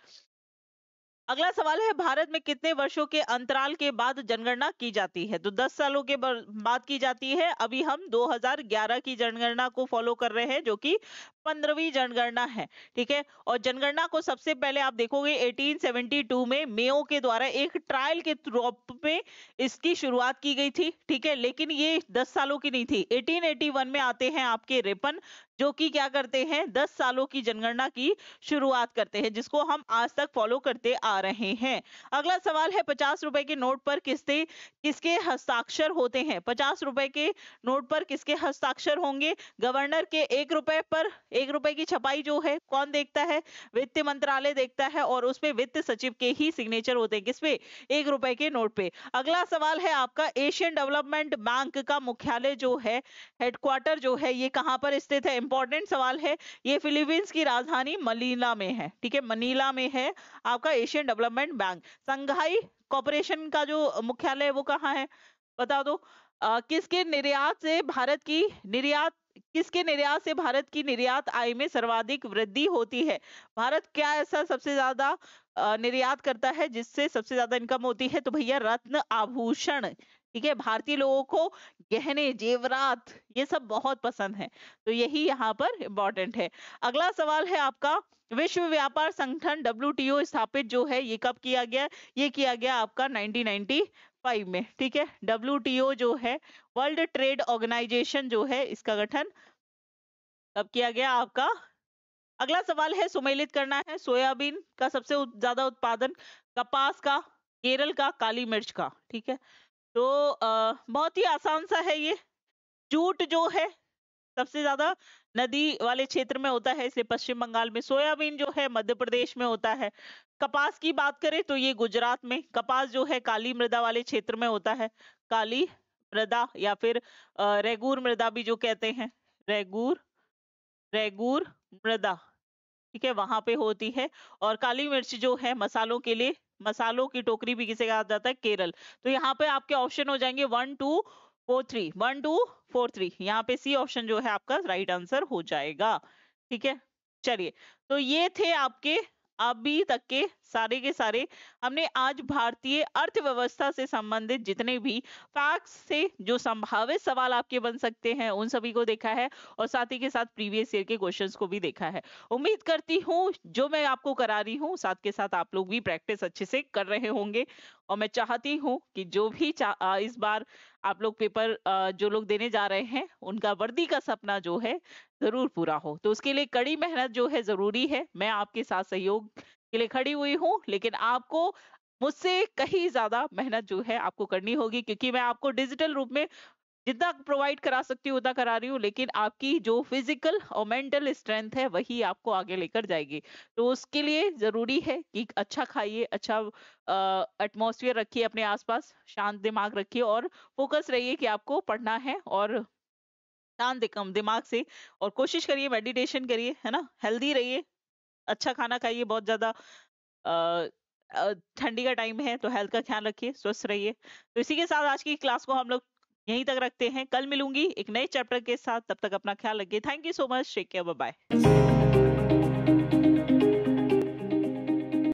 अगला सवाल है, भारत में कितने वर्षों के अंतराल के बाद जनगणना की जाती है? तो 10 सालों के बाद की जाती है। अभी हम 2011 की जनगणना को फॉलो कर रहे हैं जो कि 15वीं जनगणना है। ठीक है, और जनगणना को सबसे पहले आप देखोगे 1872 में मेयो के द्वारा एक ट्रायल के रूप में इसकी शुरुआत की गई थी। ठीक है, लेकिन ये 10 सालों की नहीं थी। 1881 में आते हैं आपके रिपन जो कि क्या करते हैं, 10 सालों की जनगणना की शुरुआत करते हैं, जिसको हम आज तक फॉलो करते आ रहे हैं। अगला सवाल है, 50 रुपए के नोट पर किसके हस्ताक्षर होते हैं? 50 रुपए के नोट पर किसके हस्ताक्षर होंगे? गवर्नर के। 1 रुपए पर 1 रुपए की छपाई जो है कौन देखता है? वित्त मंत्रालय देखता है, और उसपे वित्त सचिव के ही सिग्नेचर होते हैं। किसपे? 1 रुपए के नोट पे। अगला सवाल है आपका, एशियन डेवलपमेंट बैंक का मुख्यालय जो है, हेडक्वार्टर जो है, ये कहां पर स्थित है? इंपॉर्टेंट सवाल है। ये फिलीपींस की राजधानी मनीला में है। ठीक है, मनीला में है आपका एशियन डेवलपमेंट बैंक। संघाई कॉर्पोरेशन का जो मुख्यालय है वो कहाँ है? बता दो। किसके निर्यात से भारत की निर्यात आय में सर्वाधिक वृद्धि होती है? भारत क्या ऐसा सबसे ज्यादा निर्यात करता है जिससे सबसे ज्यादा इनकम होती है? तो भैया रत्न आभूषण। ठीक है, भारतीय लोगों को गहने जेवरात ये सब बहुत पसंद है, तो यही यहाँ पर इम्पोर्टेंट है। अगला सवाल है आपका, विश्व व्यापार संगठन WTO स्थापित जो है ये कब किया गया? ये किया गया आपका 1995 में। ठीक है, WTO जो है, वर्ल्ड ट्रेड ऑर्गेनाइजेशन जो है, इसका गठन कब किया गया आपका? अगला सवाल है, सुमेलित करना है। सोयाबीन का सबसे ज्यादा उत्पादन, कपास का, केरल का, काली मिर्च का। ठीक है, तो बहुत ही आसान सा है ये। जूट जो है सबसे ज्यादा नदी वाले क्षेत्र में होता है, इसलिए पश्चिम बंगाल में। सोयाबीन जो है मध्य प्रदेश में होता है। कपास की बात करें तो ये गुजरात में। कपास जो है काली मृदा वाले क्षेत्र में होता है। काली मृदा या फिर रेगूर मृदा भी जो कहते हैं, रेगूर रेगूर मृदा। ठीक है, वहां पे होती है। और काली मिर्च जो है मसालों के लिए, मसालों की टोकरी भी किसे कहा जाता है? केरल। तो यहाँ पे आपके ऑप्शन हो जाएंगे 1 2 4 3, 1 2 4 3। यहाँ पे सी ऑप्शन जो है आपका राइट आंसर हो जाएगा। ठीक है, चलिए, तो ये थे आपके अभी तक के सारे हमने आज भारतीय अर्थव्यवस्था से संबंधित जितने भी फैक्ट्स से जो संभावित सवाल आपके बन सकते हैं उन सभी को देखा है, और साथ ही के साथ प्रीवियस ईयर के क्वेश्चंस को भी देखा है। उम्मीद करती हूँ जो मैं आपको करा रही हूँ साथ के साथ आप लोग भी प्रैक्टिस अच्छे से कर रहे होंगे, और मैं चाहती हूँ कि जो भी इस बार आप लोग पेपर जो लोग देने जा रहे हैं उनका वर्दी का सपना जो है जरूर पूरा हो। तो उसके लिए कड़ी मेहनत जो है जरूरी है। मैं आपके साथ सहयोग के लिए खड़ी हुई हूँ, लेकिन आपको मुझसे कहीं ज्यादा मेहनत जो है आपको करनी होगी, क्योंकि मैं आपको डिजिटल रूप में जितना प्रोवाइड करा सकती हूँ उतना करा रही हूँ, लेकिन आपकी जो फिजिकल और मेंटल स्ट्रेंथ है वही आपको आगे लेकर जाएगी। तो उसके लिए जरूरी है कि अच्छा खाइए, अच्छा एटमॉस्फेयर रखिए अपने आसपास, शांत दिमाग रखिए, और फोकस रहिए कि आपको पढ़ना है, और शांत दिमाग से, और कोशिश करिए मेडिटेशन करिए, है ना, हेल्दी रहिए, अच्छा खाना खाइए, बहुत ज्यादा अ, ठंडी का टाइम है तो हेल्थ का ख्याल रखिए, स्वस्थ रहिए। तो इसी के साथ आज की क्लास को हम लोग यहीं तक रखते हैं। कल मिलूंगी एक नए चैप्टर के साथ, तब तक अपना ख्याल रखिए। Thank you so much, take care, bye bye.